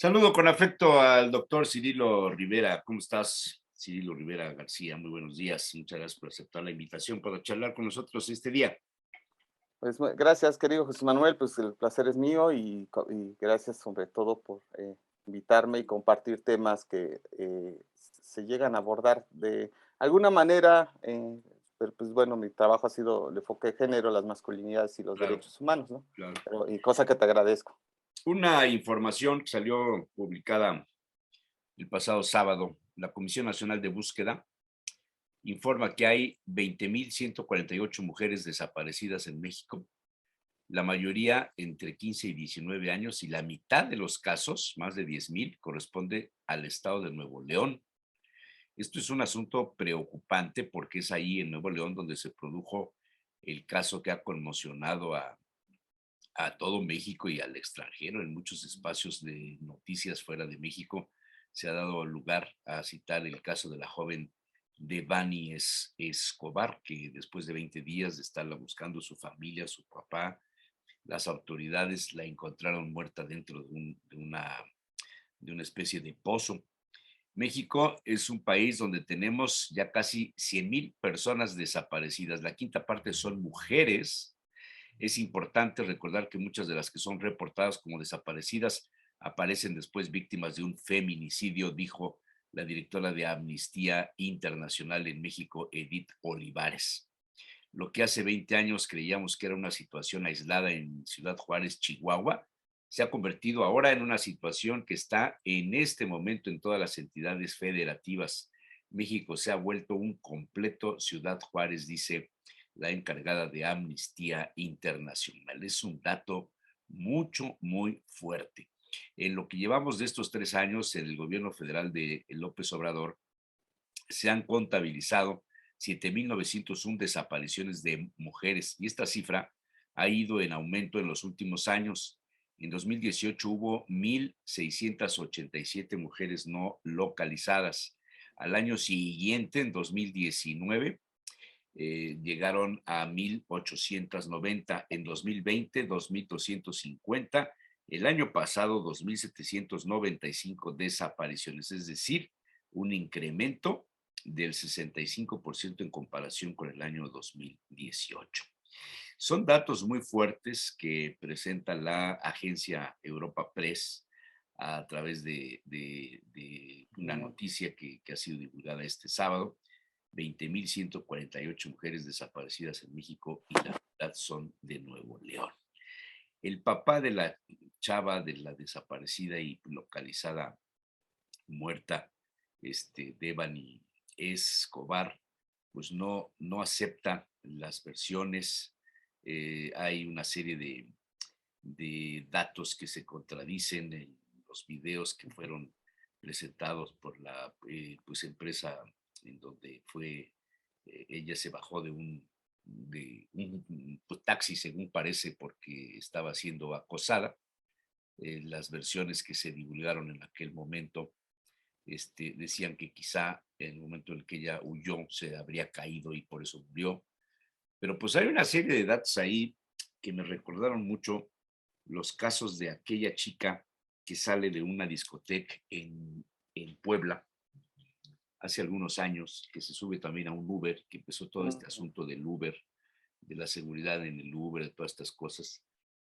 Saludo con afecto al doctor Cirilo Rivera. ¿Cómo estás, Cirilo Rivera García? Muy buenos días. Muchas gracias por aceptar la invitación para charlar con nosotros este día. Pues, gracias, querido José Manuel, pues, el placer es mío y gracias sobre todo por, invitarme y compartir temas que, se llegan a abordar de alguna manera, pero, pues, bueno, mi trabajo ha sido el enfoque de género, las masculinidades y los Claro, derechos humanos, ¿no? claro. Pero y cosa que te agradezco. Una información que salió publicada el pasado sábado, la Comisión Nacional de Búsqueda informa que hay 20.148 mujeres desaparecidas en México, la mayoría entre 15 y 19 años, y la mitad de los casos, más de 10.000, corresponde al estado de Nuevo León. Esto es un asunto preocupante porque es ahí en Nuevo León donde se produjo el caso que ha conmocionado a todo México y al extranjero. En muchos espacios de noticias fuera de México se ha dado lugar a citar el caso de la joven Devani Escobar, que después de 20 días de estarla buscando su familia, su papá, las autoridades la encontraron muerta dentro de una especie de pozo. México es un país donde tenemos ya casi 100.000 personas desaparecidas. La quinta parte son mujeres. Es importante recordar que muchas de las que son reportadas como desaparecidas aparecen después víctimas de un feminicidio, dijo la directora de Amnistía Internacional en México, Edith Olivares. Lo que hace 20 años creíamos que era una situación aislada en Ciudad Juárez, Chihuahua, se ha convertido ahora en una situación que está en este momento en todas las entidades federativas. México se ha vuelto un completo Ciudad Juárez, dice la encargada de Amnistía Internacional. Es un dato muy fuerte. En lo que llevamos de estos 3 años, en el gobierno federal de López Obrador, se han contabilizado 7.901 desapariciones de mujeres y esta cifra ha ido en aumento en los últimos años. En 2018 hubo 1.687 mujeres no localizadas. Al año siguiente, en 2019, llegaron a 1.890. En 2020, 2.250. El año pasado, 2.795 desapariciones, es decir, un incremento del 65% en comparación con el año 2018. Son datos muy fuertes que presenta la agencia Europa Press a través de una Mm, noticia que ha sido divulgada este sábado. 20.148 mujeres desaparecidas en México y la mitad son de Nuevo León. El papá de la chava, de la desaparecida y localizada muerta, Devani Escobar, pues no acepta las versiones. Hay una serie de datos que se contradicen en los videos que fueron presentados por la pues empresa en donde ella se bajó de un pues, taxi, según parece, porque estaba siendo acosada. Las versiones que se divulgaron en aquel momento decían que quizá en el momento en el que ella huyó se habría caído y por eso murió. Pero pues hay una serie de datos ahí que me recordaron mucho los casos de aquella chica que sale de una discoteca en Puebla hace algunos años, que se sube también a un Uber, que empezó todo este mm, asunto del Uber, de la seguridad en el Uber, de todas estas cosas,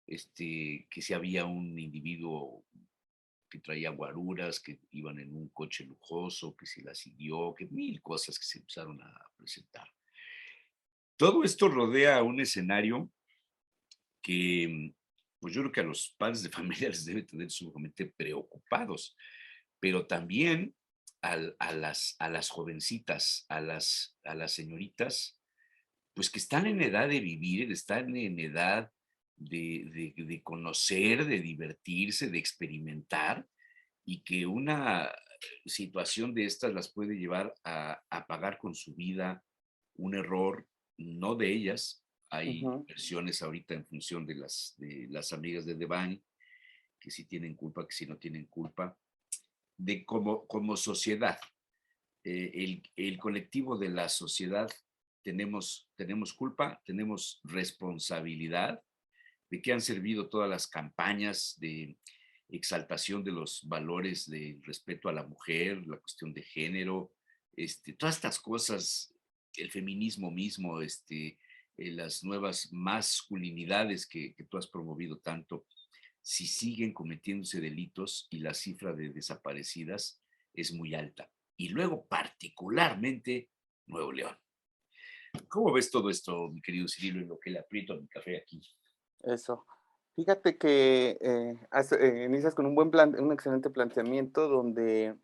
que si había un individuo que traía guaruras, que iban en un coche lujoso, que si la siguió, que mil cosas que se empezaron a presentar. Todo esto rodea un escenario que, pues yo creo que a los padres de familia les debe tener sumamente preocupados, pero también a las jovencitas, a las señoritas, pues que están en edad de vivir, están en edad de conocer, de divertirse, de experimentar, y que una situación de estas las puede llevar a pagar con su vida un error, no de ellas. Hay ujú, versiones ahorita en función de las amigas de Devani, que si tienen culpa, que si no tienen culpa, de como sociedad, el colectivo de la sociedad tenemos culpa, tenemos responsabilidad de qué han servido todas las campañas exaltación de los valores del respeto a la mujer, la cuestión de género, todas estas cosas, el feminismo mismo, las nuevas masculinidades que tú has promovido tanto, si siguen cometiéndose delitos y la cifra de desaparecidas es muy alta. Y luego, particularmente, Nuevo León. ¿Cómo ves todo esto, mi querido Cirilo, en lo que le aprieto a mi café aquí? Eso. Fíjate que inicias con un excelente planteamiento donde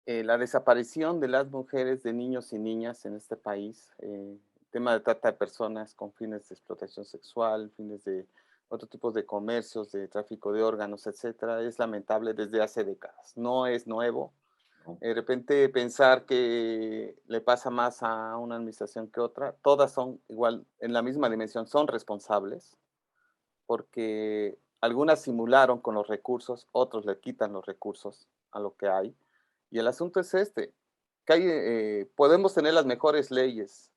la desaparición de las mujeres, de niños y niñas en este país, tema de trata de personas con fines de explotación sexual, fines de otro tipo de comercios, de tráfico de órganos, etcétera, es lamentable desde hace décadas. No es nuevo. ¿No? De repente pensar que le pasa más a una administración que otra, todas son igual, en la misma dimensión, son responsables, porque algunas simularon con los recursos, otros le quitan los recursos a lo que hay. Y el asunto es este, que hay, podemos tener las mejores leyes,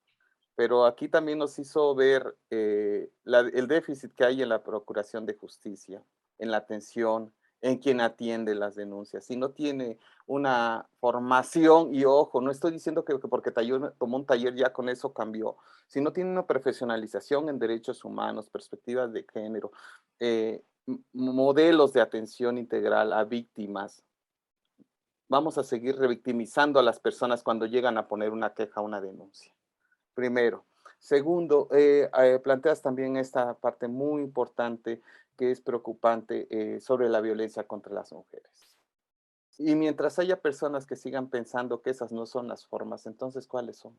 pero aquí también nos hizo ver el déficit que hay en la procuración de justicia, en la atención, en quien atiende las denuncias. Si no tiene una formación, y ojo, no estoy diciendo que porque tomó un taller ya con eso cambió, si no tiene una profesionalización en derechos humanos, perspectivas de género, modelos de atención integral a víctimas, vamos a seguir revictimizando a las personas cuando llegan a poner una queja, una denuncia. Primero. Segundo, planteas también esta parte muy importante que es preocupante sobre la violencia contra las mujeres. Y mientras haya personas que sigan pensando que esas no son las formas, entonces, ¿cuáles son?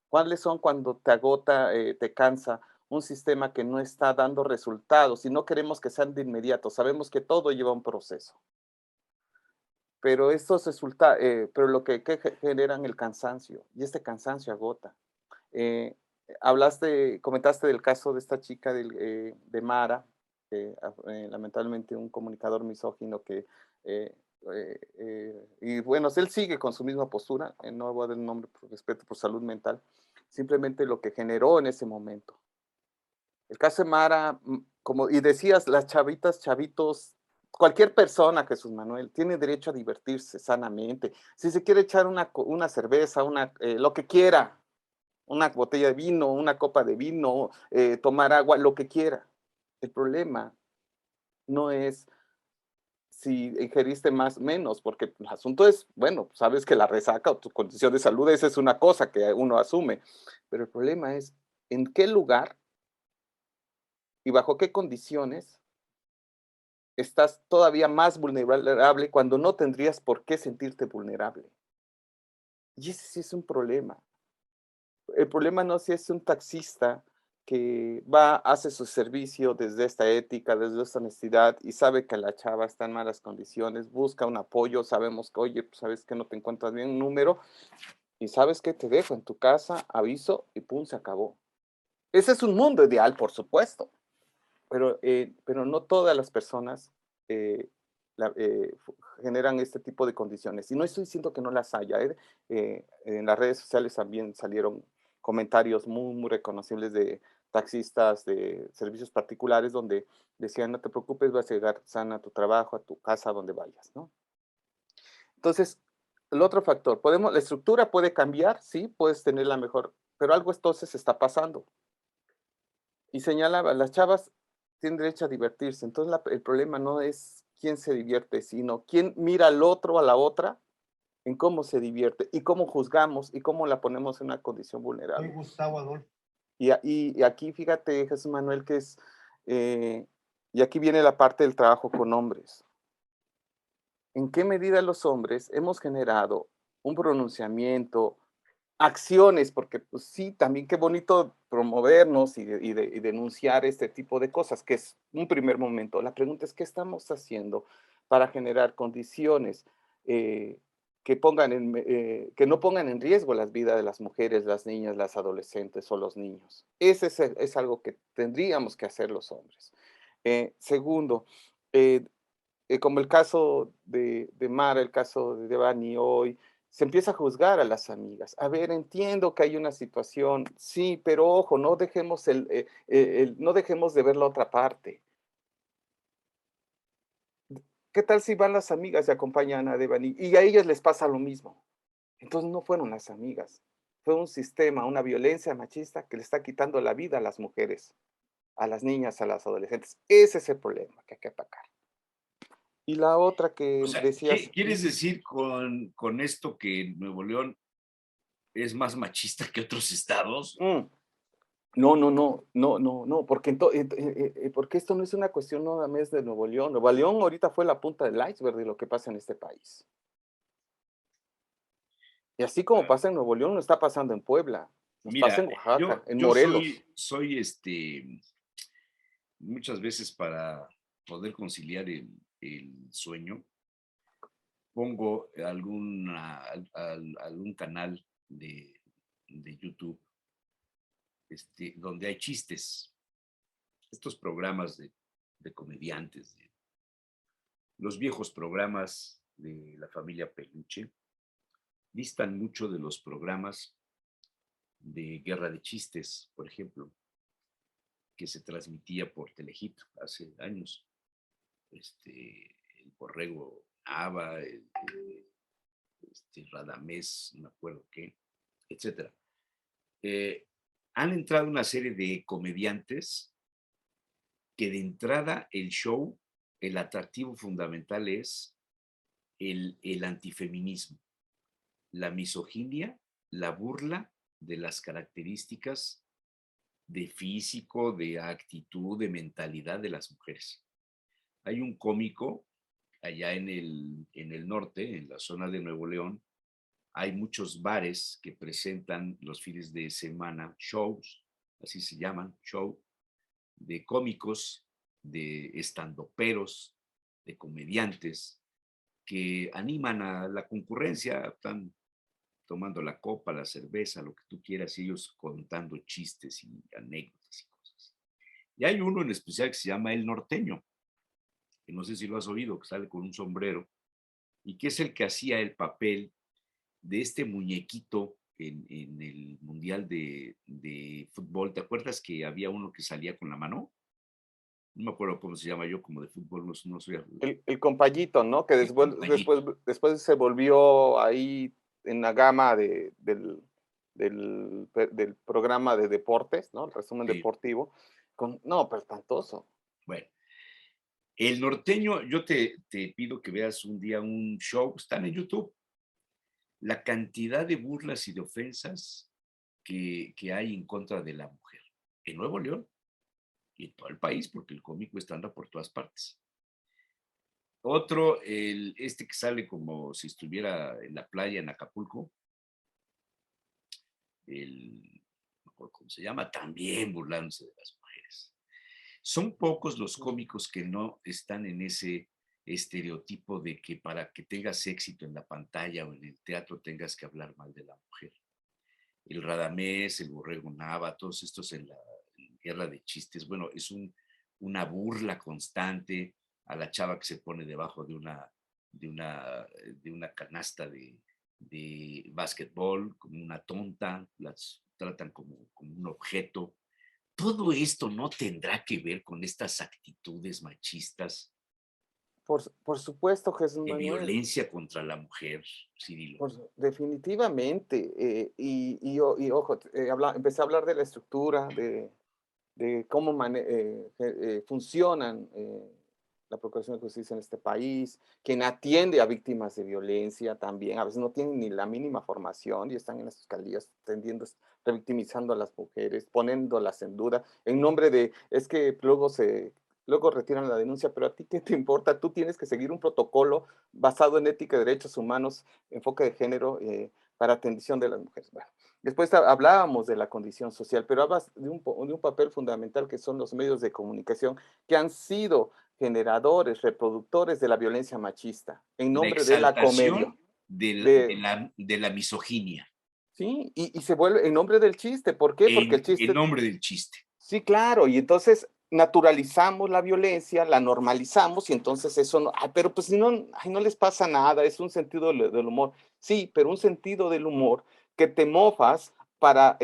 ¿Cuáles son cuando te agota, te cansa un sistema que no está dando resultados y no queremos que sean de inmediato? Sabemos que todo lleva un proceso, pero pero lo que generan el cansancio y este cansancio agota. Eh, comentaste del caso de esta chica de Mara, lamentablemente un comunicador misógino que, y bueno, él sigue con su misma postura, no voy a dar un nombre por respeto por salud mental, simplemente lo que generó en ese momento. El caso de Mara, como y decías, las chavitas, chavitos, cualquier persona, Jesús Manuel, tiene derecho a divertirse sanamente. Si se quiere echar una cerveza, lo que quiera, una botella de vino, una copa de vino, tomar agua, lo que quiera. El problema no es si ingeriste más, menos, porque el asunto es, bueno, sabes que la resaca o tu condición de salud, esa es una cosa que uno asume, pero el problema es en qué lugar y bajo qué condiciones estás todavía más vulnerable cuando no tendrías por qué sentirte vulnerable. Y ese sí es un problema. El problema no es si es un taxista que va, hace su servicio desde esta ética, desde esta honestidad y sabe que la chava está en malas condiciones, busca un apoyo, sabemos que, oye, pues, sabes que no te encuentras bien, un número, y sabes que te dejo en tu casa, aviso y pum, se acabó. Ese es un mundo ideal, por supuesto, pero no todas las personas eh, generan este tipo de condiciones. Y no estoy diciendo que no las haya. En las redes sociales también salieron comentarios muy, muy reconocibles de taxistas de servicios particulares donde decían, no te preocupes, vas a llegar sana a tu trabajo, a tu casa, a donde vayas, ¿no? Entonces, el otro factor, la estructura puede cambiar, sí, puedes tener la mejor, pero algo entonces está pasando. Y señalaba, las chavas tienen derecho a divertirse, entonces el problema no es quién se divierte, sino quién mira al otro, a la otra, en cómo se divierte y cómo juzgamos y cómo la ponemos en una condición Soy vulnerable. Gustavo Adolfo. Y aquí fíjate, Jesús Manuel, y aquí viene la parte del trabajo con hombres. ¿En qué medida los hombres hemos generado un pronunciamiento, acciones, porque pues sí, también qué bonito promovernos y denunciar este tipo de cosas, que es un primer momento. La pregunta es, ¿qué estamos haciendo para generar condiciones eh, que no pongan en riesgo las vidas de las mujeres, las niñas, las adolescentes o los niños? Ese es algo que tendríamos que hacer los hombres. Segundo, eh, como el caso de Mara, el caso de Devani hoy, se empieza a juzgar a las amigas. A ver, entiendo que hay una situación, sí, pero ojo, no dejemos, no dejemos de ver la otra parte. ¿Qué tal si van las amigas y acompañan a Devani? Y a ellas les pasa lo mismo. Entonces no fueron las amigas, fue un sistema, una violencia machista que le está quitando la vida a las mujeres, a las niñas, a las adolescentes. Ese es el problema que hay que atacar. Y la otra O que sea, decías, ¿quieres decir con esto que Nuevo León es más machista que otros estados? mm, no, no, no, no, no, no, porque, porque esto no es una cuestión nada más de Nuevo León. Nuevo León ahorita fue la punta del iceberg de lo que pasa en este país. Y así como pasa en Nuevo León, no está pasando en Puebla, nos pasa Mira, en Oaxaca, en yo Morelos. soy muchas veces para poder conciliar el sueño, pongo algún canal de YouTube donde hay chistes, estos programas de comediantes, los viejos programas de la familia Peluche, distan mucho de los programas de Guerra de Chistes, por ejemplo, que se transmitía por Telehit hace años. El Borrego Nava, Radamés, no me acuerdo qué, etcétera. Han entrado una serie de comediantes que de entrada el show, el atractivo fundamental es el antifeminismo, la misoginia, la burla de las características de físico, de actitud, de mentalidad de las mujeres. Hay un cómico allá en el norte, en la zona de Nuevo León, hay muchos bares que presentan los fines de semana shows, así se llaman, show, de cómicos, de estandoperos, de comediantes, que animan a la concurrencia, están tomando la copa, la cerveza, lo que tú quieras, y ellos contando chistes y anécdotas y cosas. Y hay uno en especial que se llama El Norteño, que no sé si lo has oído, que sale con un sombrero, y que es el que hacía el papel de este muñequito en el Mundial de Fútbol. ¿Te acuerdas que había uno que salía con la mano? No me acuerdo cómo se llama yo, como de fútbol, no soy El compayito, ¿no? Que el después, compañito. después se volvió ahí en la gama del programa de deportes, ¿no? El resumen Sí. deportivo. No, pero espantoso. Bueno, el norteño, yo te pido que veas un día un show, están en YouTube, la cantidad de burlas y de ofensas que hay en contra de la mujer en Nuevo León y en todo el país, porque el cómico está anda por todas partes. Otro, que sale como si estuviera en la playa en Acapulco, no recuerdo cómo se llama, también burlándose de las mujeres. Son pocos los cómicos que no están en ese estereotipo de que para que tengas éxito en la pantalla o en el teatro tengas que hablar mal de la mujer. El Radamés, el Borrego Nava, todos estos en Guerra de Chistes, bueno, es una burla constante a la chava que se pone debajo de una canasta de básquetbol, como una tonta, las tratan como un objeto. Todo esto no tendrá que ver con estas actitudes machistas Por supuesto, Jesús de Manuel. violencia contra la mujer, Cirilo. Definitivamente. Y ojo, empecé a hablar de la estructura, de cómo funcionan la Procuración de Justicia en este país, quien atiende a víctimas de violencia también, a veces no tienen ni la mínima formación y están en las fiscalías tendiendo, revictimizando a las mujeres, poniéndolas en duda, en nombre de, es que luego retiran la denuncia, pero a ti qué te importa, tú tienes que seguir un protocolo basado en ética de derechos humanos, enfoque de género, para atención de las mujeres. Bueno, después hablábamos de la condición social, pero hablas de un papel fundamental que son los medios de comunicación que han sido generadores, reproductores de la violencia machista, en La nombre de la comedia. exaltación De, de la misoginia sí, y se vuelve en nombre del chiste. ¿Por qué? Porque el en chiste, nombre del chiste. sí, claro, y entonces naturalizamos la violencia, la normalizamos y entonces eso no, ay, pero pues si no, ay, no les pasa nada, es un sentido del humor. Sí, pero un sentido del humor que te mofas para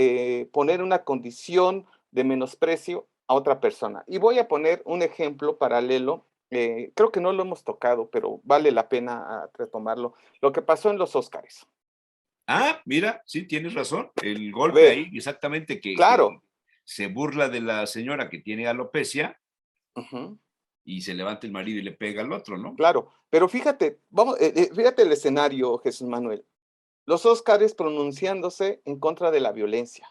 poner una condición de menosprecio a otra persona. Y voy a poner un ejemplo paralelo creo que no lo hemos tocado, pero vale la pena retomarlo. Lo que pasó en los Óscares. Ah, mira, sí, tienes razón. El A golpe ver, ahí, exactamente, que claro. se burla de la señora que tiene alopecia Ujú, y se levanta el marido y le pega al otro, ¿no? claro. Pero fíjate, fíjate el escenario, Jesús Manuel. Los Óscares pronunciándose en contra de la violencia.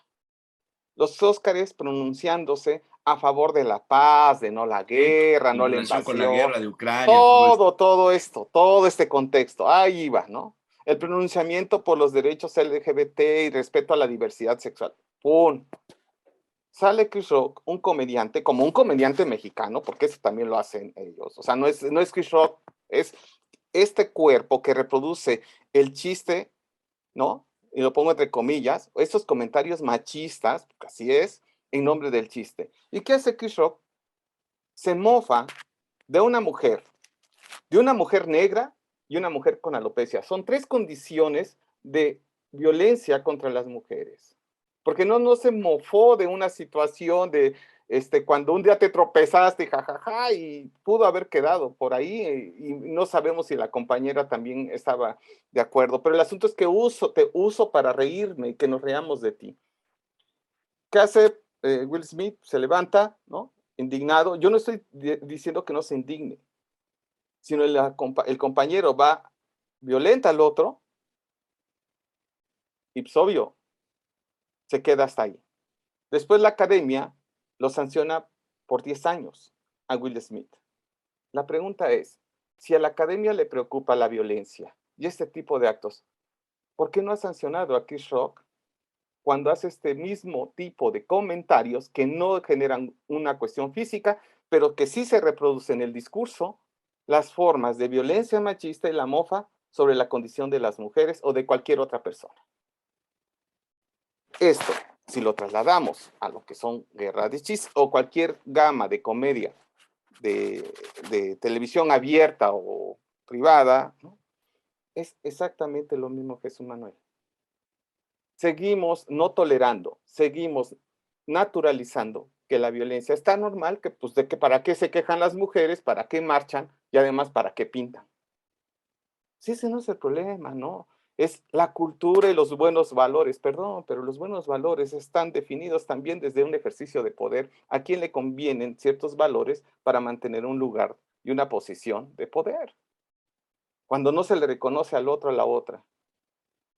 Los Óscares pronunciándose a favor de la paz, de no la Sí, guerra, en no la relación con la invasión. guerra de Ucrania, todo esto. Todo esto, todo este contexto. Ahí iba, ¿no? El pronunciamiento por los derechos LGBT y respeto a la diversidad sexual. ¡Pum! Sale Chris Rock, un comediante, como un comediante mexicano, porque eso también lo hacen ellos. O sea, no es Chris Rock, es este cuerpo que reproduce el chiste, ¿no? Y lo pongo entre comillas, estos comentarios machistas, porque así es, en nombre del chiste. ¿Y qué hace Chris Rock? Se mofa de una mujer negra y una mujer con alopecia. Son tres condiciones de violencia contra las mujeres. Porque no se mofó de una situación de cuando un día te tropezaste, jajaja, y pudo haber quedado por ahí, y no sabemos si la compañera también estaba de acuerdo. Pero el asunto es que te uso para reírme y que nos reamos de ti. ¿Qué hace Will Smith? Se levanta, ¿no? Indignado. Yo no estoy diciendo que no se indigne, sino el compañero va, violenta al otro y pues obvio, se queda hasta ahí. Después la academia lo sanciona por 10 años a Will Smith. La pregunta es, si a la academia le preocupa la violencia y este tipo de actos, ¿por qué no ha sancionado a Chris Rock cuando hace este mismo tipo de comentarios que no generan una cuestión física, pero que sí se reproducen en el discurso, las formas de violencia machista y la mofa sobre la condición de las mujeres o de cualquier otra persona? Esto, si lo trasladamos a lo que son guerras de chistes o cualquier gama de comedia de, de televisión abierta o privada, ¿no? Es exactamente lo mismo, Jesús Manuel. Seguimos no tolerando, seguimos naturalizando que la violencia está normal, que pues de que para qué se quejan las mujeres, para qué marchan y además para qué pintan. Sí, ese no es el problema, ¿no? Es la cultura y los buenos valores, perdón, pero los buenos valores están definidos también desde un ejercicio de poder. ¿A quién le convienen ciertos valores para mantener un lugar y una posición de poder? Cuando no se le reconoce al otro a la otra.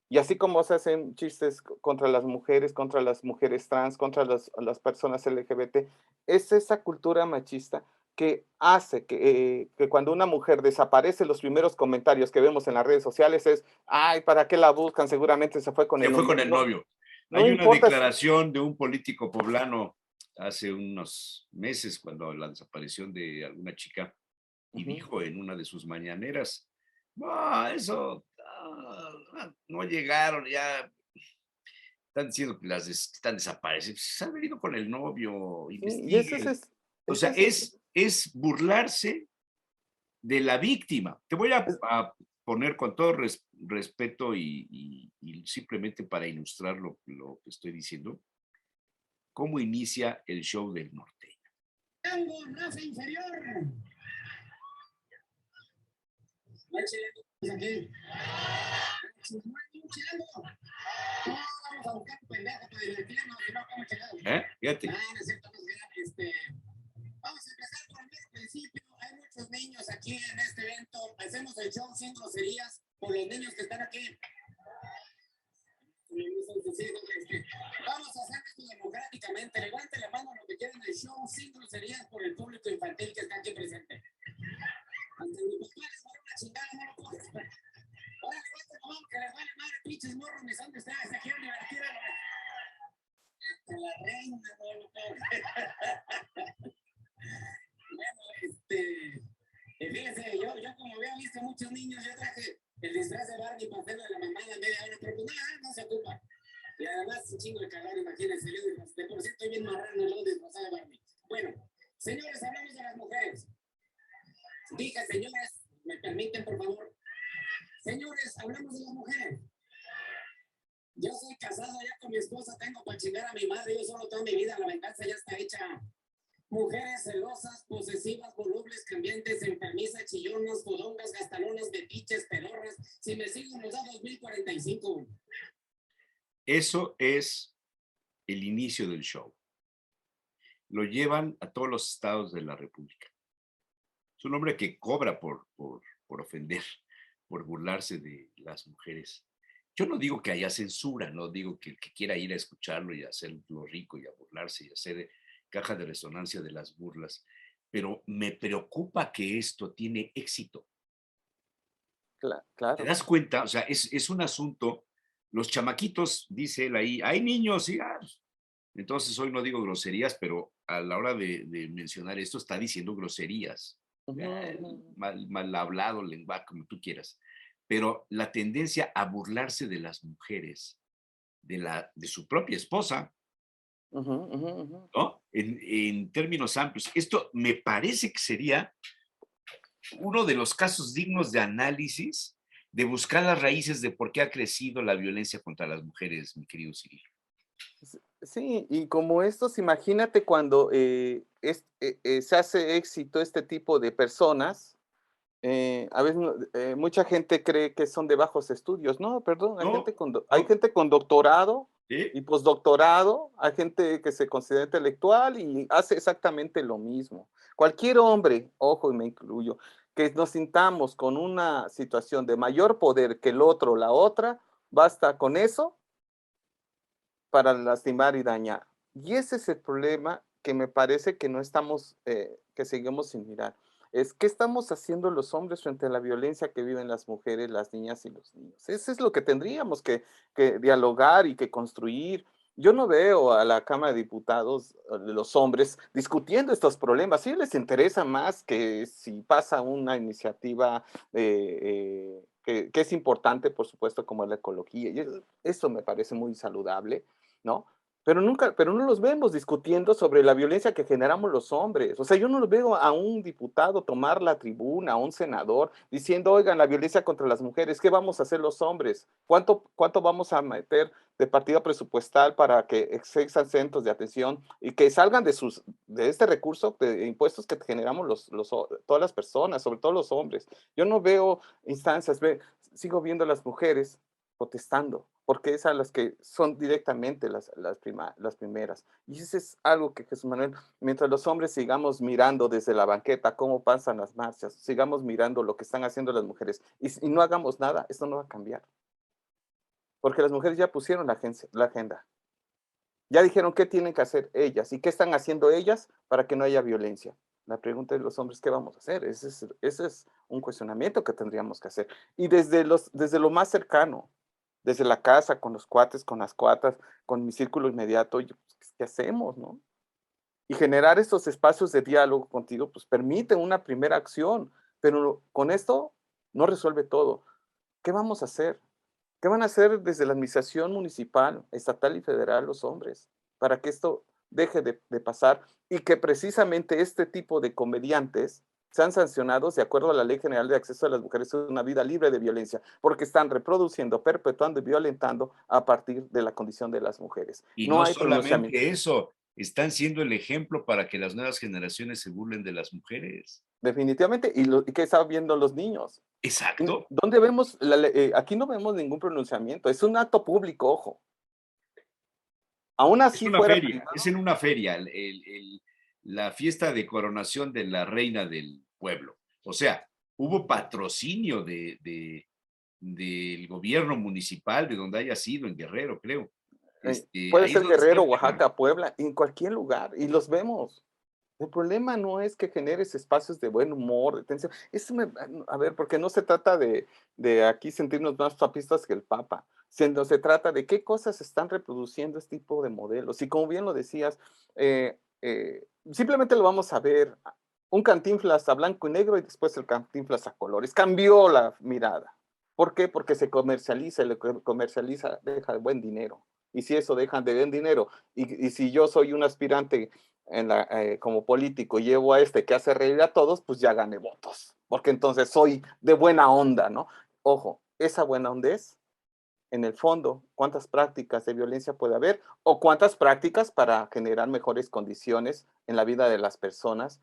Y así como se hacen chistes contra las mujeres trans, contra las personas LGBT, es esa cultura machista que hace que cuando una mujer desaparece, los primeros comentarios que vemos en las redes sociales es, ay, ¿para qué la buscan? Seguramente se fue con Se el fue novio. con el No, novio. no Hay una importa. declaración de un político poblano hace unos meses, cuando la desaparición de alguna chica, y Ujú. dijo en una de sus mañaneras, no, eso no llegaron, ya están diciendo que están desaparecidas. Se han venido con el novio, Sí, y ese investiguen. O sea, ese es, es burlarse de la víctima. Te voy es- a poner con todo respeto y simplemente para ilustrar lo que estoy diciendo, cómo inicia el show del norteño. Tengo raza inferior. No hay chilenos aquí. No hay un chileno. No, vamos a buscar un pendejo para divertirnos, si no, ¿cómo chingados? Fíjate. No es cierto, no es cierto. Vamos a empezar por el principio. Hay muchos niños aquí en este evento. Hacemos el show sin groserías por los niños que están aquí. Vamos a hacer esto democráticamente. Levante la mano lo que quieran el show sin groserías por el público infantil que está aquí presente. Ante mi papá les va a una chingada, no lo puedo. Ahora levante la mano que les vale madre, pinches morros, mis hombres, se quieren divertir a hasta la reina, no lo puedo. Bueno, fíjense, yo como había visto muchos niños, yo traje el disfraz de Barbie para hacerlo de la mamada media hora, pero pues nada, no se ocupa. Y además, un chingo de calor, imagínense, yo de por sí estoy bien marrano, luego disfrazado de Barbie. Bueno, señores, hablamos de las mujeres. Dije, señores, me permiten, por favor. Señores, hablamos de las mujeres. Yo soy casado ya con mi esposa, tengo para chingar a mi madre, yo solo toda mi vida, la venganza ya está hecha. Mujeres celosas, posesivas, volubles, cambiantes, enfermizas, chillonas, fodongas, gastalonas, metiches, pedorras. Si me sigo nos da 2045. Eso es el inicio del show. Lo llevan a todos los estados de la República. Es un hombre que cobra por ofender, por burlarse de las mujeres. Yo no digo que haya censura, no digo que el que quiera ir a escucharlo y hacerlo rico y a burlarse y hacer caja de resonancia de las burlas, pero me preocupa que esto tiene éxito. Claro. ¿Te das cuenta? O sea, es un asunto, los chamaquitos, dice él ahí, hay niños, y, entonces hoy no digo groserías, pero a la hora de mencionar esto está diciendo groserías, mal hablado, lenguaje, como tú quieras. Pero la tendencia a burlarse de las mujeres, de su propia esposa, ¿no? En términos amplios. Esto me parece que sería uno de los casos dignos de análisis, de buscar las raíces de por qué ha crecido la violencia contra las mujeres, mi querido Cirilo. Sí, y como estos, imagínate cuando se hace éxito este tipo de personas, a veces mucha gente cree que son de bajos estudios. No, perdón, hay No, hay no, gente con doctorado ¿sí? y postdoctorado, hay gente que se considera intelectual y hace exactamente lo mismo. Cualquier hombre, ojo, y me incluyo, que nos sintamos con una situación de mayor poder que el otro o la otra, basta con eso para lastimar y dañar. Y ese es el problema que me parece que no estamos, que seguimos sin mirar. Es qué estamos haciendo los hombres frente a la violencia que viven las mujeres, las niñas y los niños. Eso es lo que tendríamos que dialogar y que construir. Yo no veo a la Cámara de Diputados, de los hombres, discutiendo estos problemas. Sí les interesa más que si pasa una iniciativa que es importante, por supuesto, como la ecología. Y eso me parece muy saludable, ¿no? Pero no los vemos discutiendo sobre la violencia que generamos los hombres. O sea, yo no los veo a un diputado tomar la tribuna, a un senador, diciendo, oigan, la violencia contra las mujeres, ¿qué vamos a hacer los hombres? ¿Cuánto vamos a meter de partida presupuestal para que existan centros de atención y que salgan de este recurso de impuestos que generamos todas las personas, sobre todo los hombres? Yo no veo instancias, sigo viendo a las mujeres protestando, porque es a las que son directamente las primeras. Y eso es algo que Jesús Manuel, mientras los hombres sigamos mirando desde la banqueta cómo pasan las marchas, sigamos mirando lo que están haciendo las mujeres y no hagamos nada, esto no va a cambiar. Porque las mujeres ya pusieron la agenda. Ya dijeron qué tienen que hacer ellas y qué están haciendo ellas para que no haya violencia. La pregunta de los hombres, ¿qué vamos a hacer? Ese es un cuestionamiento que tendríamos que hacer. Y desde lo más cercano, desde la casa, con los cuates, con las cuatas, con mi círculo inmediato, pues, ¿qué hacemos, no? Y generar estos espacios de diálogo contigo, pues permite una primera acción, pero con esto no resuelve todo. ¿Qué vamos a hacer? ¿Qué van a hacer desde la administración municipal, estatal y federal los hombres para que esto deje de pasar y que precisamente este tipo de comediantes sean sancionados de acuerdo a la Ley General de Acceso a las Mujeres a una vida libre de violencia, porque están reproduciendo, perpetuando y violentando a partir de la condición de las mujeres? Y No no hay pronunciamiento. solamente eso, están siendo el ejemplo para que las nuevas generaciones se burlen de las mujeres. Definitivamente, y qué están viendo los niños. Exacto. ¿Dónde vemos? Aquí no vemos ningún pronunciamiento, es un acto público, ojo. Aún Es así una fuera feria, es privado. en una feria, la fiesta de coronación de la reina del pueblo. O sea, hubo patrocinio del gobierno municipal, de donde haya sido, en Guerrero, creo. Puede Ahí es ser donde está Guerrero, el tema. Oaxaca, Puebla, en cualquier lugar, y los vemos. El problema no es que generes espacios de buen humor, de tensión. A ver, porque no se trata de aquí sentirnos más papistas que el Papa, sino se trata de qué cosas están reproduciendo este tipo de modelos. Y como bien lo decías, simplemente lo vamos a ver, un Cantinflas a blanco y negro y después el Cantinflas a colores. Cambió la mirada. ¿Por qué? Porque se comercializa, y le comercializa, deja de buen dinero. Y si eso dejan de buen dinero, y si yo soy un aspirante como político llevo a este que hace reír a todos, pues ya gané votos, porque entonces soy de buena onda, ¿no? Ojo, esa buena onda en el fondo, cuántas prácticas de violencia puede haber o cuántas prácticas para generar mejores condiciones en la vida de las personas,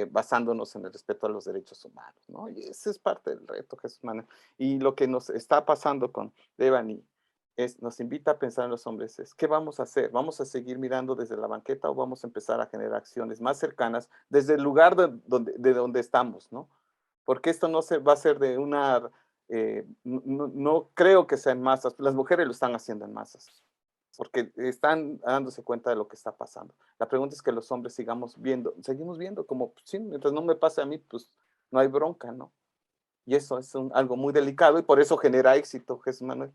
basándonos en el respeto a los derechos humanos, ¿no? Y ese es parte del reto, Jesús Manuel. Y lo que nos está pasando con Devani nos invita a pensar en los hombres, ¿qué vamos a hacer? ¿Vamos a seguir mirando desde la banqueta o vamos a empezar a generar acciones más cercanas desde el lugar de donde estamos, ¿no? Porque esto no se va a hacer de una, no creo que sea en masas, las mujeres lo están haciendo en masas, porque están dándose cuenta de lo que está pasando. La pregunta es que los hombres seguimos viendo como, pues, sí, mientras no me pase a mí, pues no hay bronca, ¿no? Y eso es algo muy delicado y por eso genera éxito, Jesús Manuel.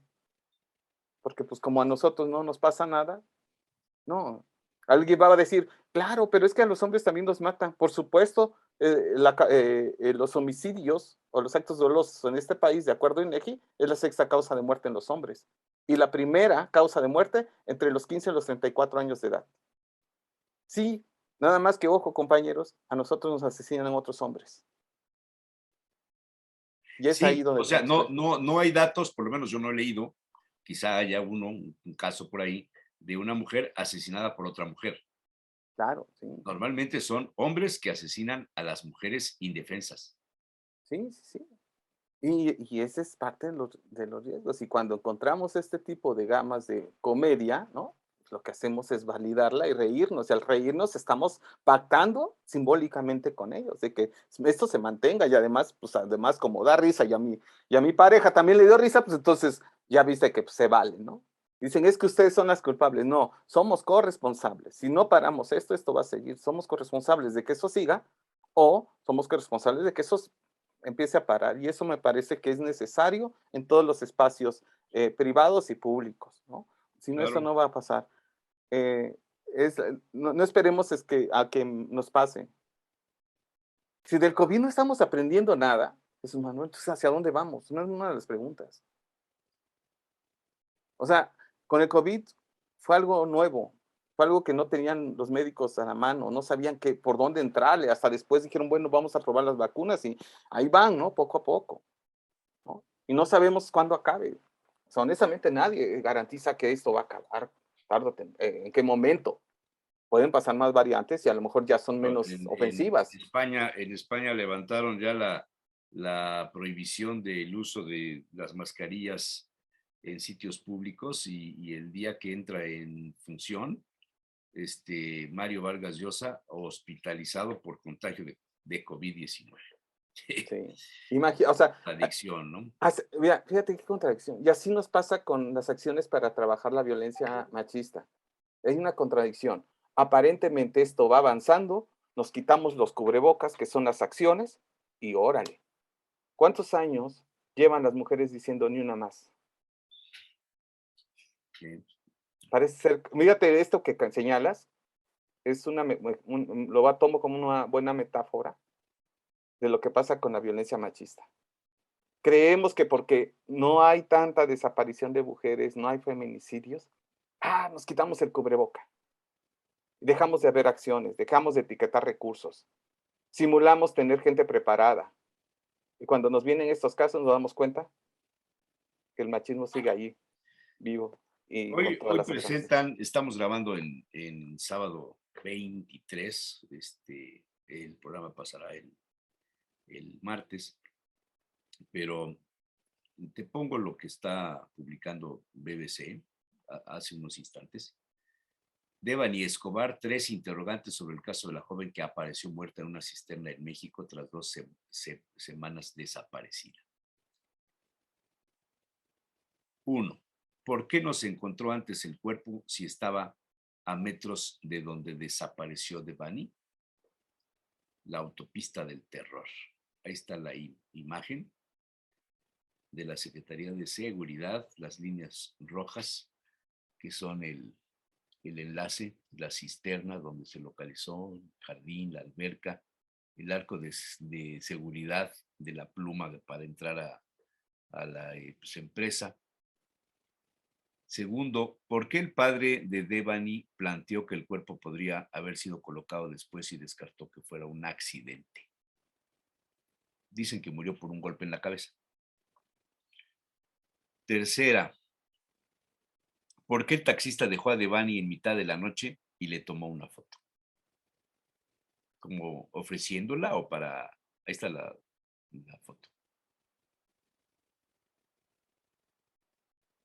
Porque pues como a nosotros no nos pasa nada, no. Alguien va a decir, claro, pero es que a los hombres también nos matan. Por supuesto, los homicidios o los actos dolosos en este país, de acuerdo a INEGI, es la sexta causa de muerte en los hombres. Y la primera causa de muerte entre los 15 y los 34 años de edad. Sí, nada más que ojo, compañeros, a nosotros nos asesinan otros hombres. Y es ahí Sí, donde o sea, tenemos no hay datos, por lo menos yo no he leído, quizá haya un caso por ahí, de una mujer asesinada por otra mujer. Claro, sí. Normalmente son hombres que asesinan a las mujeres indefensas. Sí, sí, sí. Y ese es parte de los riesgos. Y cuando encontramos este tipo de gamas de comedia, ¿no? Lo que hacemos es validarla y reírnos. Y al reírnos estamos pactando simbólicamente con ellos, de que esto se mantenga. Y además, pues además como da risa y a mi pareja también le dio risa, pues entonces ya viste que pues, se vale, ¿no? Dicen, es que ustedes son las culpables. No, somos corresponsables. Si no paramos esto, esto va a seguir. Somos corresponsables de que eso siga o somos corresponsables de que eso empiece a parar. Y eso me parece que es necesario en todos los espacios privados y públicos, ¿no? Si no, eso Claro. no va a pasar. Eh, no esperemos a que nos pase. Si del COVID no estamos aprendiendo nada, Jesús Manuel, entonces ¿hacia dónde vamos? No es una de las preguntas. O sea, con el COVID fue algo nuevo, fue algo que no tenían los médicos a la mano, no sabían por dónde entrarle, hasta después dijeron, bueno, vamos a probar las vacunas y ahí van, ¿no? Poco a poco, ¿no? Y no sabemos cuándo acabe. O sea, honestamente nadie garantiza que esto va a acabar en qué momento. Pueden pasar más variantes y a lo mejor ya son menos ofensivas. En España levantaron ya la prohibición del uso de las mascarillas en sitios públicos y el día que entra en función, Mario Vargas Llosa hospitalizado por contagio de COVID-19. Sí. O sea, Adicción, ¿no? mira, fíjate qué contradicción. Y así nos pasa con las acciones para trabajar la violencia machista. Hay una contradicción. Aparentemente esto va avanzando, nos quitamos los cubrebocas, que son las acciones, y órale. ¿Cuántos años llevan las mujeres diciendo ni una más? Sí. Parece ser, mírate esto que señalas, es tomo como una buena metáfora de lo que pasa con la violencia machista. Creemos que porque no hay tanta desaparición de mujeres, no hay feminicidios, nos quitamos el cubreboca. Dejamos de haber acciones, dejamos de etiquetar recursos, simulamos tener gente preparada. Y cuando nos vienen estos casos nos damos cuenta que el machismo sigue ahí, vivo y con todas Hoy las agresiones. estamos grabando en sábado 23, el programa pasará el martes, pero te pongo lo que está publicando BBC hace unos instantes. Devani Escobar, 3 interrogantes sobre el caso de la joven que apareció muerta en una cisterna en México tras 2 semanas desaparecida. 1. ¿Por qué no se encontró antes el cuerpo si estaba a metros de donde desapareció Devani? La autopista del terror. Ahí está la imagen de la Secretaría de Seguridad, las líneas rojas, que son el enlace, la cisterna donde se localizó, el jardín, la alberca, el arco de seguridad de la pluma para entrar a la pues, empresa. Segundo, ¿por qué el padre de Devani planteó que el cuerpo podría haber sido colocado después y descartó que fuera un accidente? Dicen que murió por un golpe en la cabeza. Tercera, ¿Por qué el taxista dejó a Devani en mitad de la noche y le tomó una foto? Como ofreciéndola o para... Ahí está la foto.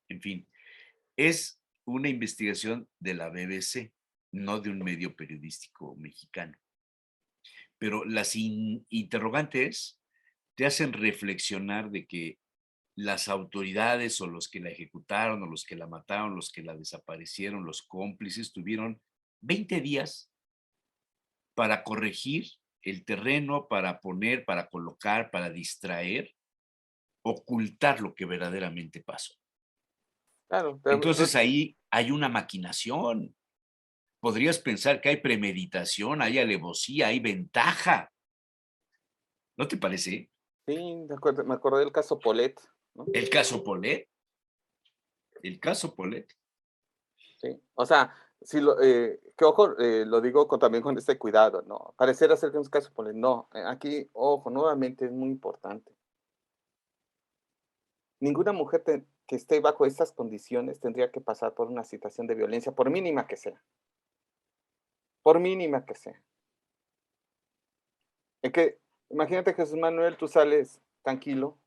En fin, es una investigación de la BBC, no de un medio periodístico mexicano. Pero las interrogantes te hacen reflexionar de que las autoridades o los que la ejecutaron o los que la mataron, los que la desaparecieron, los cómplices, tuvieron 20 días para corregir el terreno, para poner, para colocar, para distraer, ocultar lo que verdaderamente pasó. Claro, Entonces ahí hay una maquinación. Podrías pensar que hay premeditación, hay alevosía, hay ventaja. ¿No te parece? sí, me acordé del caso Polet, ¿no? El caso Polet. El caso Polet. Sí, o sea, sí que ojo, lo digo también con este cuidado, ¿no? Pareciera ser que es un caso Polet, no, aquí, ojo, nuevamente es muy importante. Ninguna mujer que esté bajo estas condiciones tendría que pasar por una situación de violencia, por mínima que sea, por mínima que sea. Es que, imagínate, Jesús Manuel, tú sales tranquilo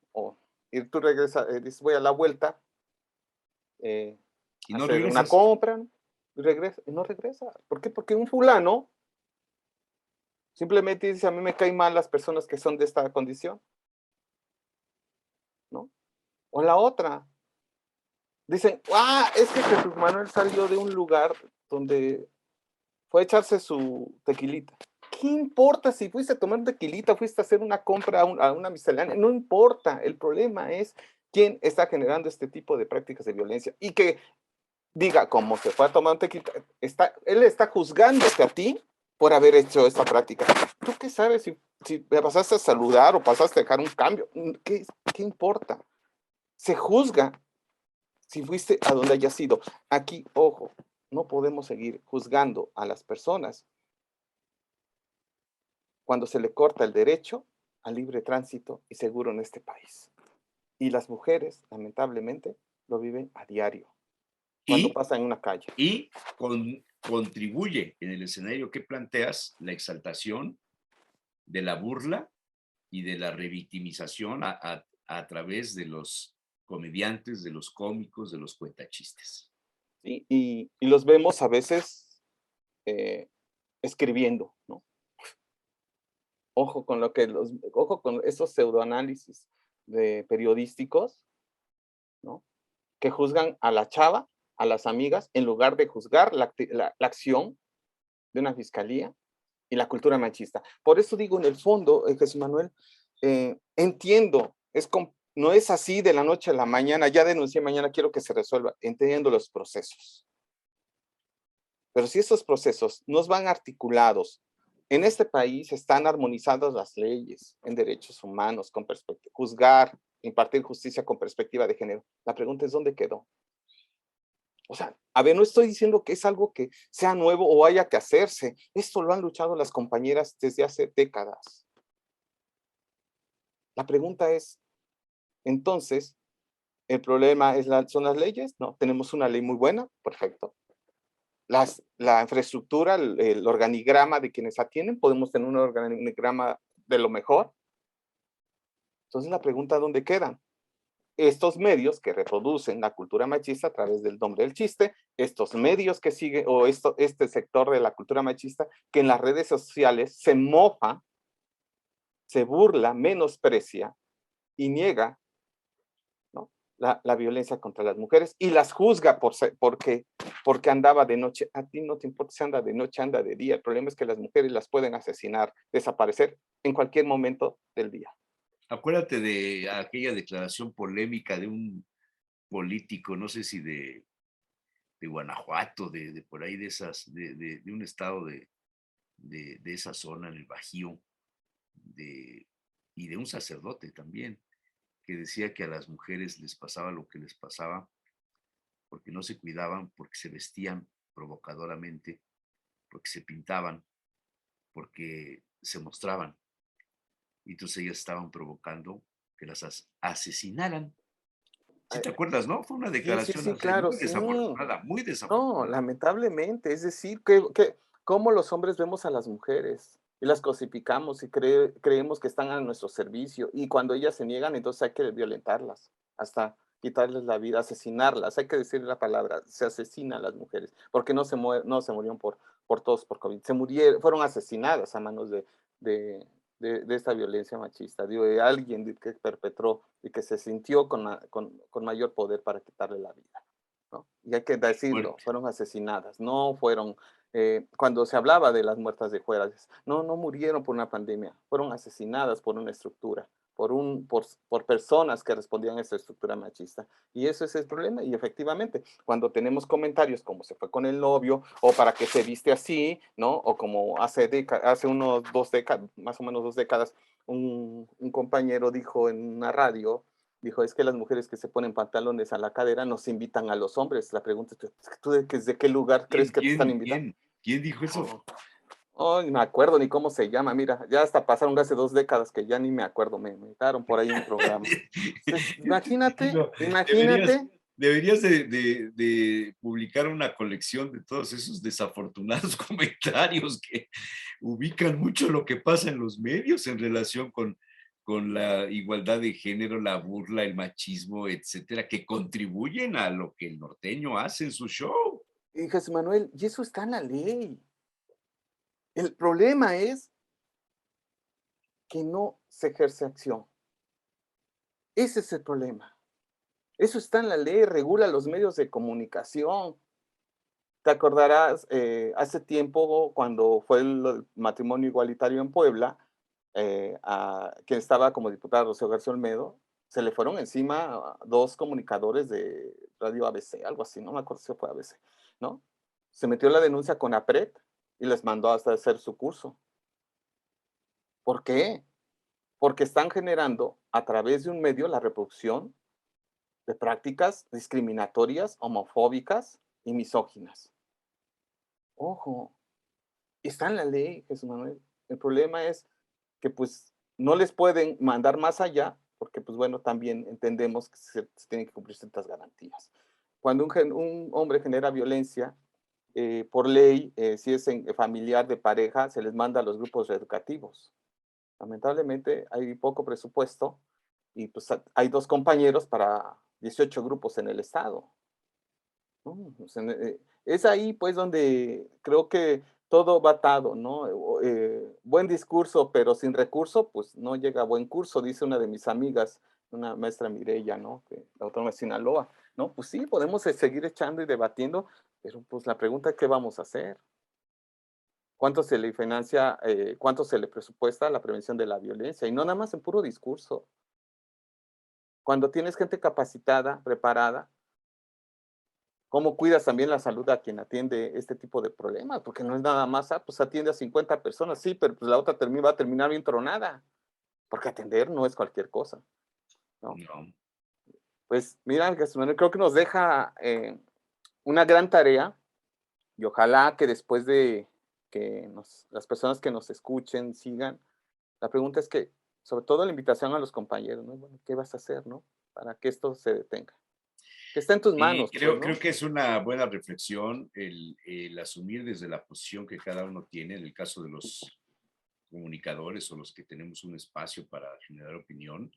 y tú regresas, dices, voy a la vuelta, Y a no hacer una regresas. compra, y no regresa. ¿Por qué? Porque un fulano simplemente dice, a mí me caen mal las personas que son de esta condición, ¿no? O la otra, dicen, es que Jesús Manuel salió de un lugar donde fue a echarse su tequilita. ¿Qué importa si fuiste a tomar tequilita, fuiste a hacer una compra a una miscelánea? No importa, el problema es quién está generando este tipo de prácticas de violencia. Y que diga, como se fue a tomar un tequilita, él está juzgándote a ti por haber hecho esta práctica. ¿Tú qué sabes si me pasaste a saludar o pasaste a dejar un cambio? ¿Qué importa? Se juzga si fuiste a donde hayas ido. Aquí, ojo, no podemos seguir juzgando a las personas cuando se le corta el derecho al libre tránsito y seguro en este país. Y las mujeres, lamentablemente, lo viven a diario, cuando Y, pasan en una calle. y contribuye en el escenario que planteas la exaltación de la burla y de la revictimización a través de los comediantes, de los cómicos, de los cuentachistes. ¿Sí? Y los vemos a veces escribiendo, ¿no? Ojo con esos pseudoanálisis periodísticos, ¿no? Que juzgan a la chava, a las amigas, en lugar de juzgar la acción de una fiscalía y la cultura machista. Por eso digo, en el fondo, Jesús Manuel, entiendo, no es así de la noche a la mañana, ya denuncié, mañana quiero que se resuelva, entendiendo los procesos. Pero si esos procesos no van articulados, en este país están armonizadas las leyes en derechos humanos, con perspectiva, juzgar, impartir justicia con perspectiva de género. La pregunta es, ¿dónde quedó? O sea, a ver, no estoy diciendo que es algo que sea nuevo o haya que hacerse. Esto lo han luchado las compañeras desde hace décadas. La pregunta es, entonces, ¿el problema son las leyes? No, tenemos una ley muy buena, perfecto. La infraestructura, el organigrama de quienes atienden, podemos tener un organigrama de lo mejor. Entonces la pregunta, ¿dónde quedan? Estos medios que reproducen la cultura machista a través del nombre del chiste, estos medios que siguen, o este sector de la cultura machista que en las redes sociales se mofa, se burla, menosprecia y niega, ¿no? la violencia contra las mujeres y las juzga porque andaba de noche. A ti no te importa si anda de noche, anda de día. El problema es que las mujeres las pueden asesinar, desaparecer en cualquier momento del día. Acuérdate de aquella declaración polémica de un político, no sé si de Guanajuato, de por ahí de un estado de esa zona, en el Bajío, y de un sacerdote también, que decía que a las mujeres les pasaba lo que les pasaba porque no se cuidaban, porque se vestían provocadoramente, porque se pintaban, porque se mostraban. Y entonces ellas estaban provocando que las asesinaran. ¿Sí te acuerdas, no? Fue una Sí, sí, declaración sí, así claro, muy sí. desafortunada, muy No, desafortunada. lamentablemente, es decir, que cómo los hombres vemos a las mujeres y las cosificamos y creemos que están a nuestro servicio y cuando ellas se niegan, entonces hay que violentarlas, hasta quitarles la vida, asesinarlas, hay que decir la palabra, se asesina a las mujeres, porque no se murieron por todos por COVID, fueron asesinadas a manos de, de esta violencia machista, de alguien que perpetró y que se sintió con mayor poder para quitarle la vida. ¿No? Y hay que decirlo, Fuerte. fueron asesinadas, no fueron, cuando se hablaba de las muertas de Juárez, no, no murieron por una pandemia, fueron asesinadas por una estructura, por personas que respondían a esa estructura machista. Y eso es el problema. Y efectivamente, cuando tenemos comentarios como se fue con el novio, o para qué se viste así, ¿no? O como hace unos 2 décadas, más o menos 2 décadas, un compañero dijo en una radio, dijo, es que las mujeres que se ponen pantalones a la cadera nos invitan a los hombres. La pregunta es, ¿tú desde qué lugar crees ¿Quién, que te están quién, invitando? quién, quién dijo eso? Oh, oh, ni me acuerdo ni cómo se llama. Mira, ya hasta pasaron hace 2 décadas que ya ni me acuerdo. Me invitaron por ahí un programa. Entonces, imagínate, Digo, deberías, imagínate. deberías de publicar una colección de todos esos desafortunados comentarios que ubican mucho lo que pasa en los medios en relación con la igualdad de género, la burla, el machismo, etcétera, que contribuyen a lo que el norteño hace en su show. Y Jesús Manuel, y eso está en la ley. El problema es que no se ejerce acción. Ese es el problema. Eso está en la ley, regula los medios de comunicación. Te acordarás, hace tiempo, cuando fue el matrimonio igualitario en Puebla, a quien estaba como diputada, Rocío García Olmedo, se le fueron encima a 2 comunicadores de Radio ABC, algo así, no me acuerdo si fue ABC, ¿no? Se metió la denuncia con APRED y les mandó hasta hacer su curso. ¿Por qué? Porque están generando a través de un medio la reproducción de prácticas discriminatorias, homofóbicas y misóginas. Ojo, está en la ley, Jesús Manuel. El problema es que pues no les pueden mandar más allá, porque pues bueno, también entendemos que se tienen que cumplir ciertas garantías. Cuando un hombre genera violencia, por ley, si es familiar de pareja, se les manda a los grupos reeducativos. Lamentablemente hay poco presupuesto y pues hay 2 compañeros para 18 grupos en el estado. Pues, es ahí pues donde creo que todo va atado, ¿no? Buen discurso, pero sin recurso, pues no llega a buen curso, dice una de mis amigas, una maestra Mireya, ¿no? Que la autónoma de Sinaloa, ¿no? Pues sí, podemos seguir echando y debatiendo, pero pues la pregunta es, ¿qué vamos a hacer? ¿Cuánto se le financia, cuánto se le presupuesta a la prevención de la violencia? Y no nada más en puro discurso. Cuando tienes gente capacitada, preparada, ¿cómo cuidas también la salud a quien atiende este tipo de problemas? Porque no es nada más, pues atiende a 50 personas, sí, pero pues la otra va a terminar bien tronada, porque atender no es cualquier cosa, ¿no? No. Pues mira, Jesús Manuel, creo que nos deja una gran tarea y ojalá que después de que las personas que nos escuchen sigan, la pregunta es que, sobre todo la invitación a los compañeros, ¿no? Bueno, ¿qué vas a hacer, no? Para que esto se detenga. Que está en tus Y manos, pues, creo ¿no? que es una buena reflexión el asumir desde la posición que cada uno tiene, en el caso de los comunicadores o los que tenemos un espacio para generar opinión,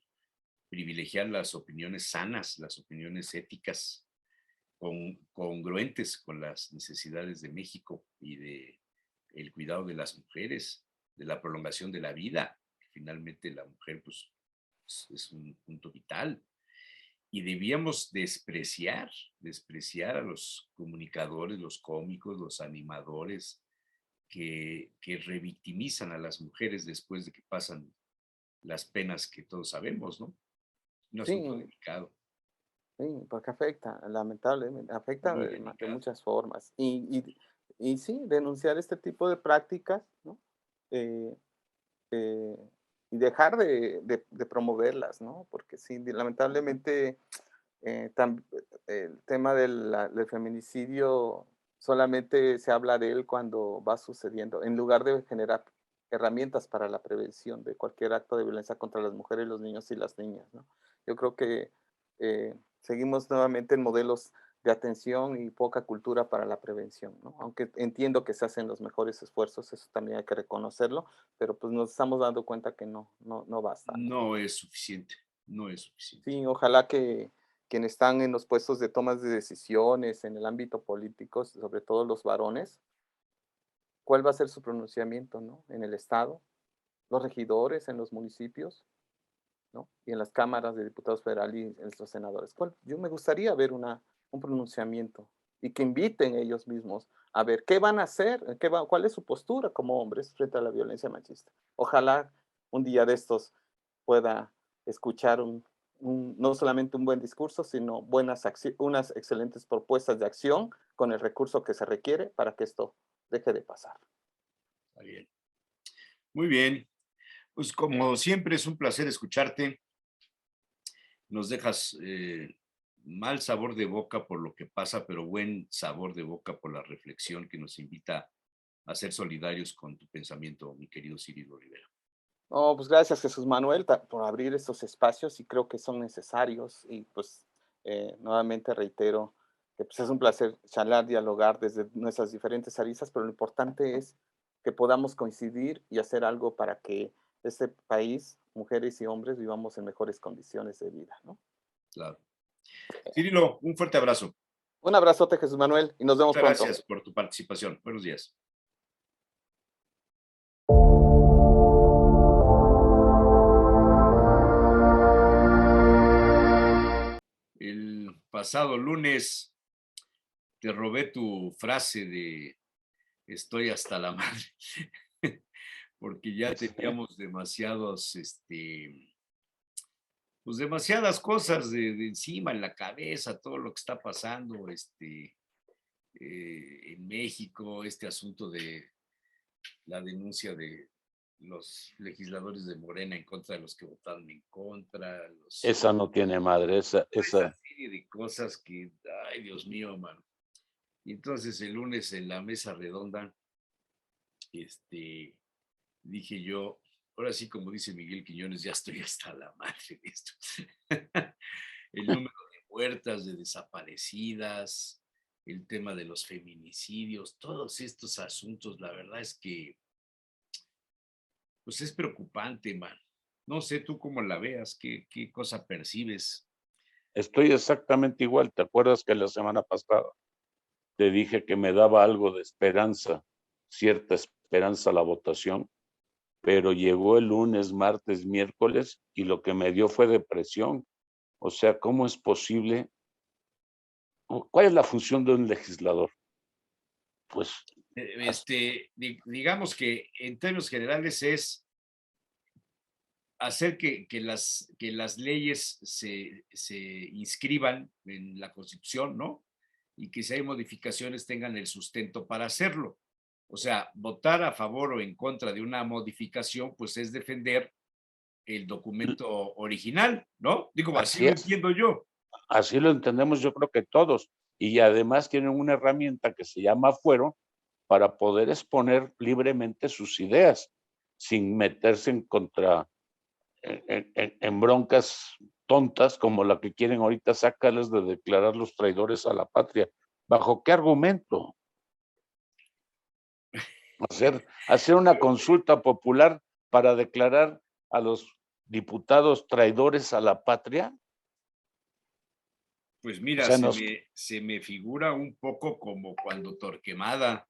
privilegiar las opiniones sanas, las opiniones éticas, congruentes con las necesidades de México y de el cuidado de las mujeres, de la prolongación de la vida. Finalmente la mujer pues es un punto vital y debíamos despreciar a los comunicadores, los cómicos, los animadores que revictimizan a las mujeres después de que pasan las penas que todos sabemos, ¿no? Un asunto Sí, delicado, sí, porque afecta, lamentablemente, afecta muy de delicado. muchas formas. Y sí, denunciar este tipo de prácticas, ¿no? Eh, eh, y dejar de promoverlas, ¿no? Porque sí, lamentablemente el tema del feminicidio solamente se habla de él cuando va sucediendo, en lugar de generar herramientas para la prevención de cualquier acto de violencia contra las mujeres, los niños y las niñas, ¿no? Yo creo que seguimos nuevamente en modelos de atención y poca cultura para la prevención, ¿no? Aunque entiendo que se hacen los mejores esfuerzos, eso también hay que reconocerlo, pero pues nos estamos dando cuenta que no basta, ¿no? No es suficiente, no es suficiente. Sí, ojalá que quienes están en los puestos de tomas de decisiones en el ámbito político, sobre todo los varones, ¿cuál va a ser su pronunciamiento, no? En el Estado, los regidores en los municipios, ¿no? Y en las cámaras de diputados federales y en los senadores. Yo me gustaría ver un pronunciamiento y que inviten ellos mismos a ver qué van a hacer, cuál es su postura como hombres frente a la violencia machista. Ojalá un día de estos pueda escuchar no solamente un buen discurso, sino unas excelentes propuestas de acción con el recurso que se requiere para que esto deje de pasar. Está bien. Muy bien. Pues como siempre es un placer escucharte. Nos dejas mal sabor de boca por lo que pasa, pero buen sabor de boca por la reflexión que nos invita a ser solidarios con tu pensamiento, mi querido Cirilo Rivera. No, pues gracias Jesús Manuel por abrir estos espacios y creo que son necesarios y pues nuevamente reitero que pues, es un placer charlar, dialogar desde nuestras diferentes aristas, pero lo importante es que podamos coincidir y hacer algo para que este país, mujeres y hombres, vivamos en mejores condiciones de vida, ¿no? Claro. Cirilo, un fuerte abrazo. Un abrazote Jesús Manuel y nos vemos Muchas pronto. gracias por tu participación. Buenos días. El pasado lunes te robé tu frase de estoy hasta la madre, porque ya teníamos pues demasiadas cosas de encima en la cabeza, todo lo que está pasando en México, este asunto de la denuncia de los legisladores de Morena en contra de los que votaron en contra. Esa no tiene madre, esa. Serie de cosas que, ay, Dios mío, mano. Y entonces el lunes en la mesa redonda, dije yo, ahora sí, como dice Miguel Quiñones, ya estoy hasta la madre de esto. El número de muertas, de desaparecidas, el tema de los feminicidios, todos estos asuntos, la verdad es que, pues es preocupante, man. No sé tú cómo la veas, qué cosa percibes. Estoy exactamente igual. ¿Te acuerdas que la semana pasada te dije que me daba algo de esperanza, cierta esperanza a la votación? Pero llegó el lunes, martes, miércoles y lo que me dio fue depresión. O sea, ¿cómo es posible? ¿Cuál es la función de un legislador? Pues digamos que en términos generales es hacer que las leyes se inscriban en la Constitución, ¿no? Y que si hay modificaciones tengan el sustento para hacerlo. O sea, votar a favor o en contra de una modificación, pues es defender el documento original, ¿no? Digo, así lo entiendo yo. Así lo entendemos, yo creo que todos. Y además tienen una herramienta que se llama fuero para poder exponer libremente sus ideas sin meterse en broncas tontas como la que quieren ahorita sacarles de declarar los traidores a la patria. ¿Bajo qué argumento? Hacer una consulta popular para declarar a los diputados traidores a la patria. Pues mira, se me figura un poco como cuando Torquemada,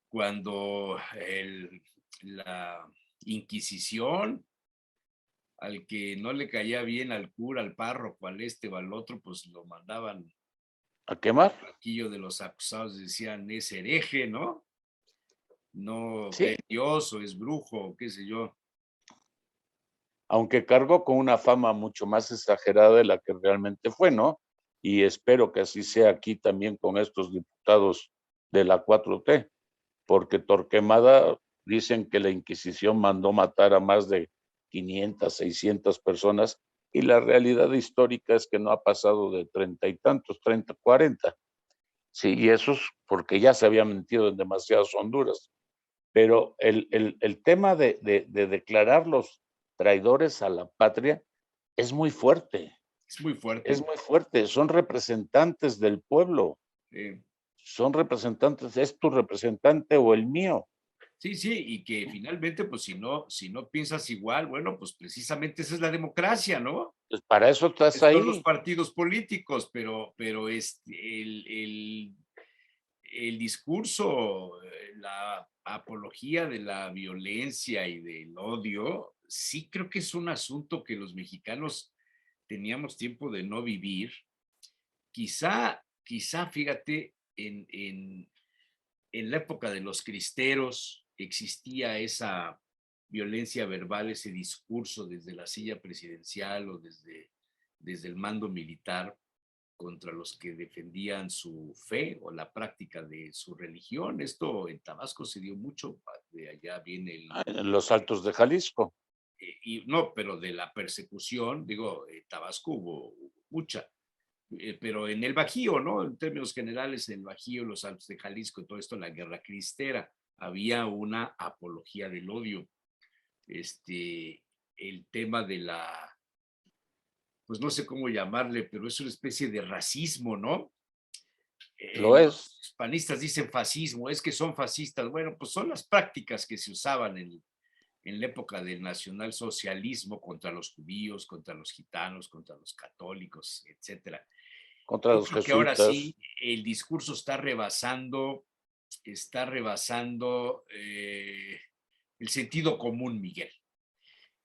cuando la Inquisición, al que no le caía bien al cura, al párroco, al o al otro, pues lo mandaban a quemar. El banquillo de los acusados, decían, es hereje, ¿no? No Sí. es Dios o es brujo, qué sé yo. Aunque cargó con una fama mucho más exagerada de la que realmente fue, ¿no? Y espero que así sea aquí también con estos diputados de la 4T, porque Torquemada dicen que la Inquisición mandó matar a más de 500, 600 personas, y la realidad histórica es que no ha pasado de 30 y tantos, 30, 40. Sí, y eso es porque ya se había metido en demasiadas Honduras. Pero el tema de declarar los traidores a la patria es muy fuerte. Es muy fuerte. Es muy fuerte, son representantes del pueblo, son representantes, es tu representante o el mío. Sí, sí, y que finalmente, pues si no piensas igual, bueno, pues precisamente esa es la democracia, ¿no? Pues para eso estás Son los ahí. partidos políticos, pero el discurso, la apología de la violencia y del odio, sí creo que es un asunto que los mexicanos teníamos tiempo de no vivir. Quizá, fíjate, en la época de los cristeros existía esa violencia verbal, ese discurso desde la silla presidencial o desde el mando militar contra los que defendían su fe o la práctica de su religión. Esto en Tabasco se dio mucho, de allá viene En los Altos de Jalisco. y no, pero de la persecución, digo, Tabasco hubo mucha, pero en el Bajío, ¿no? En términos generales, en el Bajío, los Altos de Jalisco, todo esto, la guerra cristera, había una apología del odio. El tema de la, pues no sé cómo llamarle, pero es una especie de racismo, ¿no? Lo es. Los panistas dicen fascismo, es que son fascistas. Bueno, pues son las prácticas que se usaban en la época del nacionalsocialismo contra los judíos, contra los gitanos, contra los católicos, etcétera. Contra Yo los creo que ahora jesuitas. sí el discurso está rebasando el sentido común, Miguel.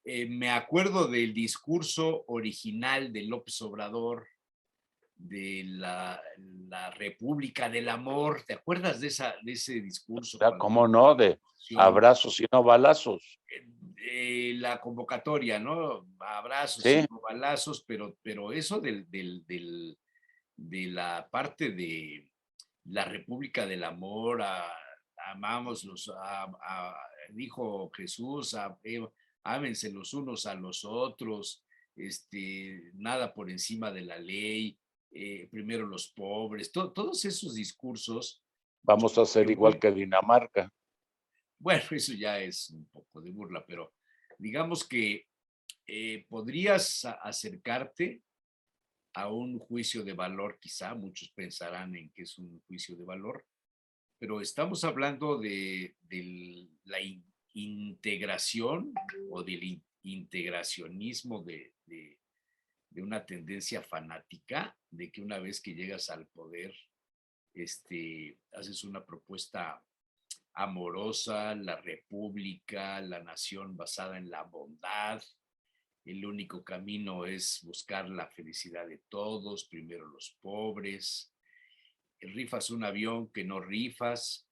Me acuerdo del discurso original de López Obrador de la República del Amor. ¿Te acuerdas de ese discurso? ¿Cómo no? De abrazos y no balazos. La convocatoria, ¿no? Abrazos y Sí. no balazos, pero eso de la parte de la República del Amor, amamos dijo Jesús, ámense los unos a los otros, nada por encima de la ley, primero los pobres, todos esos discursos. Vamos a ser igual que Dinamarca. Bueno, eso ya es un poco de burla, pero digamos que podrías acercarte a un juicio de valor, quizá muchos pensarán en que es un juicio de valor, pero estamos hablando de la integración o del integracionismo de una tendencia fanática, de que una vez que llegas al poder, haces una propuesta amorosa, la república, la nación basada en la bondad. El único camino es buscar la felicidad de todos, primero los pobres. Rifas un avión que no rifas,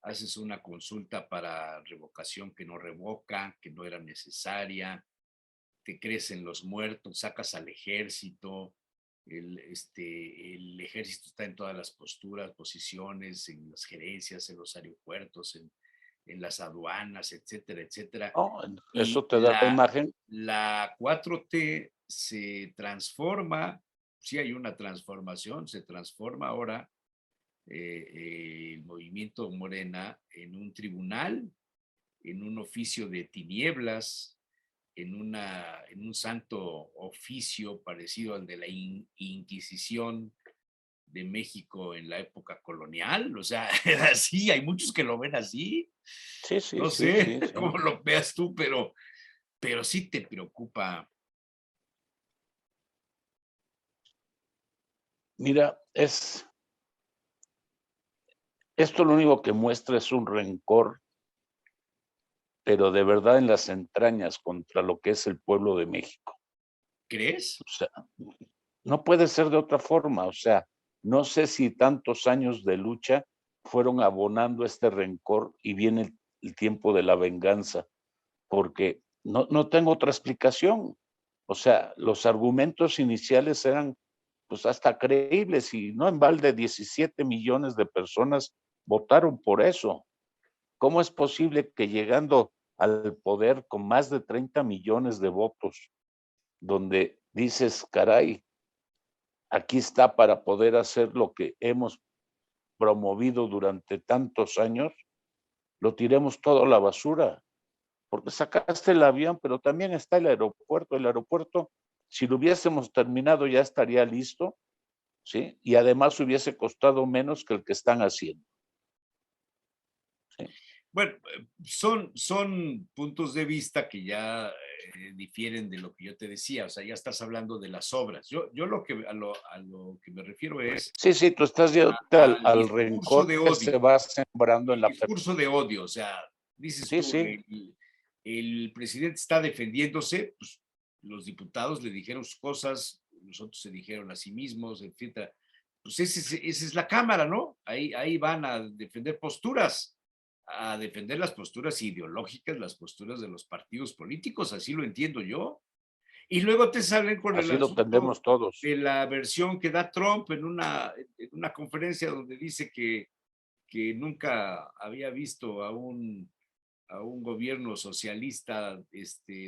haces una consulta para revocación que no revoca, que no era necesaria, te crecen los muertos, sacas al ejército, el ejército está en todas las posturas, posiciones, en las gerencias, en los aeropuertos, en las aduanas, etcétera, etcétera. Oh, eso te da la imagen. La 4T se transforma, sí hay una transformación, se transforma ahora el movimiento Morena en un tribunal, en un oficio de tinieblas, en un santo oficio parecido al de la Inquisición de México en la época colonial. O sea, así, hay muchos que lo ven así. Sí, sí, no sí, sé sí, sí. cómo lo veas tú, pero sí te preocupa. Mira, esto lo único que muestra es un rencor, pero de verdad en las entrañas contra lo que es el pueblo de México. ¿Crees? O sea, no puede ser de otra forma. O sea, no sé si tantos años de lucha fueron abonando este rencor y viene el tiempo de la venganza, porque no tengo otra explicación. O sea, los argumentos iniciales eran pues hasta creíbles y no en balde 17 millones de personas votaron por eso. ¿Cómo es posible que llegando al poder con más de 30 millones de votos, donde dices, caray, aquí está para poder hacer lo que hemos promovido durante tantos años, lo tiremos todo a la basura? Porque sacaste el avión, pero también está el aeropuerto. El aeropuerto si lo hubiésemos terminado ya estaría listo, ¿sí? Y además hubiese costado menos que el que están haciendo. ¿Sí? Bueno, son puntos de vista que ya difieren de lo que yo te decía, o sea, ya estás hablando de las obras. Yo a lo que me refiero es Sí, tú estás yendo al al discurso rencor de que se odio. va sembrando en El la discurso de odio, o sea, dices Sí, tú, sí. el presidente está defendiéndose, pues los diputados le dijeron sus cosas, los otros se dijeron a sí mismos, etcétera. Pues esa es la Cámara, ¿no? Ahí van a defender posturas, a defender las posturas ideológicas, las posturas de los partidos políticos, así lo entiendo yo. Y luego te salen con el Así lo asunto entendemos todos. de la versión que da Trump en una conferencia donde dice que nunca había visto a un gobierno socialista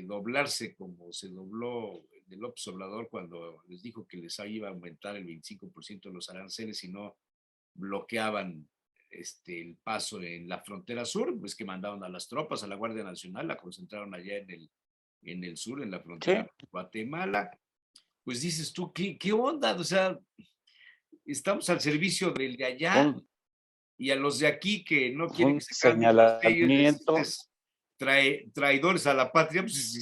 doblarse como se dobló el López Obrador cuando les dijo que les iba a aumentar el 25% de los aranceles y no bloqueaban el paso en la frontera sur, pues que mandaron a las tropas, a la Guardia Nacional, la concentraron allá en el sur, en la frontera Sí. con Guatemala. Pues dices tú, ¿qué onda? O sea, estamos al servicio del de allá y a los de aquí que no quieren Un que se cambien las leyes, les señalamiento. dices traidores a la patria, pues es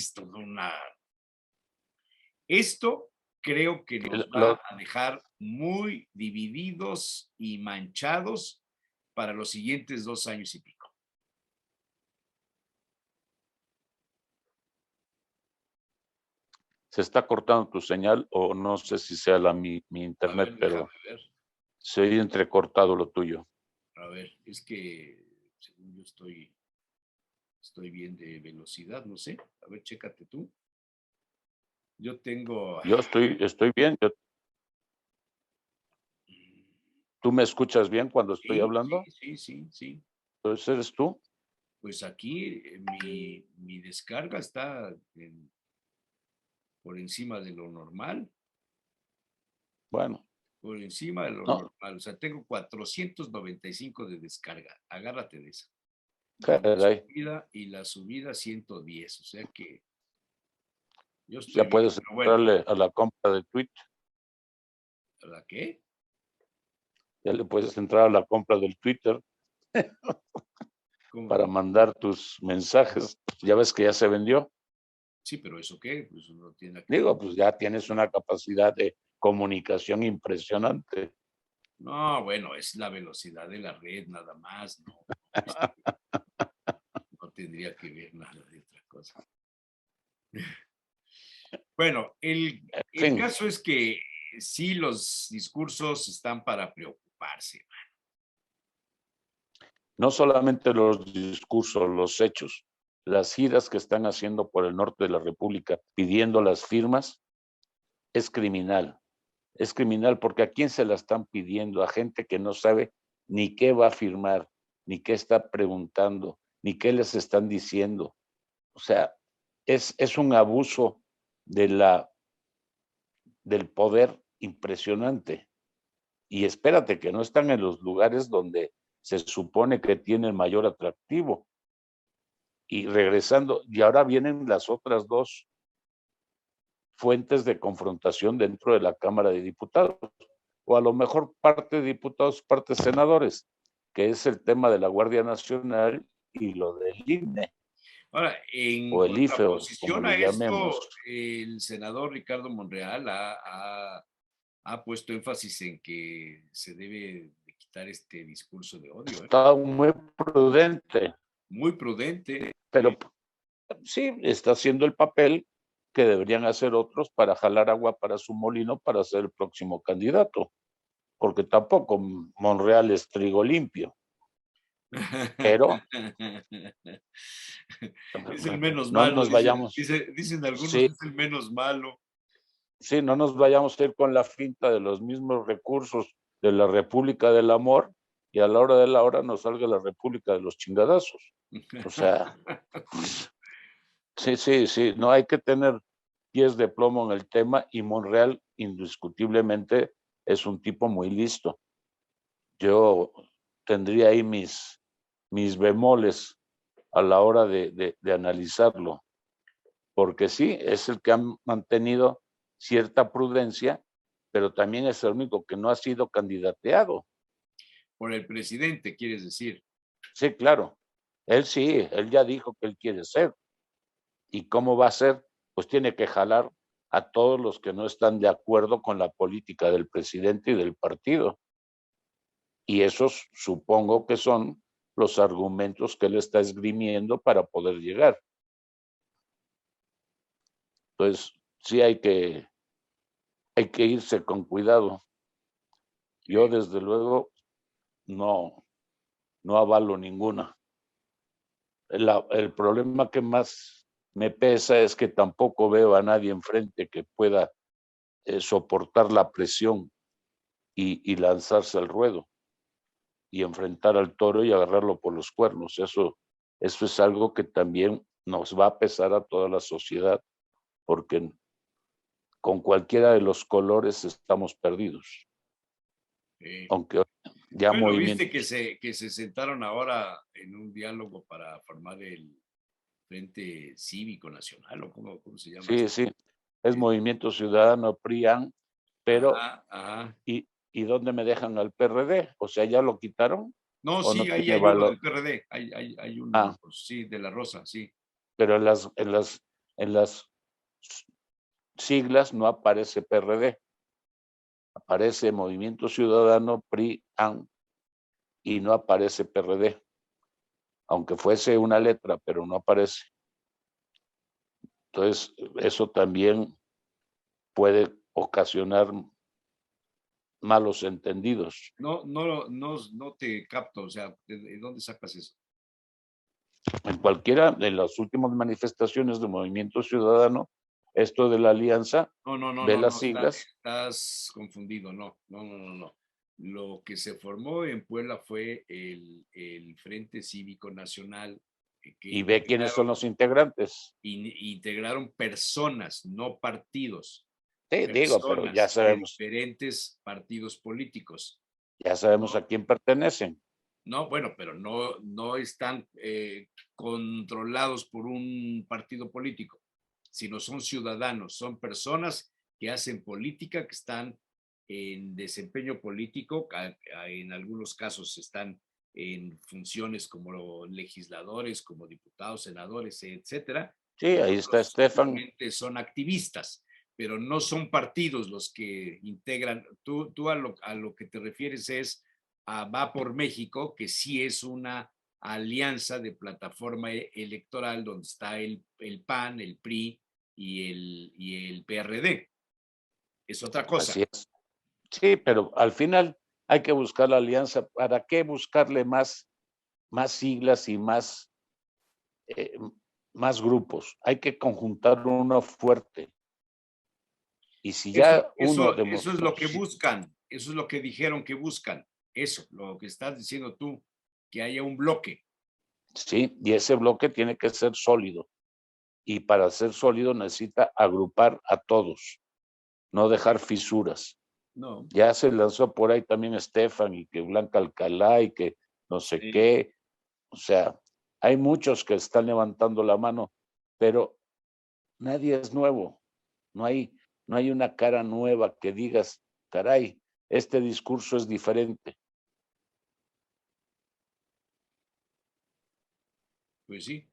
esto creo que nos va a dejar muy divididos y manchados para los siguientes 2 años y pico. Se está cortando tu señal o no sé si sea mi internet, ver, pero ver. se oye entrecortado lo tuyo. A ver, es que según yo estoy bien de velocidad, no sé. A ver, chécate tú. Yo tengo... Yo estoy bien. ¿Tú me escuchas bien cuando estoy hablando? Sí. Entonces, ¿eres tú? Pues aquí mi descarga está por encima de lo normal. Bueno. Por encima de lo normal. O sea, tengo 495 de descarga. Agárrate de esa. Y la subida 110. O sea que yo estoy ya puedes entrarle a la compra de Twitter. ¿A la qué? Ya le puedes entrar a la compra del Twitter para mandar tus mensajes. Ya ves que ya se vendió. Sí, pero ¿eso qué? Pues no tiene Digo, pues ya tienes una capacidad de comunicación impresionante. No, bueno, es la velocidad de la red nada más, no, no tendría que ver nada de otra cosa. Bueno, el caso es que sí los discursos están para preocuparse. No solamente los discursos, los hechos, las giras que están haciendo por el norte de la República pidiendo las firmas, es criminal. Es criminal porque ¿a quién se la están pidiendo? A gente que no sabe ni qué va a firmar, ni qué está preguntando, ni qué les están diciendo. O sea, es un abuso del poder impresionante. Y espérate que no están en los lugares donde se supone que tienen mayor atractivo. Y regresando, y ahora vienen las otras dos fuentes de confrontación dentro de la Cámara de Diputados, o a lo mejor parte de diputados, parte senadores, que es el tema de la Guardia Nacional y lo del INE. Ahora, en o el IFE, o como contraposición le a llamemos. esto, el senador Ricardo Monreal ha puesto énfasis en que se debe de quitar este discurso de odio. Está muy prudente. Muy prudente. Pero sí, está haciendo el papel que deberían hacer otros para jalar agua para su molino para ser el próximo candidato. Porque tampoco Monreal es trigo limpio. Pero es el menos no malo, nos vayamos. Dicen algunos, sí, es el menos malo. Sí, no nos vayamos a ir con la finta de los mismos recursos de la República del Amor y a la hora de la hora nos salga la República de los Chingadazos. O sea, sí, no hay que tener pies de plomo en el tema y Monreal indiscutiblemente es un tipo muy listo. Yo tendría ahí mis bemoles a la hora de analizarlo, porque sí, es el que ha mantenido cierta prudencia, pero también es el único que no ha sido candidateado. Por el presidente, quieres decir. Sí, claro. Él sí, él ya dijo que él quiere ser. ¿Y cómo va a ser? Pues tiene que jalar a todos los que no están de acuerdo con la política del presidente y del partido. Y esos supongo que son los argumentos que él está esgrimiendo para poder llegar. Entonces, sí hay que irse con cuidado. Yo, desde luego, no avalo ninguna. El problema que más me pesa es que tampoco veo a nadie enfrente que pueda soportar la presión y lanzarse al ruedo y enfrentar al toro y agarrarlo por los cuernos. Eso es algo que también nos va a pesar a toda la sociedad, porque con cualquiera de los colores estamos perdidos. Aunque ya bueno, movimientos... viste que se sentaron ahora en un diálogo para formar el Frente Cívico Nacional, ¿o cómo se llama? Sí, sí, es Movimiento Ciudadano, PRIAN, pero ajá. ¿y dónde me dejan al PRD? O sea, ¿ya lo quitaron? No, ¿O sí, no ahí tiene hay uno valor? del PRD, hay uno, Ah, pues, sí, de la Rosa, sí. pero en las siglas no aparece PRD, aparece Movimiento Ciudadano, PRI-AN, y no aparece PRD, aunque fuese una letra, pero no aparece. Entonces, eso también puede ocasionar malos entendidos. No te capto, o sea, ¿de dónde sacas eso? En cualquiera de las últimas manifestaciones del Movimiento Ciudadano, esto de la alianza, ve las siglas. Estás confundido, no. Lo que se formó en Puebla fue el Frente Cívico Nacional. Y ve quiénes son los integrantes. Integraron personas, no partidos. Sí, digo, pero ya Personas de sabemos. diferentes partidos políticos. Ya sabemos a quién pertenecen. No, bueno, pero no están controlados por un partido político, sino son ciudadanos, son personas que hacen política, que están en desempeño político, en algunos casos están en funciones como legisladores, como diputados, senadores, etcétera. Sí, ahí está Estefan. Son activistas, pero no son partidos los que integran. Tú a lo que te refieres es a Va por México, que sí es una alianza de plataforma electoral donde está el PAN, el PRI y el PRD. Es otra cosa. Así es. Sí, pero al final hay que buscar la alianza. ¿Para qué buscarle más siglas y más grupos? Hay que conjuntar uno fuerte. Y si ya eso es lo que buscan, eso es lo que dijeron que buscan. Eso, lo que estás diciendo tú, que haya un bloque. Sí, y ese bloque tiene que ser sólido. Y para ser sólido necesita agrupar a todos, no dejar fisuras. No. Ya se lanzó por ahí también Estefan y que Blanca Alcalá y que no sé qué. O sea, hay muchos que están levantando la mano, pero nadie es nuevo. No hay una cara nueva que digas, caray, este discurso es diferente. Pues sí.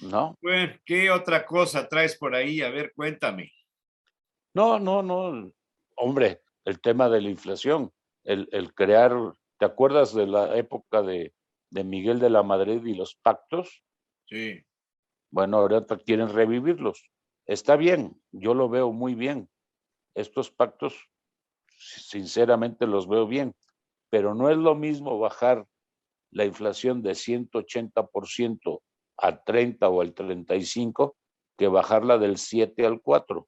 ¿No? Bueno, ¿qué otra cosa traes por ahí? A ver, cuéntame. No. Hombre, el tema de la inflación, el crear, ¿te acuerdas de la época de Miguel de la Madrid y los pactos? Sí. Bueno, ahora quieren revivirlos. Está bien, yo lo veo muy bien. Estos pactos, sinceramente, los veo bien, pero no es lo mismo bajar la inflación de 180% al 30 o al 35 que bajarla del 7 al 4.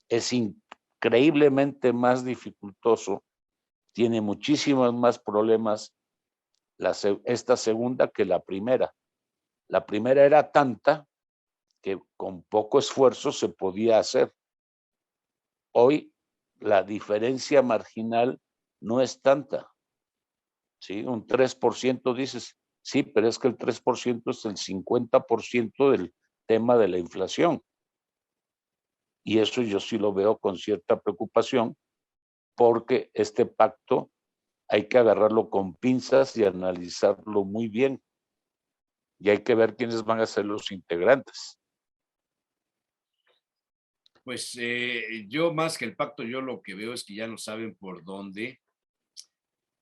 Es increíblemente más dificultoso, tiene muchísimos más problemas esta segunda que la primera. La primera era tanta que con poco esfuerzo se podía hacer. Hoy la diferencia marginal no es tanta. ¿Sí? Un 3% dices, sí, pero es que el 3% es el 50% del tema de la inflación. Y eso yo sí lo veo con cierta preocupación, porque este pacto hay que agarrarlo con pinzas y analizarlo muy bien. Y hay que ver quiénes van a ser los integrantes. Pues yo más que el pacto, yo lo que veo es que ya no saben por dónde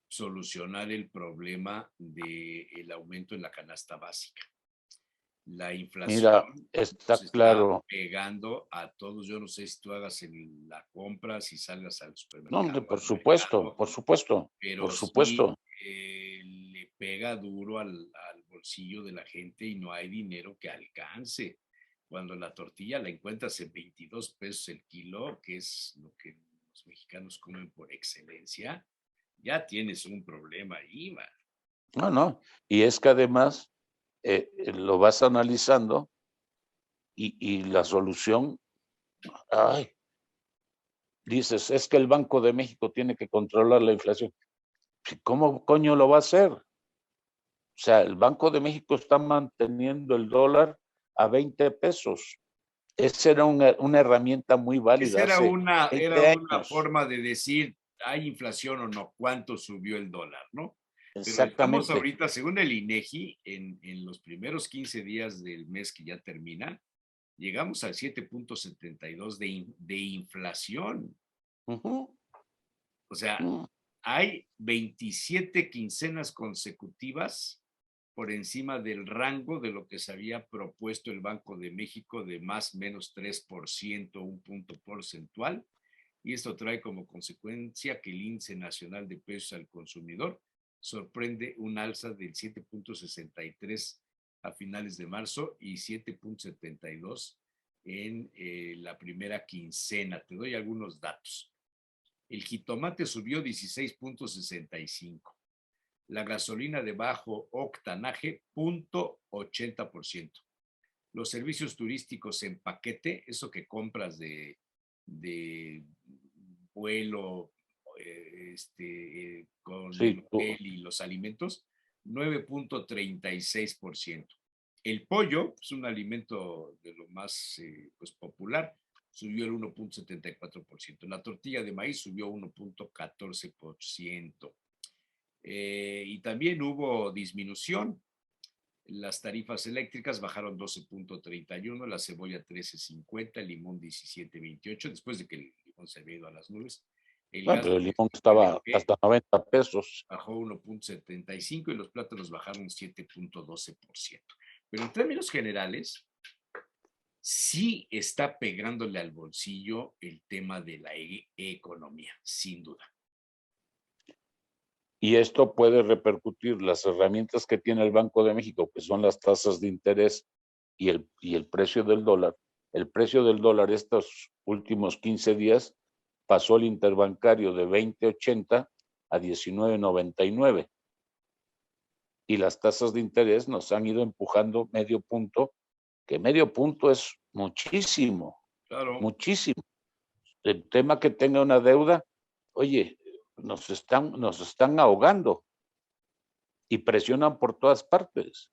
solucionar el problema del aumento en la canasta básica. La inflación Mira, está se está claro. pegando a todos. Yo no sé si tú hagas la compra, si salgas al No, supermercado, por al supuesto, mercado, por supuesto, por pero sí supuesto. le pega duro al bolsillo de la gente y no hay dinero que alcance. Cuando la tortilla la encuentras en 22 pesos el kilo, que es lo que los mexicanos comen por excelencia, ya tienes un problema ahí, man. No, no. Y es que además lo vas analizando y la solución, ay, dices, es que el Banco de México tiene que controlar la inflación. ¿Cómo coño lo va a hacer? O sea, el Banco de México está manteniendo el dólar a 20 pesos. Esa era una herramienta muy válida Esa hace era 20 una años. forma de decir, ¿hay inflación o no? ¿Cuánto subió el dólar, no? Pero estamos Exactamente. ahorita, según el INEGI, en los primeros 15 días del mes que ya termina, llegamos al 7.72 de inflación. Uh-huh. O sea, hay 27 quincenas consecutivas por encima del rango de lo que se había propuesto el Banco de México de más o menos 3%, un punto porcentual, y esto trae como consecuencia que el índice nacional de precios al consumidor sorprende un alza del 7.63 a finales de marzo y 7.72 en la primera quincena. Te doy algunos datos. El jitomate subió 16.65. La gasolina de bajo octanaje, 0.80%. Los servicios turísticos en paquete, eso que compras de vuelo con el Sí, hotel y los alimentos, 9.36%. El pollo es un alimento de lo más pues, popular, subió el 1.74%. La tortilla de maíz subió 1.14%. Y también hubo disminución. Las tarifas eléctricas bajaron 12.31, la cebolla 13.50, el limón 17.28, después de que el limón se había ido a las nubes. El bueno, gas pero el limón doméstico estaba LP hasta 90 pesos. bajó 1.75 y los plátanos bajaron 7.12%. Pero en términos generales, sí está pegándole al bolsillo el tema de la economía, sin duda. Y esto puede repercutir las herramientas que tiene el Banco de México, que son las tasas de interés y el precio del dólar. El precio del dólar estos últimos 15 días pasó el interbancario de 20.80 a 19.99. Y las tasas de interés nos han ido empujando medio punto, que medio punto es muchísimo, Claro. muchísimo. El tema que tenga una deuda, oye, nos están ahogando y presionan por todas partes.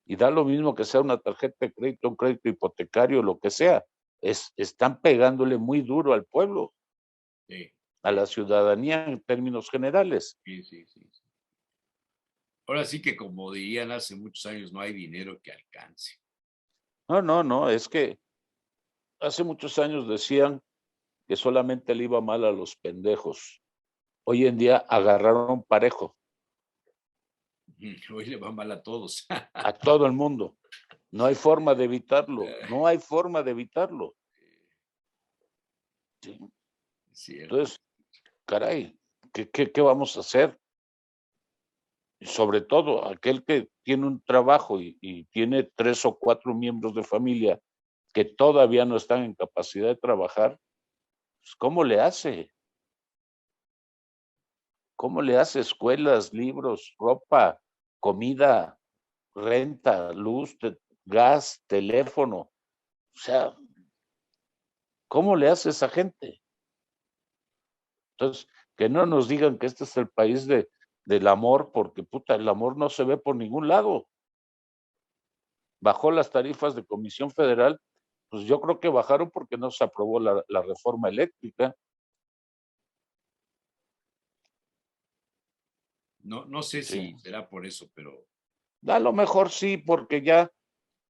Y da lo mismo que sea una tarjeta de crédito, un crédito hipotecario, lo que sea. Están pegándole muy duro al pueblo, Sí, a la ciudadanía en términos generales. sí, sí, sí. Ahora sí que como dirían hace muchos años, no hay dinero que alcance. No, es que hace muchos años decían que solamente le iba mal a los pendejos. Hoy en día agarraron parejo Hoy le va mal a todos. a todo el mundo. No hay forma de evitarlo, no hay forma de evitarlo. ¿Sí? Cierto. Entonces, caray, ¿qué vamos a hacer? Sobre todo aquel que tiene un trabajo y tiene 3 o 4 miembros de familia que todavía no están en capacidad de trabajar, pues, ¿cómo le hace? ¿Cómo le hace? Escuelas, libros, ropa, comida, renta, luz, gas, teléfono. O sea, ¿cómo le hace esa gente? Entonces, que no nos digan que este es el país del amor, porque puta, el amor no se ve por ningún lado. Bajó las tarifas de Comisión Federal Pues yo creo que bajaron porque no se aprobó la reforma eléctrica. No sé Sí. si será por eso, pero A lo mejor sí, porque ya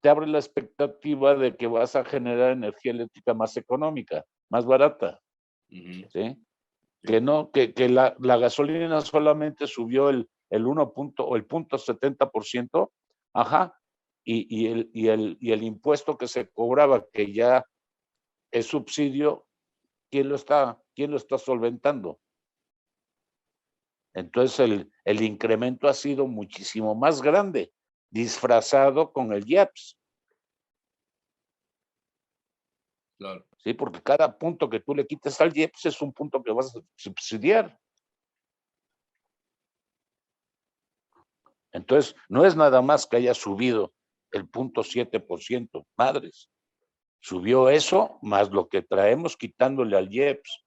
te abre la expectativa de que vas a generar energía eléctrica más económica, más barata, ujú, ¿sí? Que no, que la gasolina solamente subió el 1 punto o el 0.70%, ajá, y el impuesto que se cobraba, que ya es subsidio, quién lo está solventando? Entonces el incremento ha sido muchísimo más grande, disfrazado con el IEPS, claro. ¿sí? Porque cada punto que tú le quites al IEPS es un punto que vas a subsidiar. Entonces, no es nada más que haya subido el 0.7%, madres. Subió eso más lo que traemos quitándole al IEPS.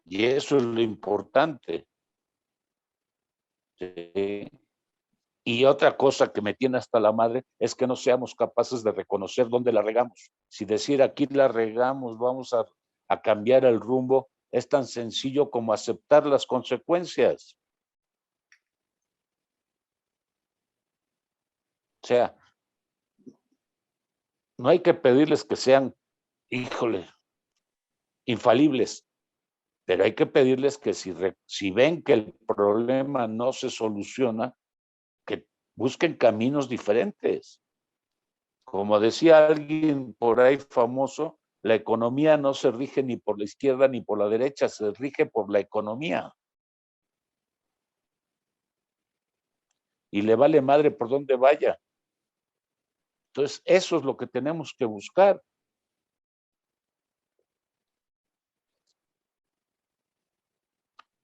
Y eso es lo importante. ¿Sí? Y otra cosa que me tiene hasta la madre es que no seamos capaces de reconocer dónde la regamos. Si decir aquí la regamos, vamos a cambiar el rumbo, es tan sencillo como aceptar las consecuencias. O sea, no hay que pedirles que sean, híjole, infalibles, pero hay que pedirles que si ven que el problema no se soluciona, que busquen caminos diferentes. Como decía alguien por ahí famoso, la economía no se rige ni por la izquierda ni por la derecha, se rige por la economía. Y le vale madre por donde vaya. Entonces, eso es lo que tenemos que buscar.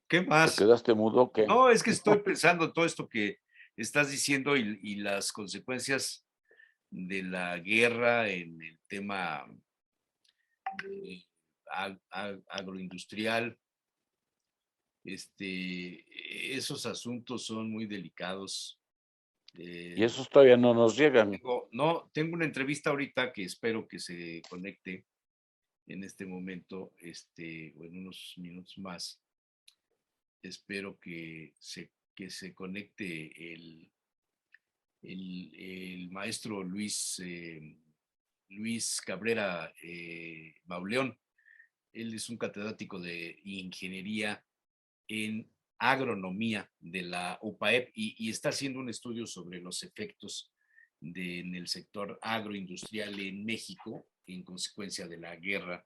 ¿Qué ¿Te más? quedaste mudo? ¿Qué? No, es que estoy pensando todo esto que estás diciendo y las consecuencias de la guerra en el tema agroindustrial. Esos asuntos son muy delicados. Y esos todavía no nos llegan. Tengo una entrevista ahorita que espero que se conecte en este momento, o en unos minutos más. Espero que se conecte el maestro Luis Cabrera Mauleón. Él es un catedrático de ingeniería en agronomía de la UPAEP y está haciendo un estudio sobre los efectos en el sector agroindustrial en México en consecuencia de la guerra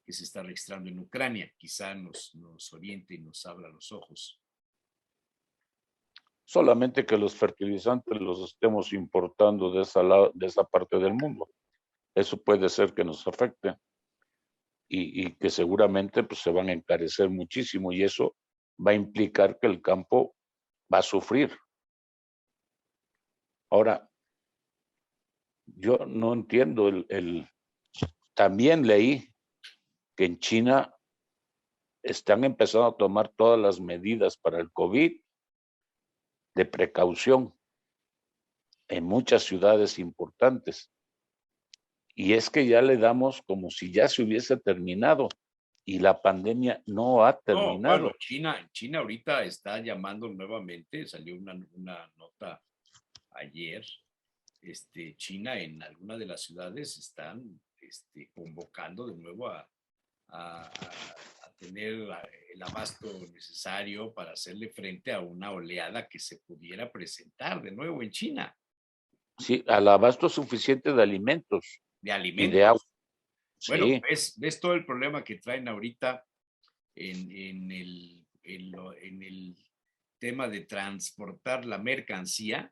que se está registrando en Ucrania. Quizá nos oriente y nos abra los ojos. Solamente que los fertilizantes los estemos importando de esa parte del mundo. Eso puede ser que nos afecte y que seguramente pues, se van a encarecer muchísimo y eso va a implicar que el campo va a sufrir. Ahora, yo no entiendo también leí que en China están empezando a tomar todas las medidas para el COVID de precaución en muchas ciudades importantes. Y es que ya le damos como si ya se hubiese terminado y la pandemia no ha terminado. No, bueno, China ahorita está llamando nuevamente, salió una nota ayer. China en alguna de las ciudades están convocando de nuevo a tener el abasto necesario para hacerle frente a una oleada que se pudiera presentar de nuevo en China. Sí, al abasto suficiente de alimentos. De alimentos. Y de agua. Bueno, sí. ves todo el problema que traen ahorita en el tema de transportar la mercancía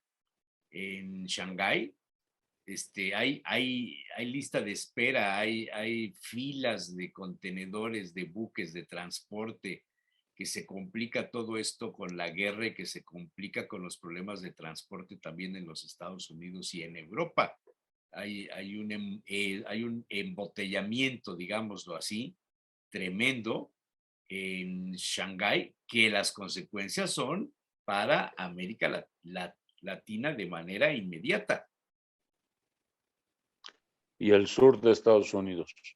en Shanghái. Hay lista de espera, hay filas de contenedores, de buques, de transporte, que se complica todo esto con la guerra y que se complica con los problemas de transporte también en los Estados Unidos y en Europa. Hay un embotellamiento, digámoslo así, tremendo en Shanghái, que las consecuencias son para América Latina de manera inmediata. y el sur de Estados Unidos. Sí,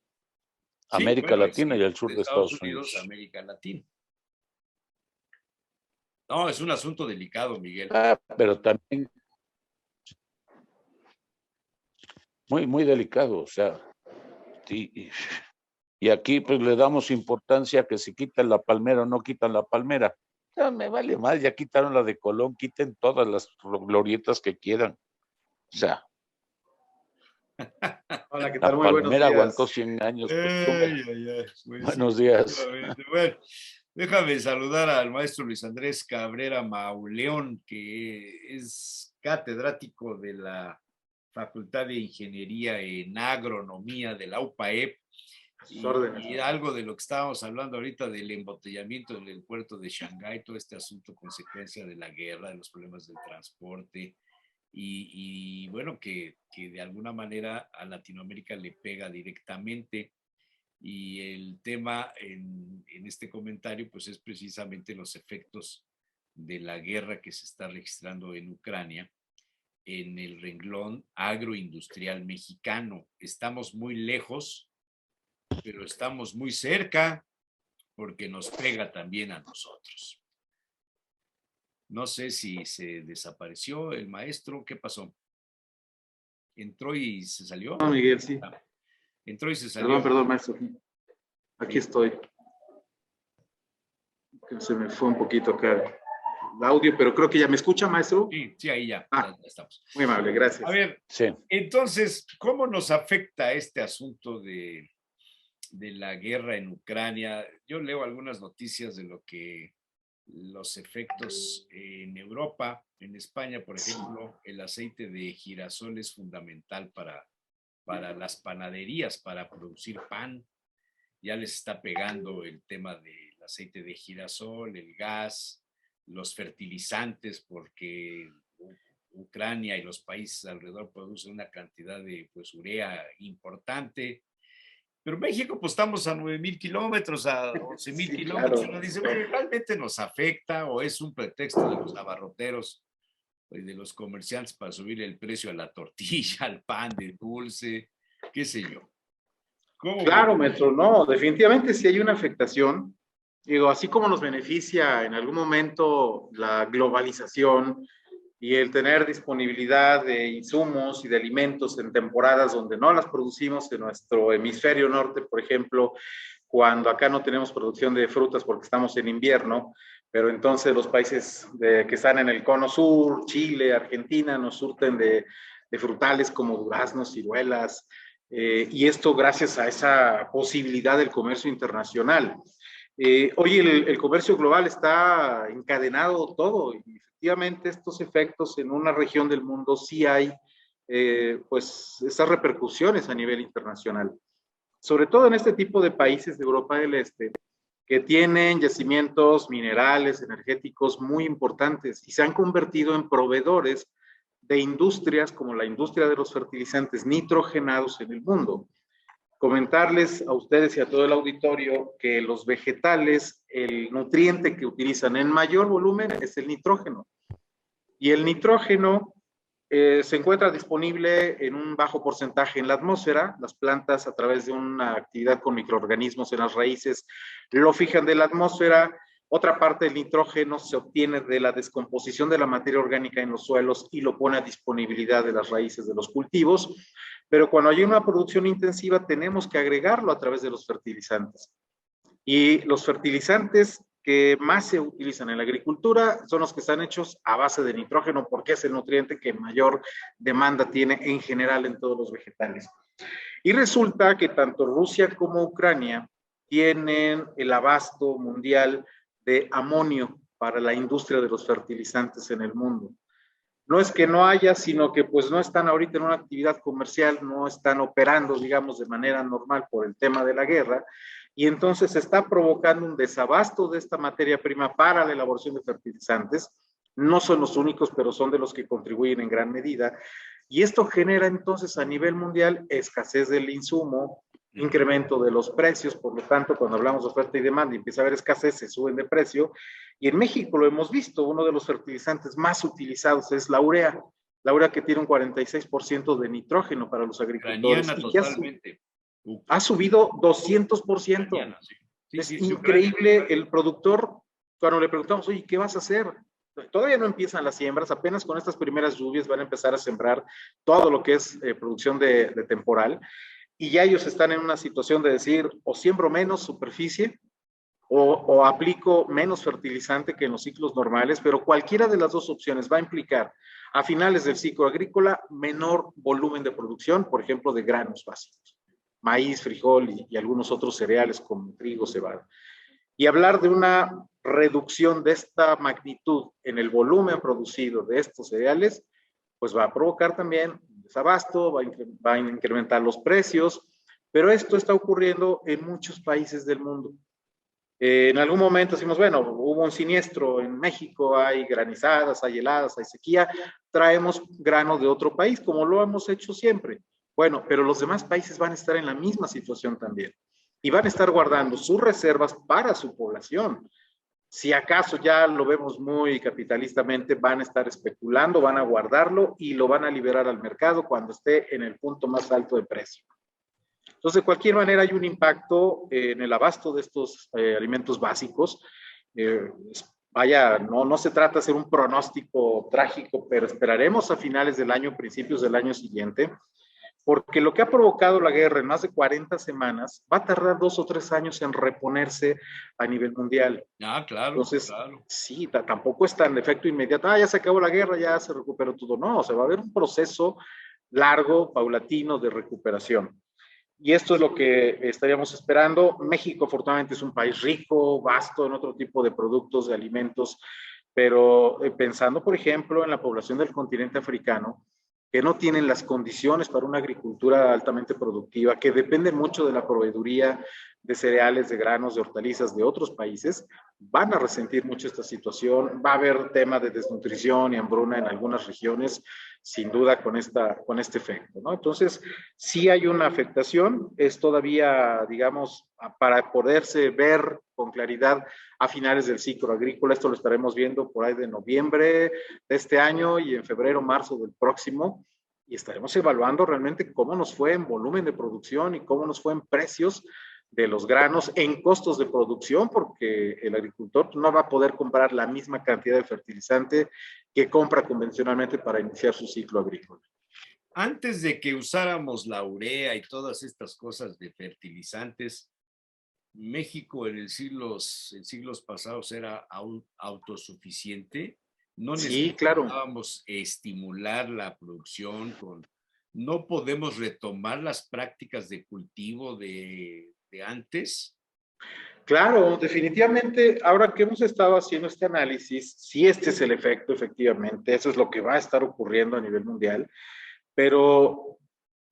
América bueno, Latina y el sur de Estados Unidos. América Latina. No, es un asunto delicado, Miguel. Pero también muy, muy delicado, o sea, y aquí pues le damos importancia a que si quitan la palmera o no quitan la palmera. O sea, me vale más, ya quitaron la de Colón, quiten todas las glorietas que quieran. O sea, Hola, ¿qué la tal? Muy buenos palmera días. aguantó 100 años. Pues Buenos sí, días. efectivamente. Bueno, déjame saludar al maestro Luis Andrés Cabrera Mauleón, que es catedrático de la Facultad de Ingeniería en Agronomía de la UPAEP. Y algo de lo que estábamos hablando ahorita del embotellamiento en el puerto de Shanghái, todo este asunto consecuencia de la guerra, de los problemas del transporte, y bueno, que de alguna manera a Latinoamérica le pega directamente. Y el tema en este comentario pues es precisamente los efectos de la guerra que se está registrando en Ucrania en el renglón agroindustrial mexicano. Estamos muy lejos, pero estamos muy cerca porque nos pega también a nosotros. No sé si se desapareció el maestro, ¿qué pasó? ¿Entró y se salió? No, Miguel, sí. Entró y se salió. Perdón, maestro. Aquí estoy. Se me fue un poquito acá el audio, pero creo que ya me escucha, maestro. Sí, ahí ya, ya estamos. Muy amable, gracias. A ver, sí. Entonces, ¿cómo nos afecta este asunto de la guerra en Ucrania? Yo leo algunas noticias de lo que los efectos en Europa, en España, por ejemplo, el aceite de girasol es fundamental para las panaderías, para producir pan. Ya les está pegando el tema del aceite de girasol, el gas, los fertilizantes, porque Ucrania y los países alrededor producen una cantidad de urea importante. Pero México, pues estamos a 9,000 kilómetros, a 11,000 kilómetros. Claro. Uno dice, bueno, ¿realmente nos afecta o es un pretexto de los abarroteros y de los comerciantes para subir el precio a la tortilla, al pan de dulce, qué sé yo? Claro, maestro, no, definitivamente sí hay una afectación. Digo, así como nos beneficia en algún momento la globalización y el tener disponibilidad de insumos y de alimentos en temporadas donde no las producimos en nuestro hemisferio norte, por ejemplo, cuando acá no tenemos producción de frutas porque estamos en invierno, pero entonces los países que están en el cono sur, Chile, Argentina, nos surten de frutales como duraznos, ciruelas, y esto gracias a esa posibilidad del comercio internacional. Hoy el comercio global está encadenado todo y efectivamente estos efectos en una región del mundo sí hay pues esas repercusiones a nivel internacional, sobre todo en este tipo de países de Europa del Este que tienen yacimientos minerales, energéticos muy importantes y se han convertido en proveedores de industrias como la industria de los fertilizantes nitrogenados en el mundo. Comentarles a ustedes y a todo el auditorio que los vegetales, el nutriente que utilizan en mayor volumen es el nitrógeno. Y el nitrógeno se encuentra disponible en un bajo porcentaje en la atmósfera. Las plantas, a través de una actividad con microorganismos en las raíces, lo fijan de la atmósfera. Otra parte del nitrógeno se obtiene de la descomposición de la materia orgánica en los suelos y lo pone a disponibilidad de las raíces de los cultivos. Pero cuando hay una producción intensiva tenemos que agregarlo a través de los fertilizantes. Y los fertilizantes que más se utilizan en la agricultura son los que están hechos a base de nitrógeno porque es el nutriente que mayor demanda tiene en general en todos los vegetales. Y resulta que tanto Rusia como Ucrania tienen el abasto mundial de amonio para la industria de los fertilizantes en el mundo. No es que no haya, sino que pues no están ahorita en una actividad comercial, no están operando, digamos, de manera normal por el tema de la guerra, y entonces se está provocando un desabasto de esta materia prima para la elaboración de fertilizantes. No son los únicos, pero son de los que contribuyen en gran medida, y esto genera entonces a nivel mundial escasez del insumo, incremento de los precios. Por lo tanto, cuando hablamos de oferta y demanda y empieza a haber escasez, se suben de precio. Y en México lo hemos visto, uno de los fertilizantes más utilizados es la urea. la urea que tiene un 46% de nitrógeno para los agricultores. Ucraniana Y que totalmente. ha subido 200%. Ucraniana, sí. Sí, Es sí, increíble. Ucrania. El productor, cuando le preguntamos, oye, ¿qué vas a hacer? Todavía no empiezan las siembras, apenas con estas primeras lluvias van a empezar a sembrar todo lo que es producción de temporal, y ya ellos están en una situación de decir, o siembro menos superficie, o aplico menos fertilizante que en los ciclos normales, pero cualquiera de las dos opciones va a implicar a finales del ciclo agrícola menor volumen de producción, por ejemplo, de granos básicos, maíz, frijol y algunos otros cereales como trigo, cebada. Y hablar de una reducción de esta magnitud en el volumen producido de estos cereales, pues va a provocar también desabasto, va a incrementar los precios, pero esto está ocurriendo en muchos países del mundo. En algún momento decimos, bueno, hubo un siniestro en México, hay granizadas, hay heladas, hay sequía, traemos granos de otro país, como lo hemos hecho siempre. Bueno, pero los demás países van a estar en la misma situación también y van a estar guardando sus reservas para su población. Si acaso ya lo vemos muy capitalistamente, van a estar especulando, van a guardarlo y lo van a liberar al mercado cuando esté en el punto más alto de precio. Entonces, de cualquier manera, hay un impacto en el abasto de estos alimentos básicos. Vaya, no se trata de hacer un pronóstico trágico, pero esperaremos a finales del año, principios del año siguiente, porque lo que ha provocado la guerra en más de 40 semanas va a tardar 2 o 3 años en reponerse a nivel mundial. Ah, claro. Entonces, claro. sí, tampoco está en efecto inmediato, ya se acabó la guerra, ya se recuperó todo. No, o sea, va a haber un proceso largo, paulatino de recuperación. Y esto es lo que estaríamos esperando. México, afortunadamente, es un país rico, vasto en otro tipo de productos, de alimentos, pero pensando, por ejemplo, en la población del continente africano, que no tienen las condiciones para una agricultura altamente productiva, que dependen mucho de la proveeduría de cereales, de granos, de hortalizas de otros países, van a resentir mucho esta situación. Va a haber tema de desnutrición y hambruna en algunas regiones, sin duda con este efecto, ¿no? Entonces, sí hay una afectación, es todavía, digamos, para poderse ver con claridad a finales del ciclo agrícola. Esto lo estaremos viendo por ahí de noviembre de este año y en febrero, marzo del próximo, y estaremos evaluando realmente cómo nos fue en volumen de producción y cómo nos fue en precios de los granos, en costos de producción, porque el agricultor no va a poder comprar la misma cantidad de fertilizante que compra convencionalmente para iniciar su ciclo agrícola. Antes de que usáramos la urea y todas estas cosas de fertilizantes, México en siglos pasados era autosuficiente. No necesitábamos estimular la producción no podemos retomar las prácticas de cultivo de antes. Claro, definitivamente, ahora que hemos estado haciendo este análisis, sí, este es el efecto, efectivamente, eso es lo que va a estar ocurriendo a nivel mundial, pero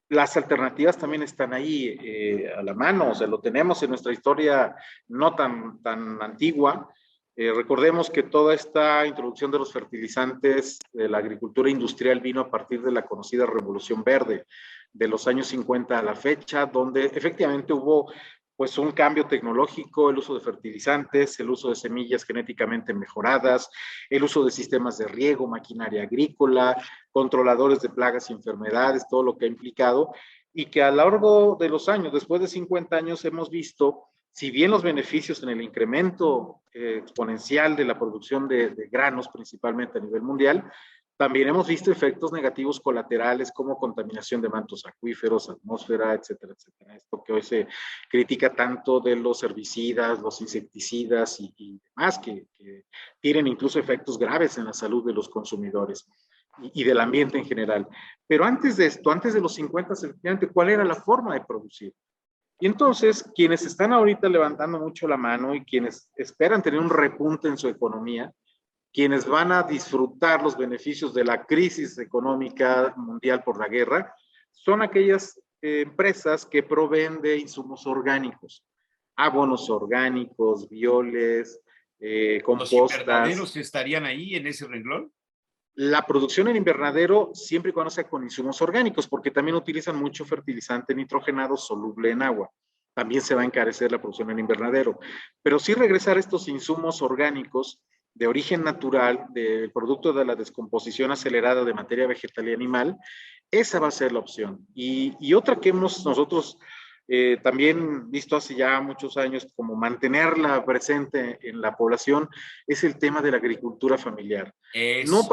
las alternativas también están ahí a la mano, o sea, lo tenemos en nuestra historia no tan antigua. Recordemos que toda esta introducción de los fertilizantes de la agricultura industrial vino a partir de la conocida Revolución Verde, de los años 50 a la fecha, donde efectivamente hubo pues un cambio tecnológico, el uso de fertilizantes, el uso de semillas genéticamente mejoradas, el uso de sistemas de riego, maquinaria agrícola, controladores de plagas y enfermedades, todo lo que ha implicado, y que a lo largo de los años, después de 50 años, hemos visto, si bien los beneficios en el incremento exponencial de la producción de granos, principalmente a nivel mundial, también hemos visto efectos negativos colaterales como contaminación de mantos acuíferos, atmósfera, etcétera, etcétera. Esto que hoy se critica tanto de los herbicidas, los insecticidas y demás, que tienen incluso efectos graves en la salud de los consumidores y del ambiente en general. Pero antes de esto, antes de los 50, efectivamente, ¿cuál era la forma de producir? Y entonces, quienes están ahorita levantando mucho la mano y quienes esperan tener un repunte en su economía, quienes van a disfrutar los beneficios de la crisis económica mundial por la guerra, son aquellas empresas que proveen de insumos orgánicos, abonos orgánicos, bioles, compostas. ¿Los invernaderos estarían ahí en ese renglón? La producción en invernadero siempre y cuando sea con insumos orgánicos, porque también utilizan mucho fertilizante nitrogenado soluble en agua. También se va a encarecer la producción en invernadero. Pero sí regresar a estos insumos orgánicos de origen natural, del producto de la descomposición acelerada de materia vegetal y animal, esa va a ser la opción. Y otra que hemos nosotros también visto hace ya muchos años como mantenerla presente en la población es el tema de la agricultura familiar. No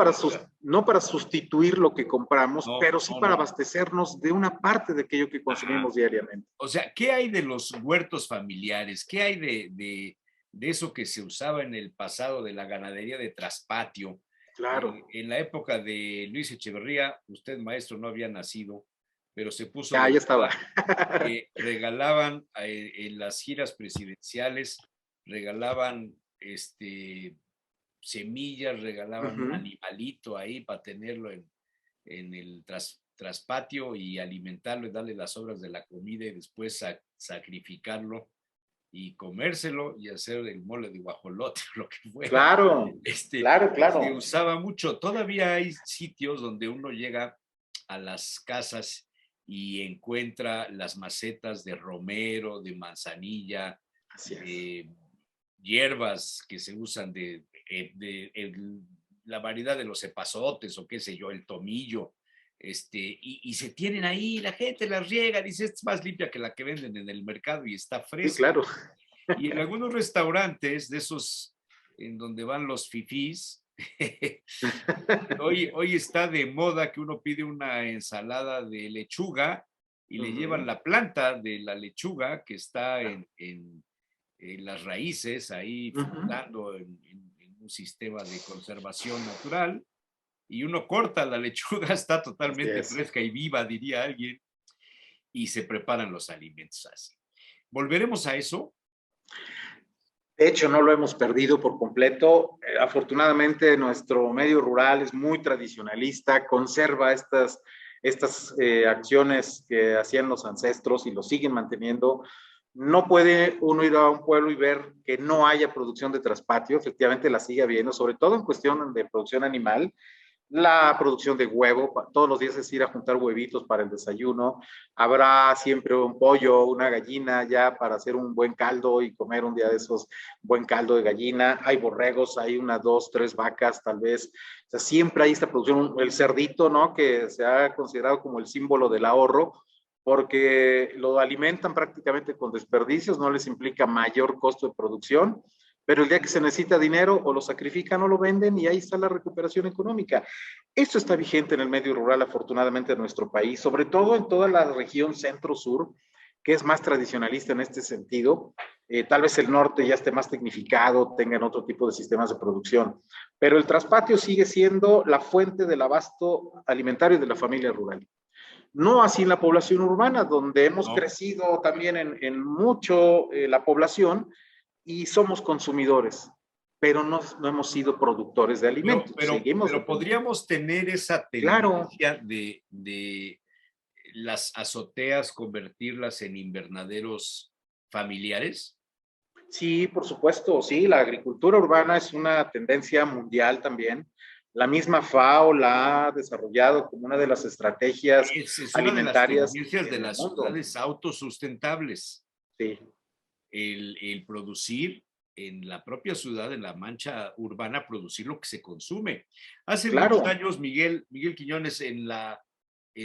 para sustituir lo que compramos, pero sí para abastecernos de una parte de aquello que consumimos diariamente. O sea, ¿qué hay de los huertos familiares? ¿Qué hay de eso que se usaba en el pasado de la ganadería de traspatio? Claro. En la época de Luis Echeverría, usted, maestro, no había nacido, pero se puso... Ya estaba. Regalaban en las giras presidenciales, regalaban semillas, regalaban un animalito ahí para tenerlo en el traspatio y alimentarlo y darle las obras de la comida y después sacrificarlo y comérselo y hacer el mole de guajolote, lo que fuera. Claro, claro. Se usaba mucho. Todavía hay sitios donde uno llega a las casas y encuentra las macetas de romero, de manzanilla, hierbas que se usan la variedad de los epazotes o qué sé yo, el tomillo, y se tienen ahí, la gente las riega, dice, esta es más limpia que la que venden en el mercado y está fresca. Sí, claro. Y en algunos restaurantes de esos en donde van los fifís, hoy está de moda que uno pide una ensalada de lechuga y le llevan la planta de la lechuga que está en las raíces ahí flotando en un sistema de conservación natural, y uno corta la lechuga, está totalmente fresca y viva, diría alguien, y se preparan los alimentos así. ¿Volveremos a eso? De hecho, no lo hemos perdido por completo. Afortunadamente, nuestro medio rural es muy tradicionalista, conserva estas acciones que hacían los ancestros y lo siguen manteniendo. No puede uno ir a un pueblo y ver que no haya producción de traspatio, efectivamente la sigue habiendo, sobre todo en cuestión de producción animal. La producción de huevo, todos los días es ir a juntar huevitos para el desayuno, habrá siempre un pollo, una gallina ya para hacer un buen caldo y comer un día de esos buen caldo de gallina, hay borregos, hay 1, 2, 3 vacas tal vez, o sea, siempre hay esta producción, el cerdito, ¿no? Que se ha considerado como el símbolo del ahorro, porque lo alimentan prácticamente con desperdicios, no les implica mayor costo de producción, pero el día que se necesita dinero o lo sacrifican o lo venden y ahí está la recuperación económica. Esto está vigente en el medio rural, afortunadamente, en nuestro país, sobre todo en toda la región centro-sur, que es más tradicionalista en este sentido. Tal vez el norte ya esté más tecnificado, tengan otro tipo de sistemas de producción, pero el traspatio sigue siendo la fuente del abasto alimentario de la familia rural. No así en la población urbana, donde hemos crecido también en mucho la población, y somos consumidores, pero no hemos sido productores de alimentos. Pero podríamos tener esa tendencia de las azoteas, convertirlas en invernaderos familiares. Sí, por supuesto, sí, la agricultura urbana es una tendencia mundial también. La misma FAO la ha desarrollado como una de las estrategias alimentarias. Es una de las ciudades autosustentables. Sí. El producir en la propia ciudad, en la mancha urbana, producir lo que se consume. Hace muchos años, Miguel Quiñones, en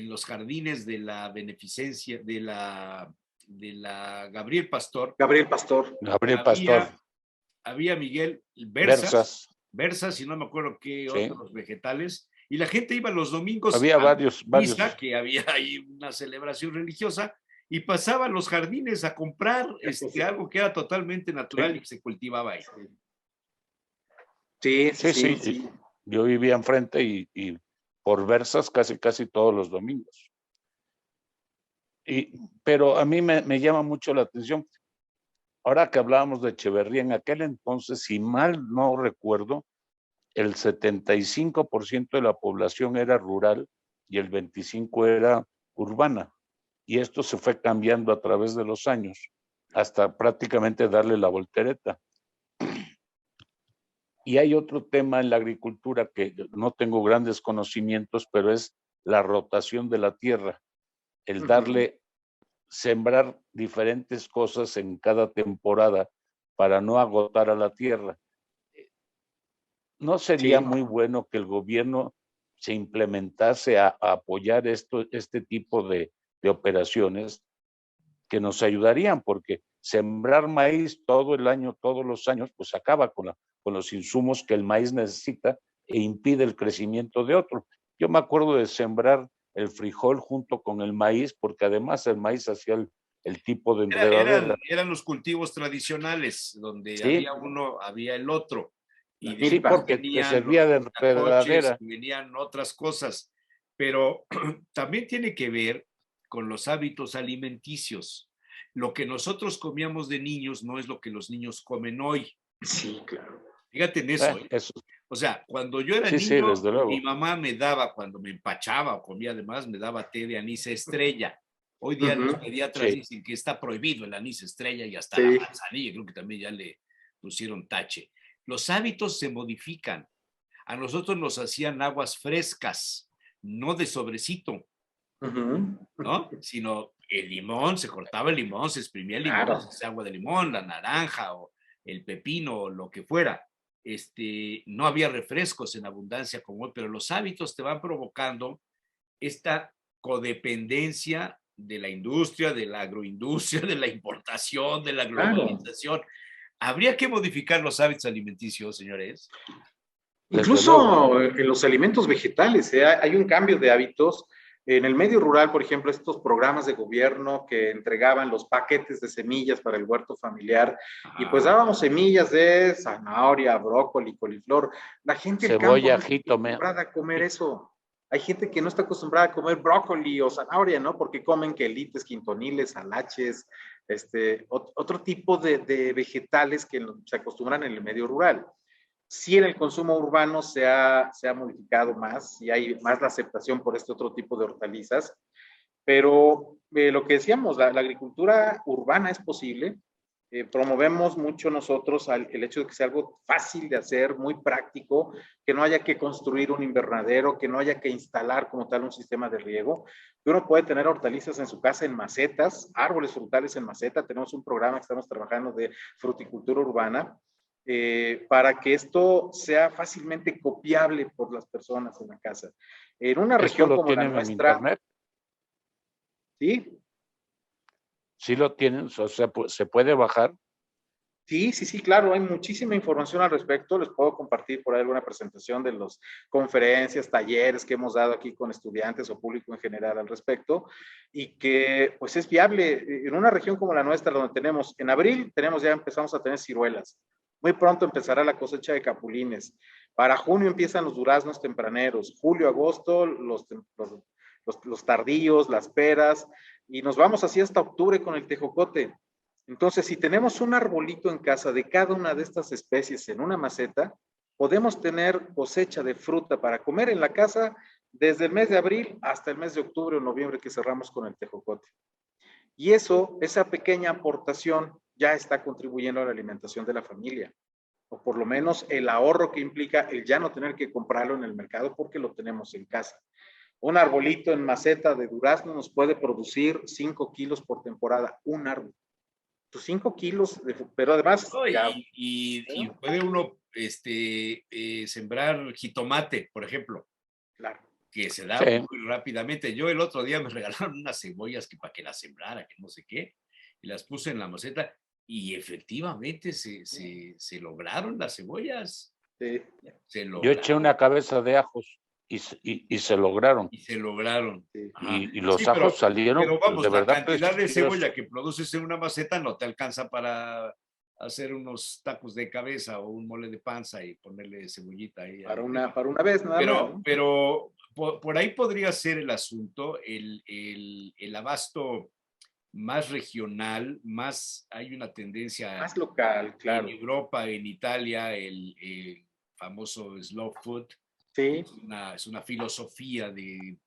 los jardines de la beneficencia, de la Gabriel Pastor. Había, Miguel, berzas, y no me acuerdo qué otros vegetales, y la gente iba los domingos había varios. Que había ahí una celebración religiosa, y pasaba a los jardines a comprar algo que era totalmente natural y que se cultivaba ahí. Sí. Yo vivía enfrente y por versas casi todos los domingos. Pero a mí me llama mucho la atención. Ahora que hablábamos de Echeverría, en aquel entonces, si mal no recuerdo, el 75% de la población era rural y el 25% era urbana. Y esto se fue cambiando a través de los años, hasta prácticamente darle la voltereta. Y hay otro tema en la agricultura que no tengo grandes conocimientos, pero es la rotación de la tierra. El sembrar diferentes cosas en cada temporada para no agotar a la tierra. ¿No sería Sí. muy bueno que el gobierno se implementase a apoyar este tipo de operaciones que nos ayudarían? Porque sembrar maíz todo el año, todos los años, pues acaba con los insumos que el maíz necesita e impide el crecimiento de otro. Yo me acuerdo de sembrar el frijol junto con el maíz, porque además el maíz hacía el tipo de enredadera. Eran los cultivos tradicionales, donde Sí, había uno, había el otro. Y sí, después milpa. porque te venían los servía de coches, enredadera. venían otras cosas. Pero también tiene que ver con los hábitos alimenticios. Lo que nosotros comíamos de niños no es lo que los niños comen hoy. Sí, claro. Fíjate en eso, ¿eh? Eso, O sea, cuando yo era sí, sí, niño, desde mi luego. mamá me daba, cuando me empachaba o comía además, me daba té de anís estrella. Hoy día los Ujú. pediatras Sí, dicen que está prohibido el anís estrella y hasta la Sí, manzanilla, creo que también ya le pusieron tache. Los hábitos se modifican. A nosotros nos hacían aguas frescas, no de sobrecito, ujú, ¿no? Sino el limón, se cortaba el limón, se exprimía el limón, se claro. hacía agua de limón, la naranja o el pepino o lo que fuera. No había refrescos en abundancia como hoy, pero los hábitos te van provocando esta codependencia de la industria, de la agroindustria, de la importación, de la Claro. globalización. ¿Habría que modificar los hábitos alimenticios, señores? desde luego. Incluso en los alimentos vegetales, hay un cambio de hábitos. En el medio rural, por ejemplo, estos programas de gobierno que entregaban los paquetes de semillas para el huerto familiar y pues Ajá. dábamos semillas de zanahoria, brócoli, coliflor. La gente del campo Cebolla, no está jícame. acostumbrada a comer eso. Hay gente que no está acostumbrada a comer brócoli o zanahoria, ¿no? Porque comen quelites, quintoniles, alaches, otro tipo de vegetales que se acostumbran en el medio rural. Sí, en el consumo urbano se ha modificado más y hay más la aceptación por este otro tipo de hortalizas, pero lo que decíamos, la agricultura urbana es posible. Promovemos mucho nosotros el hecho de que sea algo fácil de hacer, muy práctico, que no haya que construir un invernadero, que no haya que instalar como tal un sistema de riego, que uno puede tener hortalizas en su casa en macetas, árboles frutales en maceta. Tenemos un programa que estamos trabajando de fruticultura urbana, para que esto sea fácilmente copiable por las personas en la casa. En una ¿Esto región lo como la tienen en nuestra, internet? ¿sí? Sí lo tienen, o sea, se puede bajar. Sí, sí, sí, claro, hay muchísima información al respecto. Les puedo compartir por ahí alguna presentación de las conferencias, talleres que hemos dado aquí con estudiantes o público en general al respecto, y que pues es viable en una región como la nuestra, donde tenemos, en abril ya empezamos a tener ciruelas. Muy pronto empezará la cosecha de capulines. Para junio empiezan los duraznos tempraneros, julio, agosto, los tardíos, las peras, y nos vamos así hasta octubre con el tejocote. Entonces, si tenemos un arbolito en casa de cada una de estas especies en una maceta, podemos tener cosecha de fruta para comer en la casa desde el mes de abril hasta el mes de octubre o noviembre, que cerramos con el tejocote. Y eso, esa pequeña aportación ya está contribuyendo a la alimentación de la familia, o por lo menos el ahorro que implica el ya no tener que comprarlo en el mercado porque lo tenemos en casa. Un arbolito en maceta de durazno nos puede producir 5 kilos por temporada, un árbol. Tus 5 kilos, pero además, No, ya, y puede uno sembrar jitomate, por ejemplo, claro. que se da Sí, muy rápidamente. Yo el otro día me regalaron unas cebollas que para que las sembrara, que no sé qué, y las puse en la maceta y efectivamente se lograron las cebollas, Sí. se yo eché lograron una cabeza de ajos y se lograron. y se lograron. Sí. Ajá. Y Sí, los ajos salieron, pero pues de vamos, la verdad cantidad de preciosos. cebolla que produces en una maceta no te alcanza para hacer unos tacos de cabeza o un mole de panza y ponerle cebollita ahí arriba. Para una vez nada más, ¿no? Pero por ahí podría ser el asunto, el abasto más regional, más hay una tendencia Más local, en claro. Europa, en Italia, el famoso slow food, Sí, es una filosofía de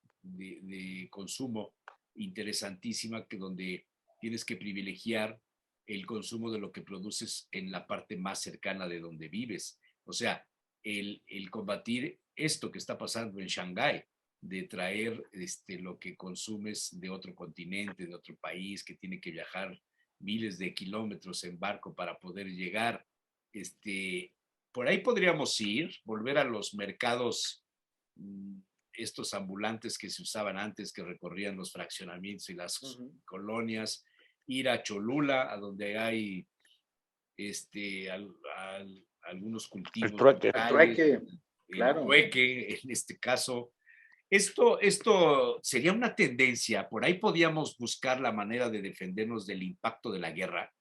consumo interesantísima que donde tienes que privilegiar el consumo de lo que produces en la parte más cercana de donde vives. O sea, el combatir esto que está pasando en Shanghái, de traer lo que consumes de otro continente, de otro país, que tiene que viajar miles de kilómetros en barco para poder llegar, por ahí podríamos ir, volver a los mercados, estos ambulantes que se usaban antes, que recorrían los fraccionamientos y las colonias, ir a Cholula, a donde hay algunos cultivos. El trueque. Claro. El trueque, en este caso. Esto sería una tendencia, por ahí podíamos buscar la manera de defendernos del impacto de la guerra.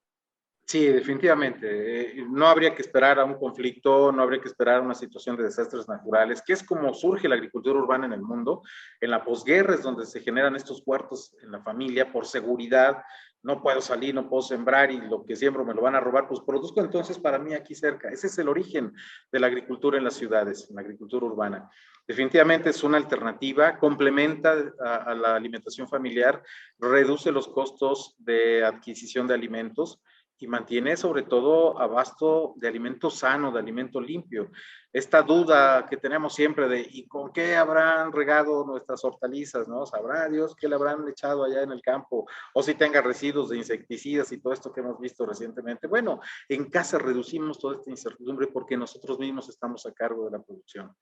Sí, definitivamente. No habría que esperar a un conflicto, no habría que esperar a una situación de desastres naturales, que es como surge la agricultura urbana en el mundo. En la posguerra es donde se generan estos huertos en la familia por seguridad. No puedo salir, no puedo sembrar y lo que siembro me lo van a robar, pues produzco entonces para mí aquí cerca. Ese es el origen de la agricultura en las ciudades, en la agricultura urbana. Definitivamente es una alternativa, complementa a la alimentación familiar, reduce los costos de adquisición de alimentos y mantiene sobre todo abasto de alimento sano, de alimento limpio. Esta duda que tenemos siempre de ¿y con qué habrán regado nuestras hortalizas? ¿No? ¿Sabrá Dios qué le habrán echado allá en el campo? O si tenga residuos de insecticidas y todo esto que hemos visto recientemente. Bueno, en casa reducimos toda esta incertidumbre porque nosotros mismos estamos a cargo de la producción.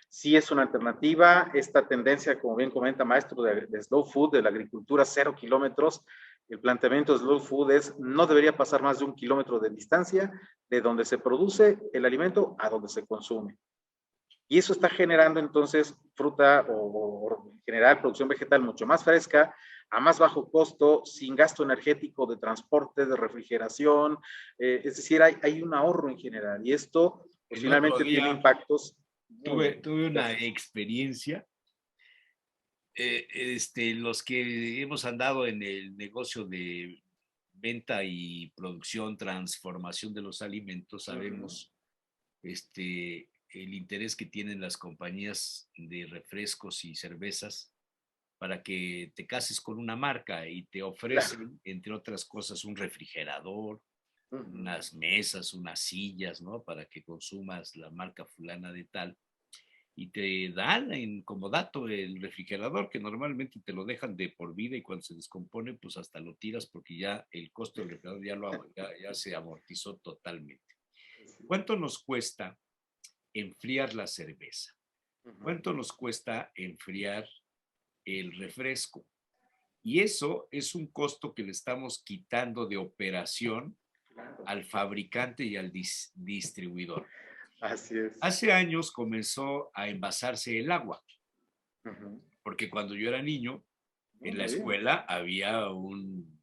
Sí es una alternativa, esta tendencia, como bien comenta maestro, de slow food, de la agricultura 0 kilómetros. El planteamiento de slow food es no debería pasar más de 1 kilómetro de distancia de donde se produce el alimento a donde se consume. Y eso está generando entonces fruta o en general producción vegetal mucho más fresca, a más bajo costo, sin gasto energético de transporte, de refrigeración. Es decir, hay un ahorro en general y esto pues, finalmente tiene impactos. Tuve una experiencia. Los que hemos andado en el negocio de venta y producción, transformación de los alimentos, sabemos el interés que tienen las compañías de refrescos y cervezas para que te cases con una marca y te ofrecen, entre otras cosas, un refrigerador, unas mesas, unas sillas, ¿no? Para que consumas la marca fulana de tal. Y te dan como dato el refrigerador, que normalmente te lo dejan de por vida y cuando se descompone, pues hasta lo tiras porque ya el costo del refrigerador ya se amortizó totalmente. ¿Cuánto nos cuesta enfriar la cerveza? ¿Cuánto nos cuesta enfriar el refresco? Y eso es un costo que le estamos quitando de operación al fabricante y al distribuidor. Así es. Hace años comenzó a envasarse el agua, porque cuando yo era niño, en la escuela había un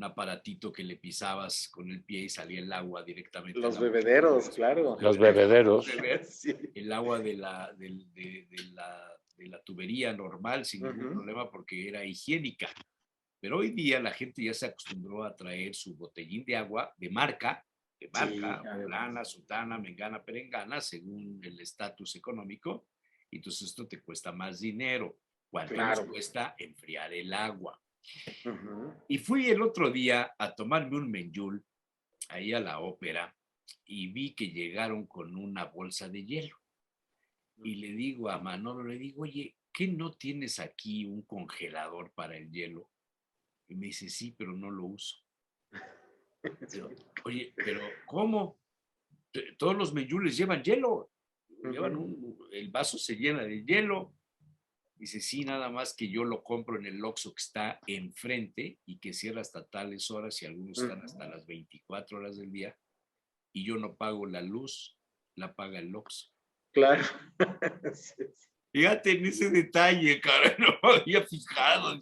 aparatito que le pisabas con el pie y salía el agua directamente. Los bebederos, claro. Los bebederos. Sí. El agua de la tubería normal sin ningún problema porque era higiénica. Pero hoy día la gente ya se acostumbró a traer su botellín de agua de marca, fulana, sultana, mengana, perengana, según el estatus económico, y entonces esto te cuesta más dinero. ¿Cuánto nos cuesta enfriar el agua? Y fui el otro día a tomarme un menjul ahí a la ópera y vi que llegaron con una bolsa de hielo. Y le digo a Manolo, oye, ¿qué no tienes aquí un congelador para el hielo? Y me dice, sí, pero no lo uso. Pero, oye, pero ¿cómo? Todos los menjules llevan hielo. El vaso se llena de hielo. Dice, sí, nada más que yo lo compro en el Oxxo que está enfrente y que cierra hasta tales horas y algunos están hasta las 24 horas del día. Y yo no pago la luz, la paga el Oxxo. Claro. Fíjate en ese detalle, cara, no me había fijado.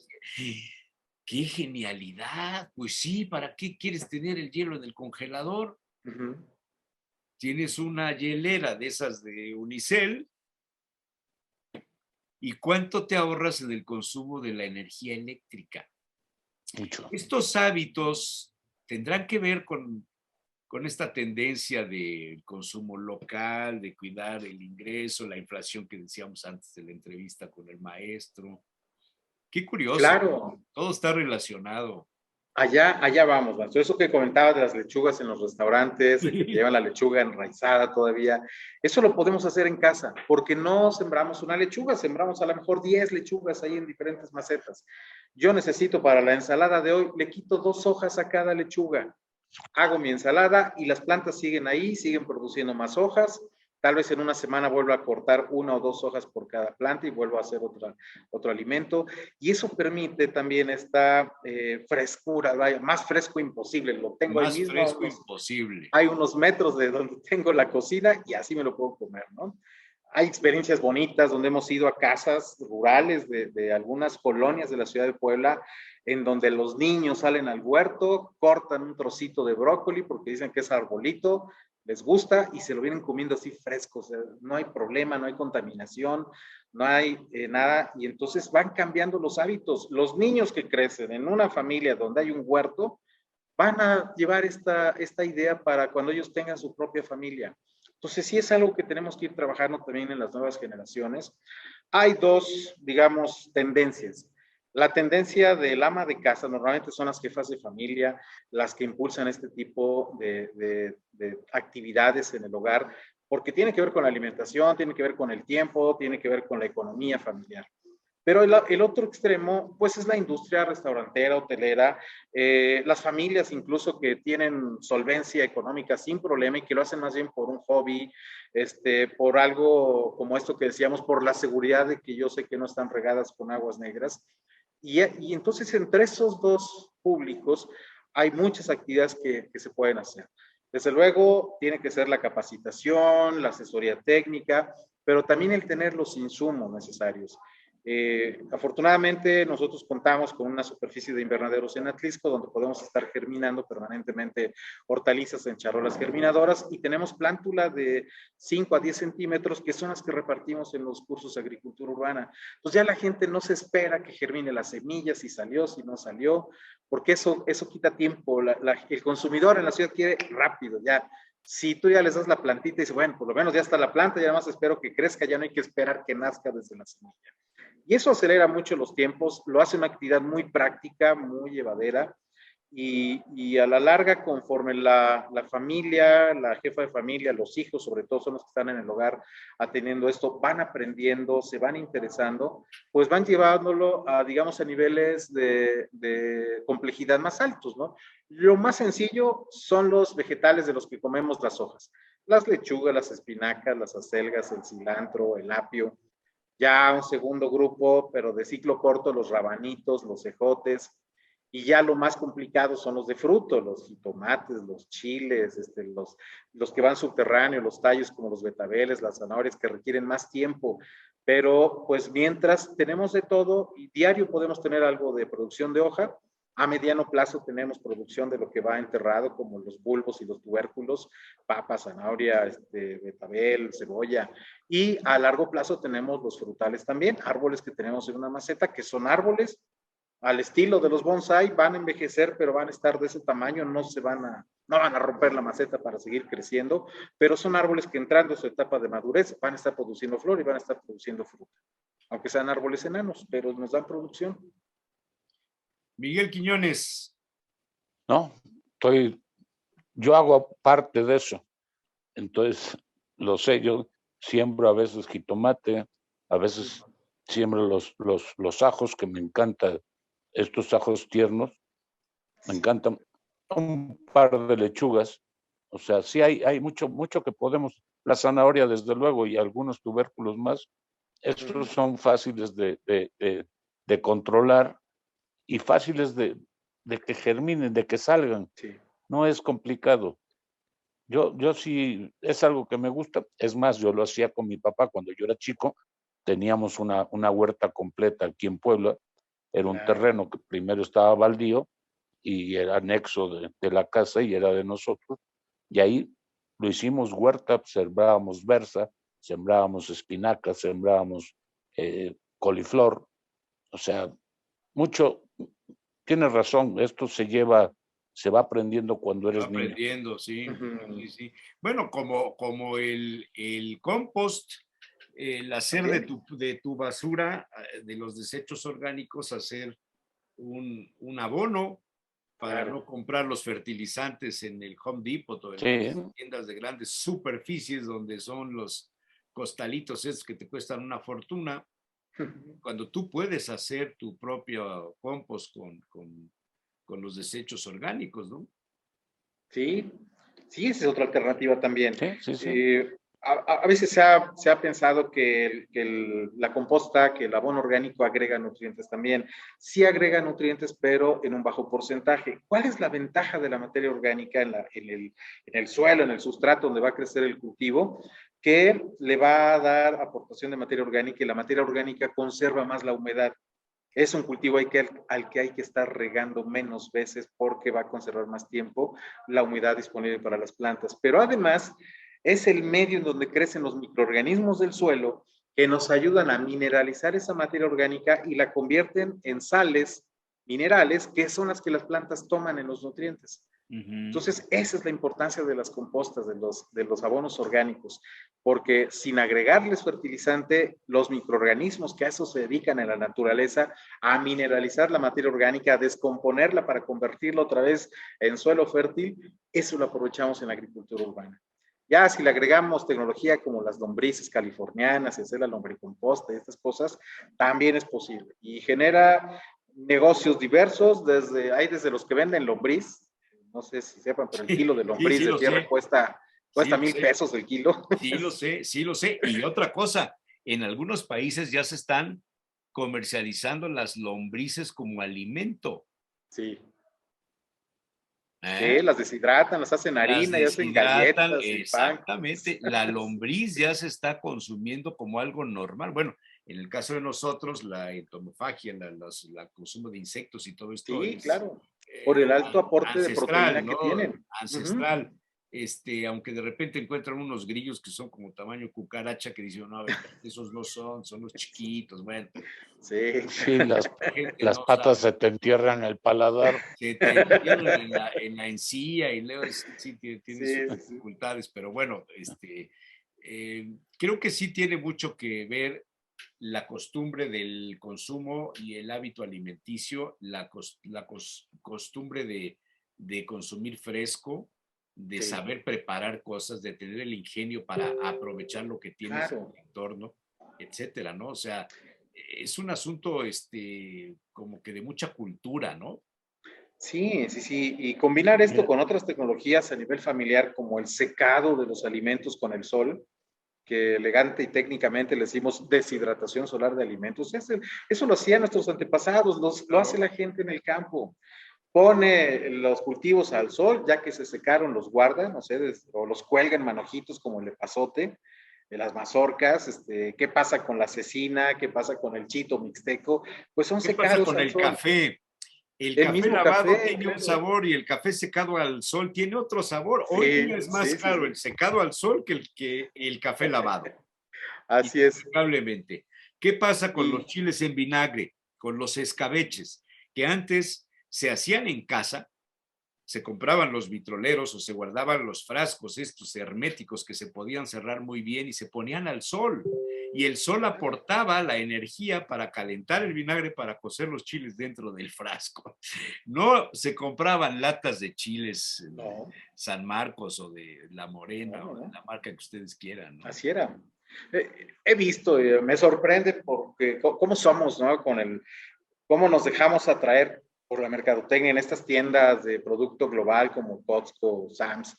¡Qué genialidad! Pues sí, ¿para qué quieres tener el hielo en el congelador? Tienes una hielera de esas de Unicel. ¿Y cuánto te ahorras en el consumo de la energía eléctrica? Mucho. Estos hábitos tendrán que ver con esta tendencia del consumo local, de cuidar el ingreso, la inflación que decíamos antes de la entrevista con el maestro. Qué curioso. Claro. Todo está relacionado. Allá vamos, maestro. Eso que comentabas de las lechugas en los restaurantes, de que te llevan la lechuga enraizada todavía, eso lo podemos hacer en casa, porque no sembramos una lechuga, sembramos a lo mejor 10 lechugas ahí en diferentes macetas. Yo necesito para la ensalada de hoy, le quito 2 hojas a cada lechuga. hago mi ensalada y las plantas siguen ahí, siguen produciendo más hojas. Tal vez en una semana vuelva a cortar 1 o 2 hojas por cada planta y vuelvo a hacer otro alimento. Y eso permite también esta frescura, vaya, más fresco imposible. Lo tengo Más ahí mismo. fresco imposible. Hay unos metros de donde tengo la cocina y así me lo puedo comer, ¿no? Hay experiencias bonitas donde hemos ido a casas rurales de algunas colonias de la ciudad de Puebla, en donde los niños salen al huerto, cortan un trocito de brócoli porque dicen que es arbolito, les gusta y se lo vienen comiendo así fresco. O sea, no hay problema, no hay contaminación, no hay nada. Y entonces van cambiando los hábitos. Los niños que crecen en una familia donde hay un huerto van a llevar esta idea para cuando ellos tengan su propia familia. Entonces, sí es algo que tenemos que ir trabajando también en las nuevas generaciones. Hay dos, digamos, tendencias. La tendencia del ama de casa, normalmente son las jefas de familia, las que impulsan este tipo de actividades en el hogar, porque tiene que ver con la alimentación, tiene que ver con el tiempo, tiene que ver con la economía familiar. Pero el otro extremo, pues es la industria restaurantera, hotelera, las familias incluso que tienen solvencia económica sin problema y que lo hacen más bien por un hobby, por algo como esto que decíamos, por la seguridad de que yo sé que no están regadas con aguas negras. Y entonces entre esos dos públicos hay muchas actividades que se pueden hacer. Desde luego, tiene que ser la capacitación, la asesoría técnica, pero también el tener los insumos necesarios. Afortunadamente nosotros contamos con una superficie de invernaderos en Atlisco donde podemos estar germinando permanentemente hortalizas en charolas germinadoras y tenemos plántula de 5 a 10 centímetros que son las que repartimos en los cursos de agricultura urbana. Entonces ya la gente no se espera que germine las semillas, si salió, si no salió, porque eso quita tiempo. El consumidor en la ciudad quiere rápido, ya. Si tú ya les das la plantita y dices, bueno, por lo menos ya está la planta, ya nada más espero que crezca, ya no hay que esperar que nazca desde la semilla. Y eso acelera mucho los tiempos, lo hace una actividad muy práctica, muy llevadera, y a la larga, conforme la familia, la jefa de familia, los hijos, sobre todo son los que están en el hogar atendiendo esto, van aprendiendo, se van interesando, pues van llevándolo a, digamos, a niveles de complejidad más altos, ¿no? Lo más sencillo son los vegetales de los que comemos las hojas, las lechugas, las espinacas, las acelgas, el cilantro, el apio. Ya un segundo grupo, pero de ciclo corto, los rabanitos, los ejotes, y ya lo más complicado son los de fruto, los jitomates, los chiles, los que van subterráneos, los tallos como los betabeles, las zanahorias que requieren más tiempo, pero pues mientras tenemos de todo y diario podemos tener algo de producción de hoja. A mediano plazo tenemos producción de lo que va enterrado, como los bulbos y los tubérculos, papa, zanahoria, betabel, cebolla. Y a largo plazo tenemos los frutales también, árboles que tenemos en una maceta, que son árboles al estilo de los bonsai, van a envejecer, pero van a estar de ese tamaño, no van a romper la maceta para seguir creciendo, pero son árboles que entrando a su etapa de madurez van a estar produciendo flor y van a estar produciendo fruta. Aunque sean árboles enanos, pero nos dan producción. Miguel Quiñones. No, yo hago parte de eso. Entonces, lo sé, yo siembro a veces jitomate, a veces siembro los ajos, que me encantan, estos ajos tiernos, me encantan, un par de lechugas. O sea, sí hay mucho que podemos, la zanahoria desde luego y algunos tubérculos más, estos son fáciles de controlar y fáciles de que germinen, de que salgan. Sí. No es complicado. Yo sí, es algo que me gusta. Es más, yo lo hacía con mi papá cuando yo era chico. Teníamos una huerta completa aquí en Puebla. Era un terreno que primero estaba baldío y era anexo de la casa y era de nosotros. Y ahí lo hicimos huerta, sembrábamos berza, sembrábamos espinacas, sembrábamos coliflor. O sea, mucho, tienes razón, esto se va aprendiendo cuando eres niño. Aprendiendo, sí, sí. Bueno, como el compost, el hacer de tu basura, de los desechos orgánicos, hacer un abono para no comprar los fertilizantes en el Home Depot o en las tiendas de grandes superficies donde son los costalitos esos que te cuestan una fortuna. Cuando tú puedes hacer tu propio compost con los desechos orgánicos, ¿no? Sí, sí, esa es otra alternativa también. Sí. A veces se ha pensado que la composta, que el abono orgánico agrega nutrientes también. Sí agrega nutrientes, pero en un bajo porcentaje. ¿Cuál es la ventaja de la materia orgánica en el suelo, en el sustrato donde va a crecer el cultivo? Que le va a dar aportación de materia orgánica y la materia orgánica conserva más la humedad. Es un cultivo al que hay que estar regando menos veces porque va a conservar más tiempo la humedad disponible para las plantas. Pero además es el medio en donde crecen los microorganismos del suelo que nos ayudan a mineralizar esa materia orgánica y la convierten en sales minerales que son las que las plantas toman en los nutrientes. Entonces, esa es la importancia de las compostas, de los abonos orgánicos, porque sin agregarles fertilizante, los microorganismos que a eso se dedican en la naturaleza, a mineralizar la materia orgánica, a descomponerla para convertirla otra vez en suelo fértil, eso lo aprovechamos en la agricultura urbana. Ya si le agregamos tecnología como las lombrices californianas y hacer la lombricomposta y estas cosas, también es posible. Y genera negocios diversos, desde los que venden lombriz, no sé si sepan, pero el kilo de lombriz de tierra cuesta $1,000 el kilo. Sí lo sé. Y otra cosa, en algunos países ya se están comercializando las lombrices como alimento. Sí. Sí, las deshidratan, las hacen harina y hacen galletas. Exactamente. La lombriz ya se está consumiendo como algo normal. Bueno, en el caso de nosotros, la entomofagia, la consumo de insectos y todo esto. Sí, claro. Por el alto aporte de proteína que tienen. Ancestral. Aunque de repente encuentran unos grillos que son como tamaño cucaracha, que dicen, no, a ver, esos no son los chiquitos, bueno. Sí, las patas se te entierran en el paladar. Se te entierran en la encía y luego sí tiene sus dificultades, pero bueno, creo que sí tiene mucho que ver la costumbre del consumo y el hábito alimenticio, la costumbre de consumir fresco, de saber preparar cosas, de tener el ingenio para aprovechar lo que tienes en el entorno, etcétera, ¿no? O sea, es un asunto como que de mucha cultura, ¿no? Sí. Y combinar esto con otras tecnologías a nivel familiar, como el secado de los alimentos con el sol, que elegante y técnicamente le decimos deshidratación solar de alimentos. Eso lo hacían nuestros antepasados, lo hace la gente en el campo. Pone los cultivos al sol, ya que se secaron, los guarda, no sé, o los cuelga en manojitos como el epazote, de las mazorcas. ¿Qué pasa con la cecina? ¿Qué pasa con el chito mixteco? Pues son secados al sol. ¿Qué pasa con el café? El café lavado tiene un sabor y el café secado al sol tiene otro sabor. Hoy es más caro el secado al sol que el café lavado. Así es. Indudablemente. ¿Qué pasa con los chiles en vinagre, con los escabeches, que antes se hacían en casa? Se compraban los vitroleros o se guardaban los frascos estos herméticos que se podían cerrar muy bien y se ponían al sol. Y el sol aportaba la energía para calentar el vinagre para cocer los chiles dentro del frasco. No se compraban latas de chiles San Marcos o de La Morena o de la marca que ustedes quieran, ¿no? Así era. He visto, me sorprende porque cómo somos, ¿no? Cómo nos dejamos atraer por la mercadotecnia en estas tiendas de producto global como Costco, Sam's,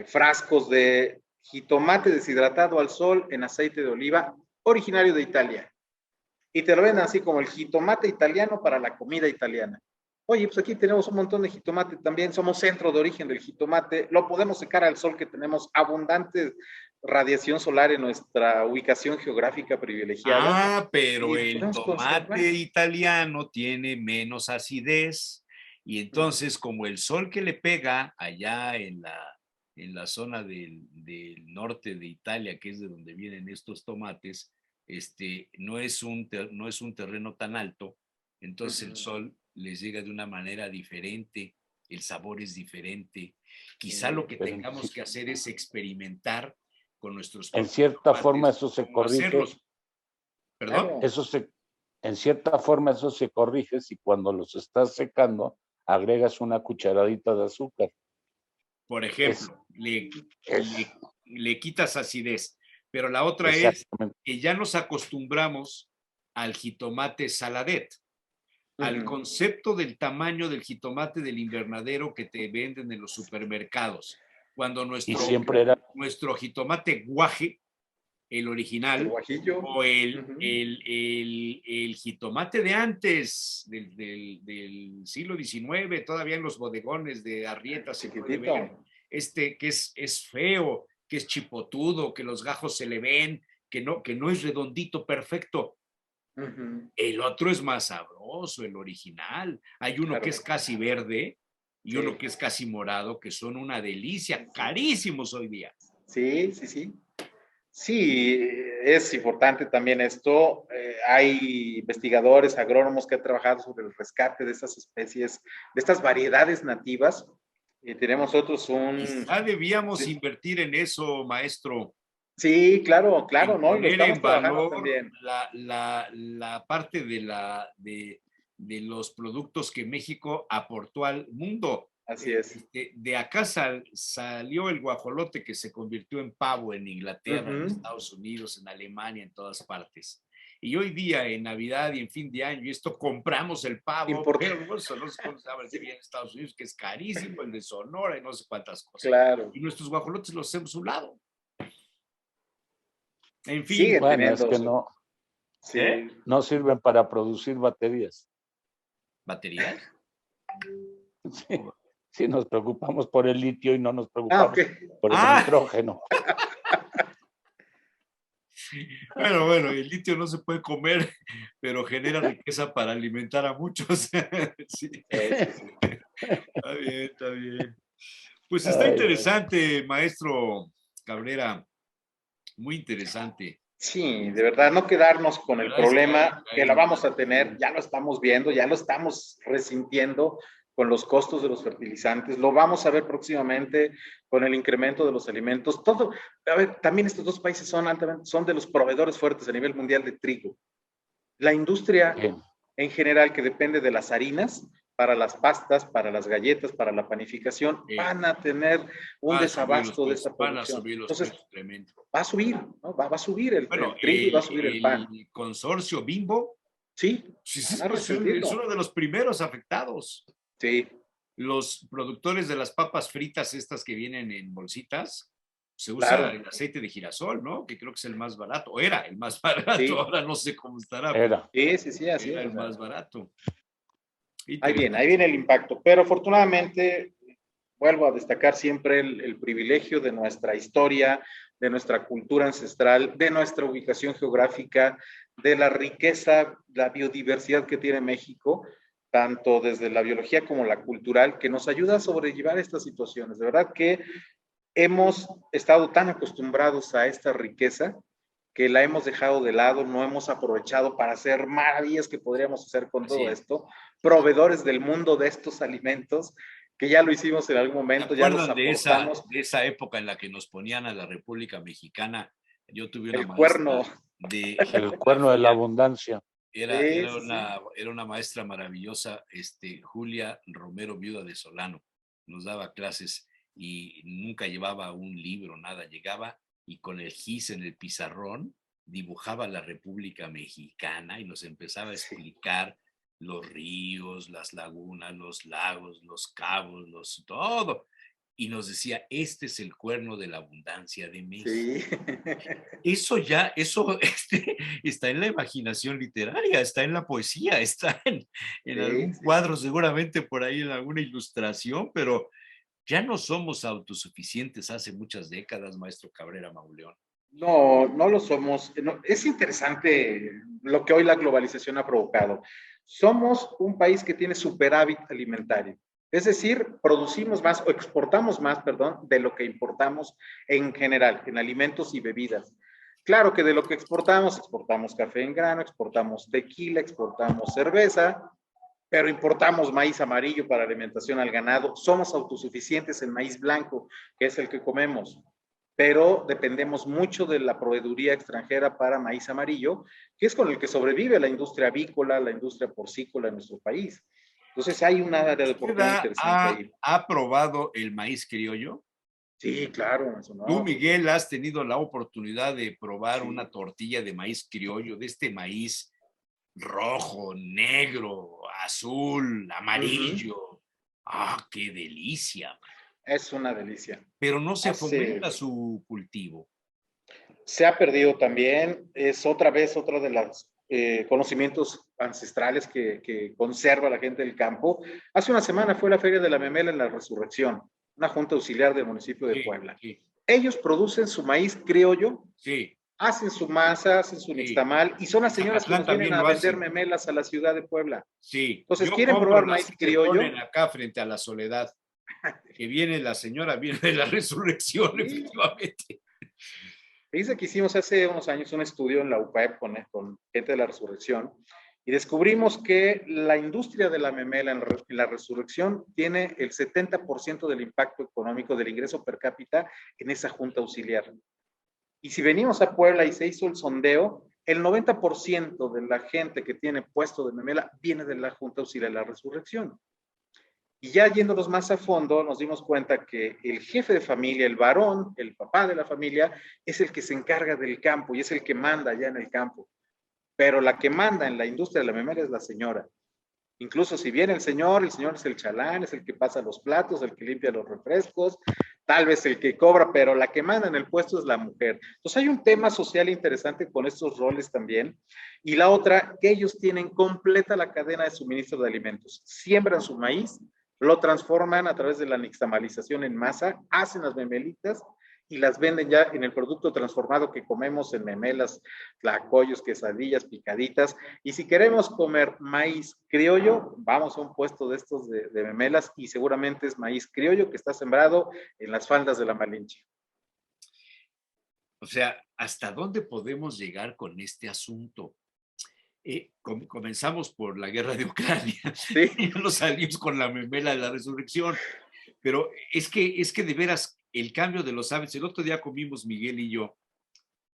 frascos de jitomate deshidratado al sol en aceite de oliva originario de Italia. Y te lo venden así como el jitomate italiano para la comida italiana. Oye, pues aquí tenemos un montón de jitomate también, somos centro de origen del jitomate, lo podemos secar al sol, que tenemos abundante radiación solar en nuestra ubicación geográfica privilegiada. Ah, pero el tomate italiano tiene menos acidez y entonces como el sol que le pega allá en la zona del norte de Italia, que es de donde vienen estos tomates, no es un terreno tan alto, entonces el sol les llega de una manera diferente, el sabor es diferente. Quizá lo que tengamos que hacer es experimentar con nuestros en cierta forma eso se corrige. ¿Perdón? En cierta forma eso se corrige si cuando los estás secando agregas una cucharadita de azúcar. Por ejemplo, le quitas acidez. Pero la otra es que ya nos acostumbramos al jitomate saladet. al concepto del tamaño del jitomate del invernadero que te venden en los supermercados. Cuando nuestro jitomate guaje, el original, el guajillo, o el jitomate de antes, del siglo XIX, todavía en los bodegones de Arrieta se puede ver, que es feo, que es chipotudo, que los gajos se le ven, que no es redondito, perfecto. El otro es más sabroso, el original. Hay uno que es casi verde y uno que es casi morado, que son una delicia, carísimos hoy día. Sí. Sí, es importante también esto. Hay investigadores, agrónomos que han trabajado sobre el rescate de estas especies, de estas variedades nativas. Y tenemos otros Quizá debíamos invertir en eso, maestro. Sí, claro, ¿no? Y lo Poner estamos en trabajando valor también. la parte de los productos que México aportó al mundo. Así es. De acá salió el guajolote que se convirtió en pavo en Inglaterra, en Estados Unidos, en Alemania, en todas partes. Y hoy día, en Navidad y en fin de año, compramos el pavo, pero no sé cómo se llama el en Estados Unidos, que es carísimo, el de Sonora y no sé cuántas cosas. Claro. Y nuestros guajolotes los hacemos a un lado. En fin. Siguen bueno, es que no, no sirven para producir baterías. ¿Baterías? Sí, nos preocupamos por el litio y no nos preocupamos por el nitrógeno. Bueno, el litio no se puede comer, pero genera riqueza para alimentar a muchos. Sí. Está bien. Pues está interesante, maestro Cabrera. Muy interesante. Sí, de verdad, no quedarnos con el problema que la vamos a tener, ya lo estamos viendo, ya lo estamos resintiendo con los costos de los fertilizantes, lo vamos a ver próximamente con el incremento de los alimentos. Todo, a ver, también estos dos países son de los proveedores fuertes a nivel mundial de trigo. La industria en general que depende de las harinas, para las pastas, para las galletas, para la panificación, van a tener un desabasto de esta producción. Entonces, va a subir, ¿no? Va a subir el trigo y va a subir el pan. El consorcio Bimbo, es uno de los primeros afectados. Sí. Los productores de las papas fritas estas que vienen en bolsitas, se usa el aceite de girasol, ¿no? Que creo que es el más barato, o era el más barato, ahora no sé cómo estará. Sí, así es. Era el más barato. Ahí viene el impacto, pero afortunadamente vuelvo a destacar siempre el privilegio de nuestra historia, de nuestra cultura ancestral, de nuestra ubicación geográfica, de la riqueza, la biodiversidad que tiene México, tanto desde la biología como la cultural, que nos ayuda a sobrellevar estas situaciones. De verdad que hemos estado tan acostumbrados a esta riqueza que la hemos dejado de lado, no hemos aprovechado para hacer maravillas que podríamos hacer con todo esto, proveedores del mundo de estos alimentos, que ya lo hicimos en algún momento, ya los aportamos. De esa época en la que nos ponían a la República Mexicana? Yo tuve una el cuerno de la abundancia. Era una maestra maravillosa, Julia Romero, viuda de Solano, nos daba clases y nunca llevaba un libro, nada, llegaba y con el gis en el pizarrón dibujaba la República Mexicana y nos empezaba a explicar los ríos, las lagunas, los lagos, los cabos, todo. Y nos decía, este es el cuerno de la abundancia de México. Eso está en la imaginación literaria, está en la poesía, está en algún cuadro, seguramente por ahí en alguna ilustración, pero ya no somos autosuficientes hace muchas décadas, maestro Cabrera Mauleón. No lo somos. Es interesante lo que hoy la globalización ha provocado. Somos un país que tiene superávit alimentario. Es decir, producimos más o exportamos más, de lo que importamos en general, en alimentos y bebidas. Claro que de lo que exportamos café en grano, exportamos tequila, exportamos cerveza, pero importamos maíz amarillo para alimentación al ganado. Somos autosuficientes en maíz blanco, que es el que comemos, pero dependemos mucho de la proveeduría extranjera para maíz amarillo, que es con el que sobrevive la industria avícola, la industria porcícola en nuestro país. Entonces hay una área de oportunidad interesante ahí. ¿Ha probado el maíz criollo? Sí, claro. Tú, Miguel, has tenido la oportunidad de probar una tortilla de maíz criollo, de este maíz rojo, negro, azul, amarillo. ¡Ah, qué delicia! Es una delicia. Pero no se fomenta su cultivo. Se ha perdido también, es otra vez otro de los conocimientos ancestrales que conserva la gente del campo. Hace una semana fue la Feria de la Memela en la Resurrección, una junta auxiliar del municipio de Puebla. Sí. Ellos producen su maíz criollo, Sí. hacen su masa, hacen su nixtamal, y son las señoras que nos vienen a vender memelas a la ciudad de Puebla. Sí. Entonces, ¿quieren probar maíz criollo? Se ponen acá frente a la Soledad. Que viene la señora, viene de la Resurrección, sí. Efectivamente. Dice que hicimos hace unos años un estudio en la UPAEP con gente de la Resurrección y descubrimos que la industria de la memela en la Resurrección tiene el 70% del impacto económico del ingreso per cápita en esa junta auxiliar. Y si venimos a Puebla y se hizo el sondeo, el 90% de la gente que tiene puesto de memela viene de la junta auxiliar de la Resurrección. Y ya yéndonos más a fondo, nos dimos cuenta que el jefe de familia, el varón, el papá de la familia, es el que se encarga del campo y es el que manda allá en el campo. Pero la que manda en la industria de la memela es la señora. Incluso si viene el señor es el chalán, es el que pasa los platos, el que limpia los refrescos, tal vez el que cobra, pero la que manda en el puesto es la mujer. Entonces hay un tema social interesante con estos roles también. Y la otra, que ellos tienen completa la cadena de suministro de alimentos. Siembran su maíz, lo transforman a través de la nixtamalización en masa, hacen las memelitas y las venden ya en el producto transformado que comemos en memelas, tlacoyos, quesadillas, picaditas. Y si queremos comer maíz criollo, vamos a un puesto de estos de memelas y seguramente es maíz criollo que está sembrado en las faldas de la Malinche. O sea, ¿hasta dónde podemos llegar con este asunto? Comenzamos por la guerra de Ucrania, sí. Y nos salimos con la memela de la Resurrección, pero es que de veras el cambio de los hábitos, el otro día comimos Miguel y yo,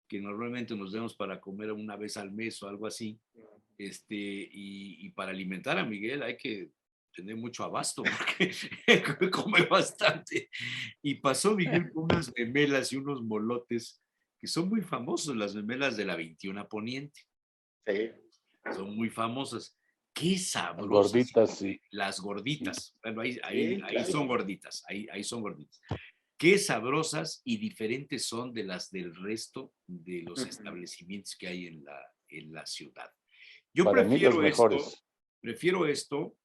que normalmente nos vemos para comer una vez al mes o algo así, y para alimentar a Miguel hay que tener mucho abasto, porque come bastante, y pasó Miguel con unas memelas y unos molotes, que son muy famosos, las memelas de la 21 Poniente. Sí. Son muy famosas. Qué sabrosas. Gorditas, sí. Las gorditas. Bueno, ahí claro. son gorditas. Ahí son gorditas. Qué sabrosas y diferentes son de las del resto de los establecimientos que hay en la ciudad. Yo Para mí los mejores. Prefiero esto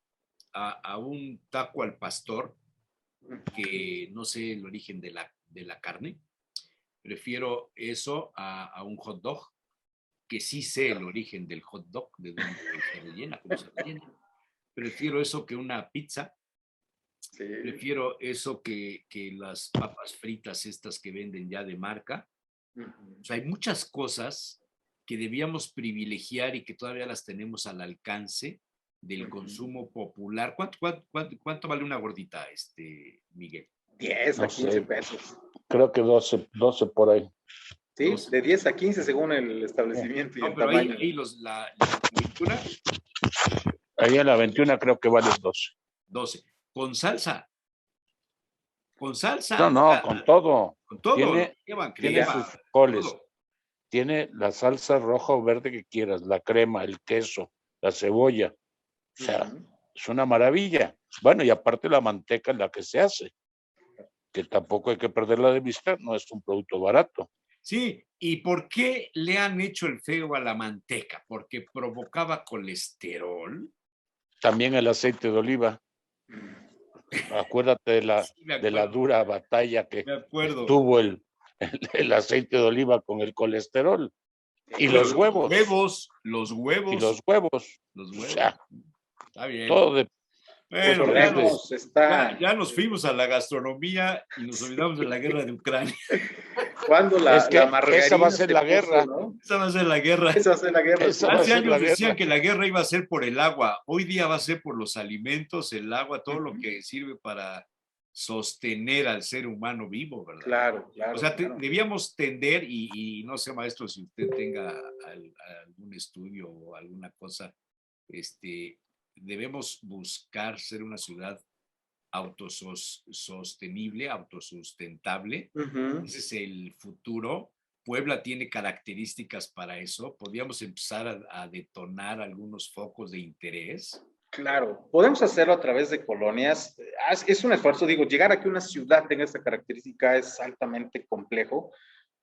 a un taco al pastor, que no sé el origen de la carne. Prefiero eso a un hot dog, que sí sé el origen del hot dog, de dónde se rellena, cómo se rellena. Prefiero eso que una pizza. Sí. Prefiero eso que las papas fritas estas que venden ya de marca. O sea, hay muchas cosas que debíamos privilegiar y que todavía las tenemos al alcance del consumo popular. ¿Cuánto vale una gordita, Miguel? 10 a 15 pesos. Creo que 12 por ahí. Sí, de 10 a 15 según el establecimiento y el tamaño. Ahí la 21. Ahí en la 21 creo que vale 12. 12. Con salsa. Con salsa. No, con todo. Con todo. Tiene sus coles. Todo. Tiene la salsa roja o verde que quieras, la crema, el queso, la cebolla. O sea, es una maravilla. Bueno, y aparte la manteca en la que se hace, que tampoco hay que perderla de vista, no es un producto barato. Sí, ¿y por qué le han hecho el feo a la manteca? ¿Porque provocaba colesterol? También el aceite de oliva. Acuérdate de la dura batalla que tuvo el aceite de oliva con el colesterol. Y los huevos. Los huevos. Y los huevos. O sea, está bien. Todo de... Bueno, ya nos fuimos a la gastronomía y nos olvidamos de la guerra de Ucrania. ¿Cuándo la margarina? Esa va a ser la guerra. ¿No? Esa va a ser la guerra. Esa va a ser la guerra. Hace años decían que la guerra iba a ser por el agua. Hoy día va a ser por los alimentos, el agua, todo lo que sirve para sostener al ser humano vivo, ¿verdad? Claro. O sea, debíamos tender, y no sé, maestro, si usted tenga algún estudio o alguna cosa, debemos buscar ser una ciudad autosostenible, autosustentable. Ese es el futuro, Puebla tiene características para eso. ¿Podríamos empezar a detonar algunos focos de interés? Claro, podemos hacerlo a través de colonias. Es un esfuerzo, digo, llegar a que una ciudad tenga esta característica es altamente complejo,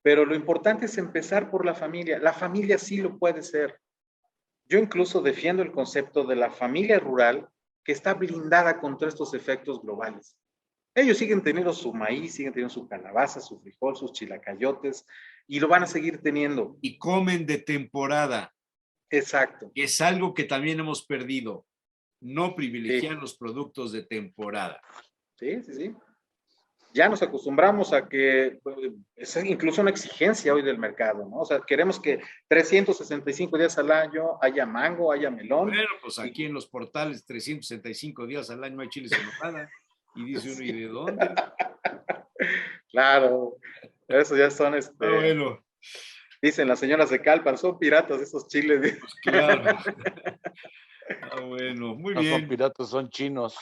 pero lo importante es empezar por la familia. La familia sí lo puede ser. Yo incluso defiendo el concepto de la familia rural que está blindada contra estos efectos globales. Ellos siguen teniendo su maíz, siguen teniendo su calabaza, su frijol, sus chilacayotes, y lo van a seguir teniendo. Y comen de temporada. Exacto. Que es algo que también hemos perdido. No privilegiar Sí. los productos de temporada. Sí, sí, sí. Ya nos acostumbramos a que es incluso una exigencia hoy del mercado, ¿no? O sea, queremos que 365 días al año haya mango, haya melón. Bueno, pues aquí en los portales 365 días al año hay chiles en nogada. Y dice uno, ¿y de dónde? Claro, eso ya son, bueno. Dicen las señoras de Calpan, son piratas esos chiles. Pues claro. Bueno, muy bien. No son piratas, son chinos.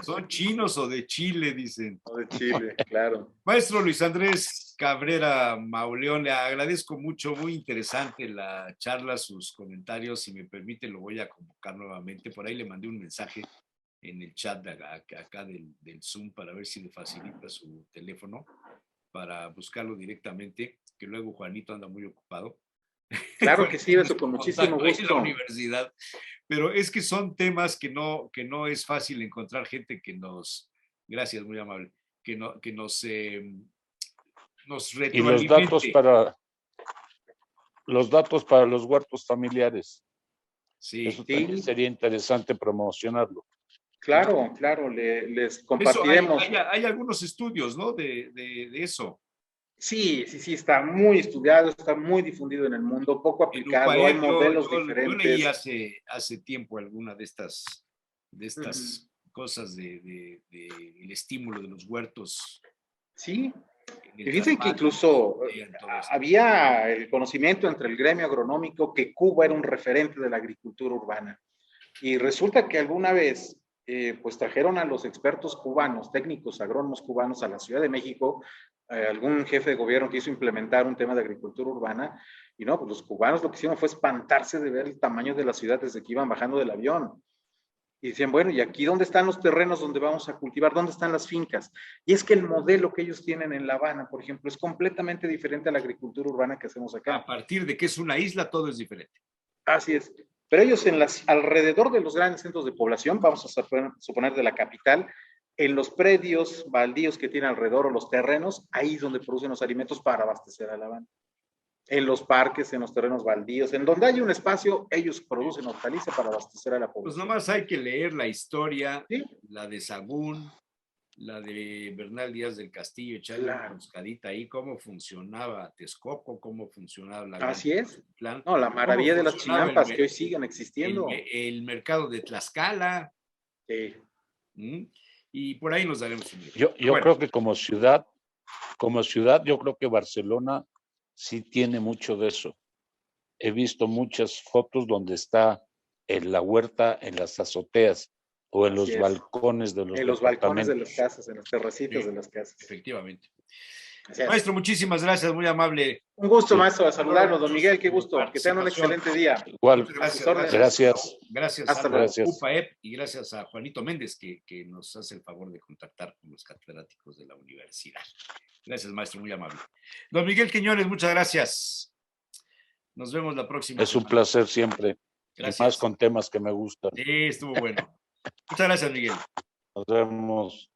Son chinos o de Chile, dicen. O de Chile, claro. Maestro Luis Andrés Cabrera Mauleón, le agradezco mucho, muy interesante la charla, sus comentarios. Si me permite, lo voy a convocar nuevamente. Por ahí le mandé un mensaje en el chat de acá del Zoom para ver si le facilita su teléfono para buscarlo directamente, que luego Juanito anda muy ocupado. Claro que sí, eso con muchísimo gusto. En la universidad. Pero es que son temas que no es fácil encontrar gente que nos, gracias, muy amable, que nos retroalimente. Y los datos para los huertos familiares. Sí. Eso también sería interesante promocionarlo. Claro, claro, les compartiremos. Hay algunos estudios, ¿no? De eso. Sí, está muy estudiado, está muy difundido en el mundo, poco aplicado, hay modelos diferentes. Yo leí hace tiempo alguna de estas cosas del estímulo de los huertos. Sí, y dicen que incluso había el conocimiento entre el gremio agronómico que Cuba era un referente de la agricultura urbana. Y resulta que alguna vez pues trajeron a los expertos cubanos, técnicos agrónomos cubanos a la Ciudad de México, algún jefe de gobierno quiso implementar un tema de agricultura urbana, y no, pues los cubanos lo que hicieron fue espantarse de ver el tamaño de la ciudad desde que iban bajando del avión. Y decían, bueno, ¿y aquí dónde están los terrenos donde vamos a cultivar? ¿Dónde están las fincas? Y es que el modelo que ellos tienen en La Habana, por ejemplo, es completamente diferente a la agricultura urbana que hacemos acá. A partir de que es una isla, todo es diferente. Así es. Pero ellos alrededor de los grandes centros de población, vamos a suponer de la capital, en los predios baldíos que tienen alrededor o los terrenos, ahí es donde producen los alimentos para abastecer a La Habana. En los parques, en los terrenos baldíos, en donde hay un espacio, ellos producen hortaliza para abastecer a la población. Pues nomás hay que leer la historia, ¿sí? La de Sagún, la de Bernal Díaz del Castillo, echarle una buscadita ahí, cómo funcionaba Texcoco, cómo funcionaba la... Así es. Plan, no, la maravilla de las chinampas que hoy siguen existiendo. El mercado de Tlaxcala. Sí. Y por ahí nos daremos un... Yo creo que como ciudad, yo creo que Barcelona sí tiene mucho de eso. He visto muchas fotos donde está en la huerta, en las azoteas o en los balcones de los en los balcones de las casas, en las terracitas de las casas. Efectivamente. Maestro, muchísimas gracias, muy amable. Un gusto, maestro, a saludarnos, don Miguel, qué gusto. Que tengan un excelente día. Igual. Gracias. Gracias hasta a UPAEP y gracias a Juanito Méndez, que nos hace el favor de contactar con los catedráticos de la universidad. Gracias, maestro, muy amable. Don Miguel Quiñones, muchas gracias. Nos vemos la próxima. Es un placer siempre. Gracias. Y más con temas que me gustan. Sí, estuvo bueno. Muchas gracias, Miguel. Nos vemos.